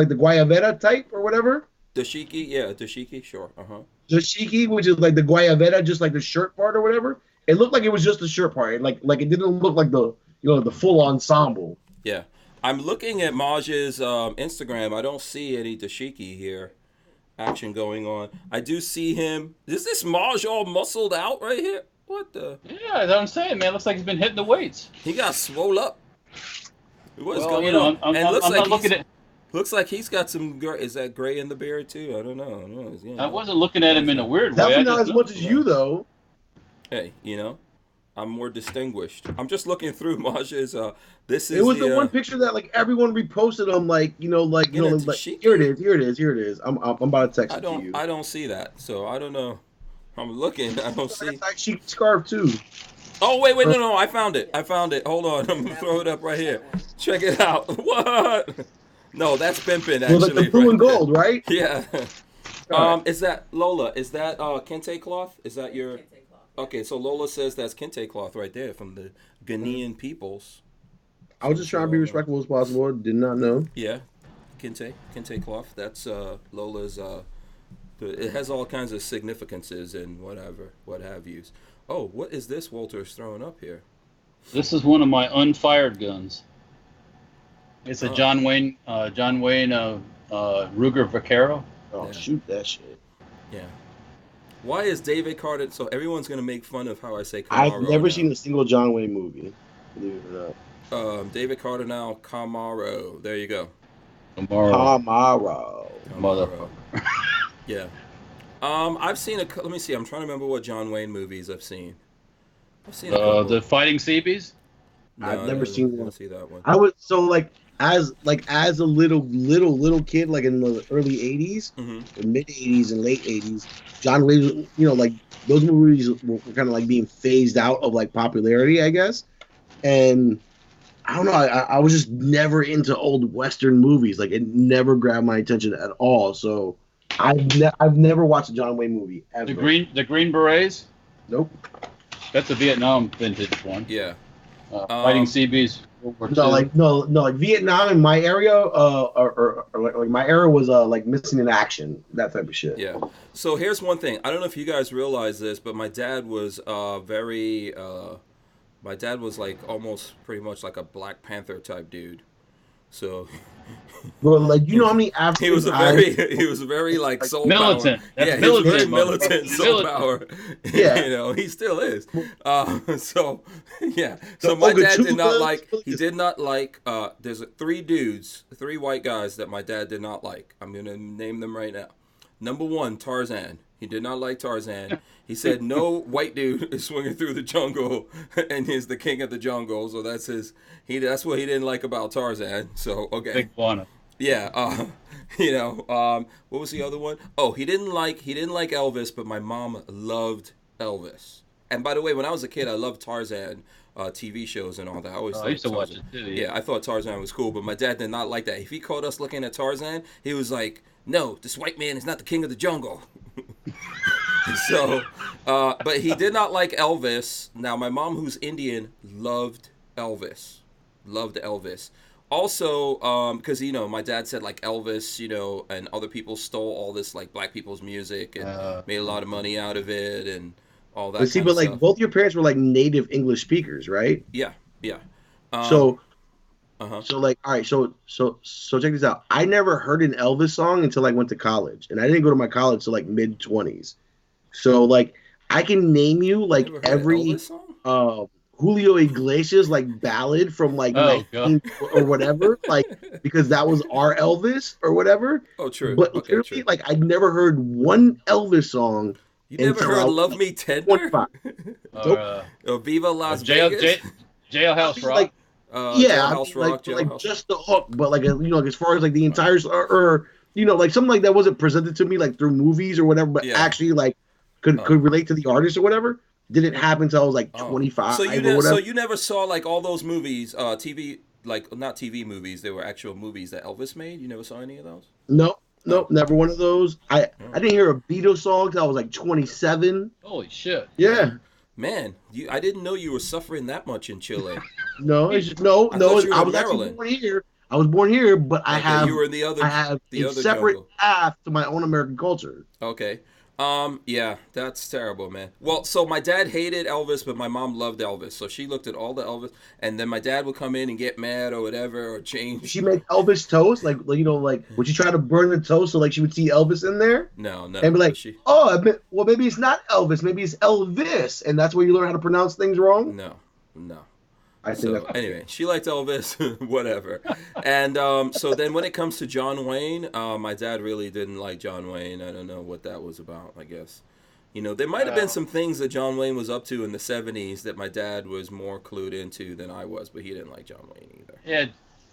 the guayabera type or whatever. Dashiki, sure. Dashiki, which is like the guayabera, just like the shirt part or whatever. It looked like it was just the shirt part. Like it didn't look like the full ensemble. Yeah. I'm looking at Maj's Instagram. I don't see any dashiki here. Action going on. I do see him. Is this Maj all muscled out right here? What the? Yeah, that's what I'm saying, man. Looks like he's been hitting the weights. He got swole up. What's Well, going you know, on? I'm And looks not like looking at. looks like he's got some gray. Is that gray in the beard too? I don't know. I wasn't looking at him in a weird way. Definitely I not just as much as you, though. Hey, I'm more distinguished. I'm just looking through Maj's. This is. It was the one picture that like everyone reposted on like here it is. I'm about to text it to you. I don't see that, so I don't know. I'm looking. I don't see. Like she scarf too. Oh wait, no! I found it. Hold on, I'm gonna throw it up right here. Check it out. What? No, that's pimping actually. It was like the blue and gold, right? Yeah. Right. Is that Lola? Is that kente cloth? Is that your? Okay, so Lola says that's kente cloth right there from the Ghanaian peoples. I was just trying to be respectful as possible. Did not know. Yeah, kente cloth. That's Lola's. It has all kinds of significances and what have yous. Oh, what is this Walter's throwing up here? This is one of my unfired guns. It's a John Wayne Ruger Vaquero. Oh, Yeah. shoot that shit. Yeah. Why is David Carter? So everyone's gonna make fun of how I say Camaro. I've never now. seen a single John Wayne movie. Believe it or not. David Carter now Camaro. There you go. Camaro. Motherfucker. Yeah. I've seen let me see. I'm trying to remember what John Wayne movies I've seen. I've seen a couple. The Fighting Seabees. No, I've I never seen didn't one. see that one. I was so like as a little kid, like in the early '80s, Mm-hmm. the mid '80s and late '80s, John Wayne, like those movies were kind of like being phased out of like popularity, I guess. And I don't know, I was just never into old Western movies. Like it never grabbed my attention at all. So I've never watched a John Wayne movie ever. The Green Berets. Nope. That's a Vietnam vintage one. Yeah. Fighting Seabees. World War II. Like Vietnam in my area, or like my era was like missing in action, that type of shit. Yeah. So here's one thing. I don't know if you guys realize this, but my dad was very. My dad was like almost pretty much like a Black Panther type dude. So. Bro, like how many Africans he was very like soul militant. power. That's Yeah, militant, he was very militant soul militant. power. Yeah. He still is. So my dad did not like. He did not like. There's three white guys that my dad did not like. I'm gonna name them right now. Number one, Tarzan. He did not like Tarzan. He said no white dude is swinging through the jungle and he's the king of the jungle. So that's that's what he didn't like about Tarzan. So okay. Big Buona. Yeah. What was the other one? Oh, he didn't like Elvis, but my mom loved Elvis. And by the way, when I was a kid, I loved Tarzan TV shows and all that. I used to watch it too. Yeah, I thought Tarzan was cool, but my dad did not like that. If he caught us looking at Tarzan, he was like, "No, this white man is not the king of the jungle." So, but he did not like Elvis. Now, my mom, who's Indian, loved Elvis. Also, because my dad said like Elvis, and other people stole all this like black people's music and made a lot of money out of it and all that. But like stuff. both your parents were like native English speakers, right? Yeah. So like, all right, so check this out. I never heard an Elvis song until I went to college, and I didn't go to my college till like mid-20s. So like, I can name you like every Julio Iglesias like ballad from like 19 or whatever, like because that was our Elvis or whatever. Oh, true. But literally, like I'd never heard one Elvis song. You never heard "Love Me Tender"? Or "Viva Las Vegas"? Jailhouse Rock. Like, Jailhouse Rock, like just the hook, but like as far as like the entire or like something like that wasn't presented to me like through movies or whatever, but actually like could relate to the artist or whatever. Didn't happen until I was like 25. So you never saw like all those movies, TV, like not TV movies. They were actual movies that Elvis made. You never saw any of those? Nope, never one of those. I didn't hear a Beatles song till I was like 27. Holy shit! Yeah. Man, I didn't know you were suffering that much in Chile. No. I was actually born here. I was born here, but I have you were in the other I have the a other separate jungle. path to my own American culture. Okay. Yeah, that's terrible, man. Well, so my dad hated Elvis, but my mom loved Elvis. So she looked at all the Elvis, and then my dad would come in and get mad or whatever or change. She make Elvis toast, like would she try to burn the toast so like she would see Elvis in there? No, And be like, well, maybe it's not Elvis, maybe it's Elvis, and that's where you learn how to pronounce things wrong. No. I think So that's anyway, she liked Elvis, whatever. And so then when it comes to John Wayne, my dad really didn't like John Wayne. I don't know what that was about, I guess. There might have been some things that John Wayne was up to in the 70s that my dad was more clued into than I was, but he didn't like John Wayne either.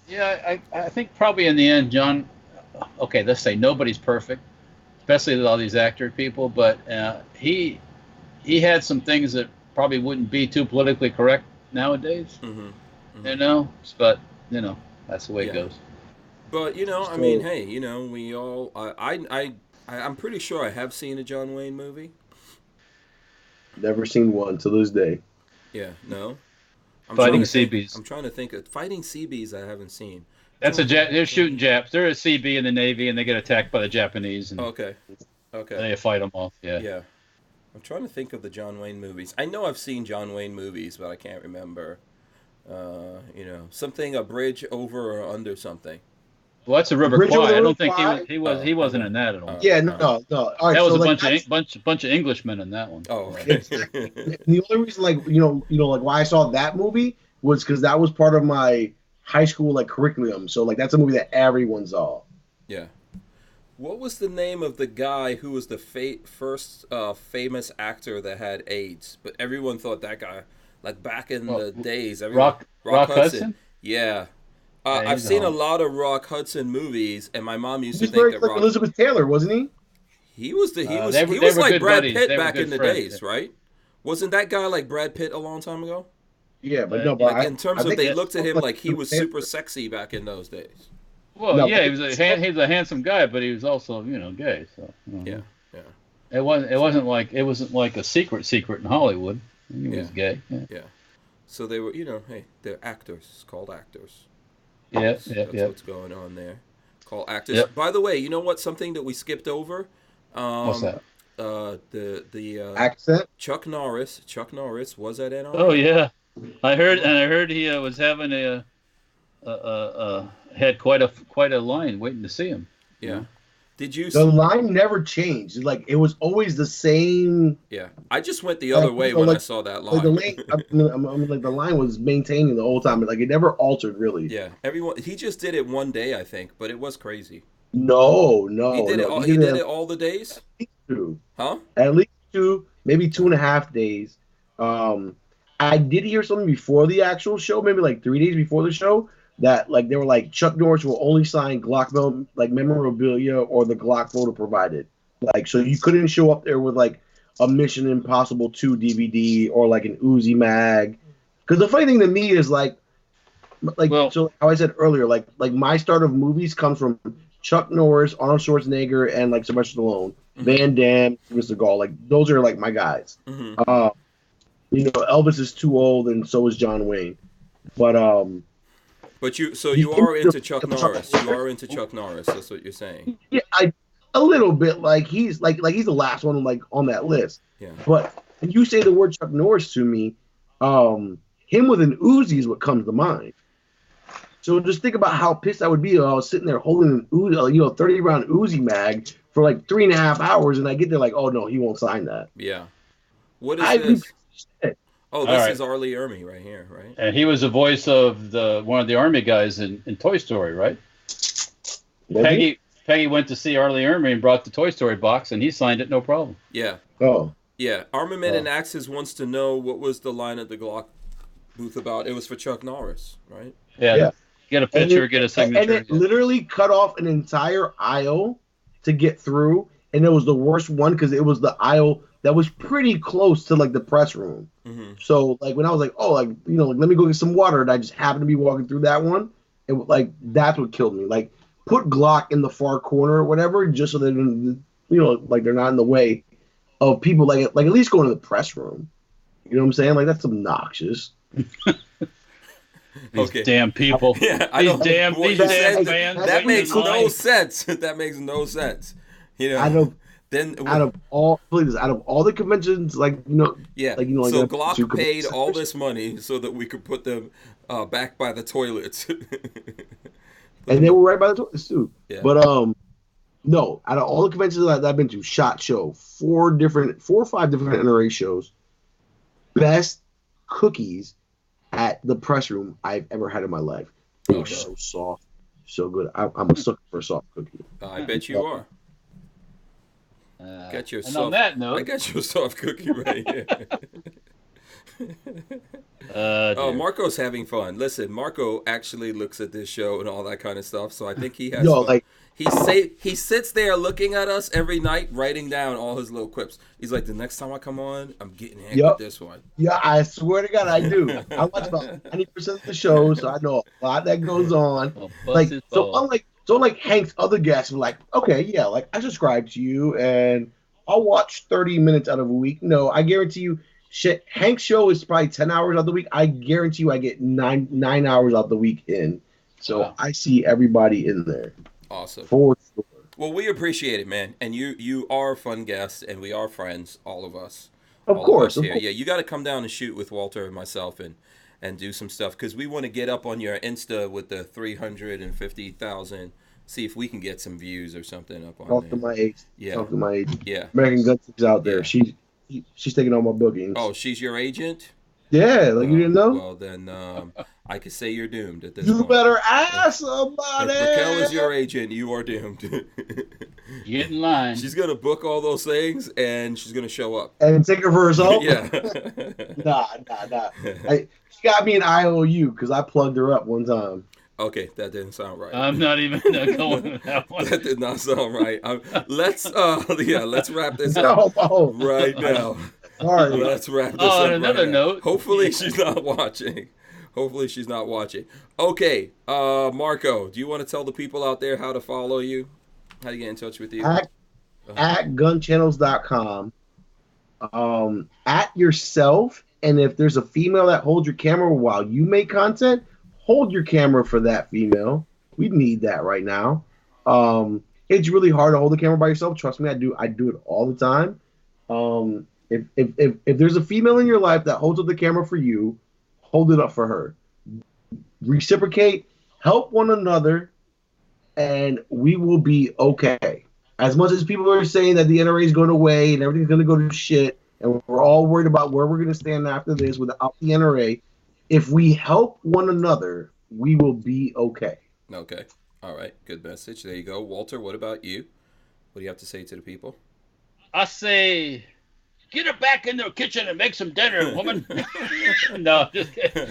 Yeah. I think probably in the end, John. Okay, let's say nobody's perfect, especially with all these actor people, but he had some things that probably wouldn't be too politically correct nowadays. But that's the way it goes. But I mean, hey, we all. I'm pretty sure I have seen a John Wayne movie. Never seen one to this day. Yeah, no. Fighting CBs. I'm trying to think of Fighting CBs. I haven't seen. That's they're shooting Japs. They're a CB in the Navy, and they get attacked by the Japanese. And okay. They fight them off. Yeah. I'm trying to think of the John Wayne movies. I know I've seen John Wayne movies, but I can't remember. Something, a bridge over or under something. Well, that's a River Kwai. I don't think he wasn't in that at all. Yeah, no. All right, that was a bunch of Englishmen in that one. Oh, okay. The only reason, like why I saw that movie was because that was part of my high school curriculum. So that's a movie that everyone saw. Yeah. What was the name of the guy who was the first famous actor that had AIDS? But everyone thought that guy, back in the days, Rock Hudson. Yeah. I've seen a lot of Rock Hudson movies, and my mom used to think that Rock Elizabeth Taylor, wasn't he? He was were like Brad buddies. Pitt back in the days, right? Wasn't that guy like Brad Pitt a long time ago? Yeah, but in terms of they looked at him like he was super sexy back in those days. Well, he was a handsome guy, but he was also gay. So yeah. It wasn't like a secret in Hollywood. He was gay. Yeah. So they were, hey, they're actors. It's called actors. That's what's going on there. Call actors. Yep. By the way, you know what? Something that we skipped over. What's that? The accent. Chuck Norris was at NRA. Oh yeah, I heard he was having had quite a line waiting to see him. Yeah. Did you? The line never changed. It was always the same. Yeah, I just went the other way when I saw that line. The line was maintaining the whole time. It never altered really. Yeah, he just did it one day, I think, but it was crazy. No. He did it all the days. Two. Huh? At least 2, maybe 2.5 days. I did hear something before the actual show, maybe 3 days before the show. That they were Chuck Norris will only sign Glock memorabilia or the Glock photo provided. So you couldn't show up there with a Mission Impossible 2 DVD or an Uzi mag. Because the funny thing to me is so how I said earlier, my start of movies comes from Chuck Norris, Arnold Schwarzenegger, and Sylvester Stallone, Van Damme, Mr. Gall. Those are my guys. Mm-hmm. Elvis is too old, and so is John Wayne. But you are into Chuck Norris. You are into Chuck Norris. That's what you're saying. Yeah, a little bit. He's he's the last one on that list. Yeah. But when you say the word Chuck Norris to me, him with an Uzi is what comes to mind. So just think about how pissed I would be if I was sitting there holding an Uzi, 30-round Uzi mag for 3.5 hours, and I get there oh no, he won't sign that. Yeah. What is this? Oh, this right. is R. Lee Ermey right here, right? And he was the voice of one of the Army guys in Toy Story, right? Peggy went to see R. Lee Ermey and brought the Toy Story box, and he signed it no problem. Yeah. Oh. Yeah. Armament and Axes wants to know what was the line at the Glock booth about. It was for Chuck Norris, right? Yeah. Get a picture, get a signature. And it literally cut off an entire aisle to get through, and it was the worst one because it was the aisle that was pretty close to the press room. Mm-hmm. So when I was let me go get some water, and I just happened to be walking through that one, it that's what killed me. Put Glock in the far corner or whatever, just so they don't, they're not in the way of people at least going to the press room. You know what I'm saying? That's obnoxious. These damn people. Yeah, these damn fans. That makes no sense. That makes no sense. I know Then out of all, please, out of all the conventions, yeah. like So like Glock paid all this money so that we could put them back by the toilets. and they were right by the toilets too. Yeah. But no, out of all the conventions that I've been to, SHOT Show, 4 or 5 different NRA shows, best cookies at the press room I've ever had in my life. They were so soft, so good. I'm a sucker for a soft cookie. I bet you are. Got your and soft, on that note, I got your soft cookie right here. Marco's having fun. Listen, Marco actually looks at this show and all that kind of stuff, so I think he has fun. He sits there looking at us every night, writing down all his little quips. He's like, the next time I come on, I'm getting hit with this one. Yeah, I swear to God, I do. I watch about 90% of the shows, so I know a lot that goes on. So unlike Hank's other guests, are like, okay, yeah, like I subscribe to you and I'll watch 30 minutes out of a week. No, I guarantee you, Hank's show is probably 10 hours out of the week. I guarantee you I get nine hours out the week in. So I see everybody in there. Awesome. For sure. Well, we appreciate it, man. And you are a fun guest, and we are friends, all of us. Of course. Yeah, you got to come down and shoot with Walter and myself and do some stuff, because we want to get up on your Insta with the 350,000. See if we can get some views or something up on Talk there. to my agent. Yeah. Talk to my agent. Yeah. American Gunstick's out there. Yeah. She's taking all my bookings. Oh, she's your agent? Yeah, like you didn't know? Well, then I could say you're doomed at this You point. better ask somebody. If Raquel is your agent, you are doomed. Get in line. She's going to book all those things, and she's going to show up. And take her for herself? Yeah. Nah. She got me an IOU because I plugged her up one time. Okay, that didn't sound right. I'm not even going with that one. That did not sound right. Let's wrap this up right now. Sorry. Let's wrap this up. On another note. Hopefully she's not watching. Okay, Marco, do you want to tell the people out there how to follow you? How to get in touch with you? At gunchannels.com. At yourself, and if there's a female that holds your camera while you make content, hold your camera for that female. We need that right now. It's really hard to hold the camera by yourself. Trust me, I do it all the time. If there's a female in your life that holds up the camera for you, hold it up for her. Reciprocate, help one another, and we will be okay. As much as people are saying that the NRA is going away and everything's going to go to shit, and we're all worried about where we're going to stand after this without the NRA, if we help one another, we will be okay. Okay. All right. Good message. There you go. Walter, what about you? What do you have to say to the people? I say, get her back in the kitchen and make some dinner, woman. No, just kidding.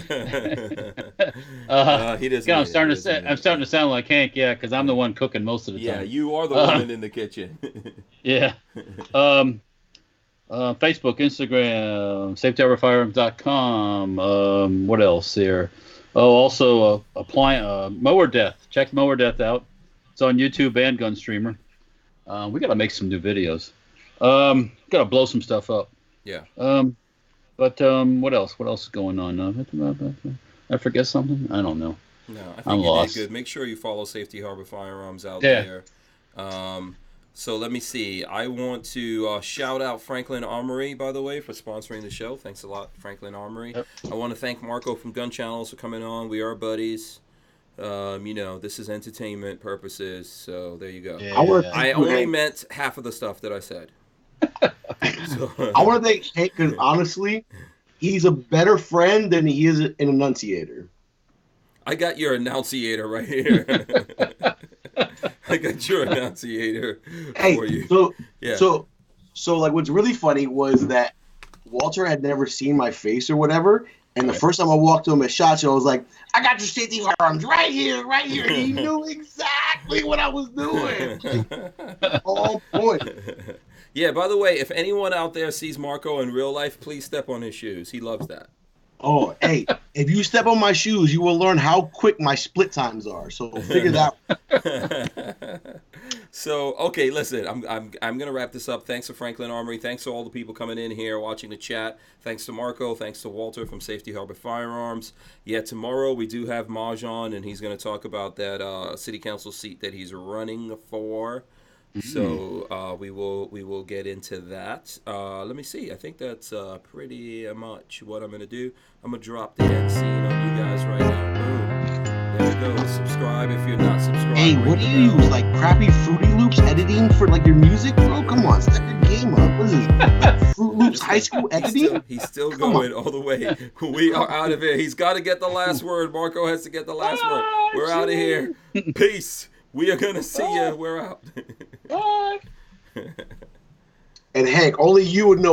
He doesn't. I'm starting to sound like Hank, yeah, because I'm the one cooking most of the time. Yeah, you are the woman in the kitchen. Yeah. Facebook, Instagram, safetyharborfirearms.com. What else here? Oh, also Mower Death. Check Mower Death out. It's on YouTube and Gunstreamer. We got to make some new videos. Got to blow some stuff up. Yeah. But what else? What else is going on? I forget something? I don't know. No, I think I'm you lost. did good. Make sure you follow Safety Harbor Firearms out Yeah. there. So let me see. I want to shout out Franklin Armory, by the way, for sponsoring the show. Thanks a lot, Franklin Armory. Yep. I want to thank Marco from Gun Channels for coming on. We are buddies. This is entertainment purposes, so there you go. Yeah. I only meant half of the stuff that I said. I want to thank Hank because honestly, he's a better friend than he is an enunciator. I got your enunciator right here. I got your enunciator for you. So like what's really funny was that Walter had never seen my face or whatever, and the first time I walked to him at SHOT Show, I was like, I got your safety firearms right here. He knew exactly what I was doing. On point. Yeah, by the way, if anyone out there sees Marco in real life, please step on his shoes. He loves that. Oh, hey, if you step on my shoes, you will learn how quick my split times are. So figure that out. So, okay, listen, I'm going to wrap this up. Thanks to Franklin Armory. Thanks to all the people coming in here, watching the chat. Thanks to Marco. Thanks to Walter from Safety Harbor Firearms. Yeah, tomorrow we do have Maj on, and he's going to talk about that city council seat that he's running for. So we will get into that. Let me see. I think that's pretty much what I'm gonna do. I'm gonna drop the end scene on you guys right now. Boom. There it goes. Subscribe if you're not subscribed. Hey, what do you use? Like crappy Fruity Loops editing for like your music, bro? Come on, step your game up. What is this? Like, Fruit Loops high school editing? He's still going all the way. We are out of here. He's got to get the last word. Marco has to get the last word. We're out of here. Peace. We are gonna see you. We're out. And Hank, only you would know what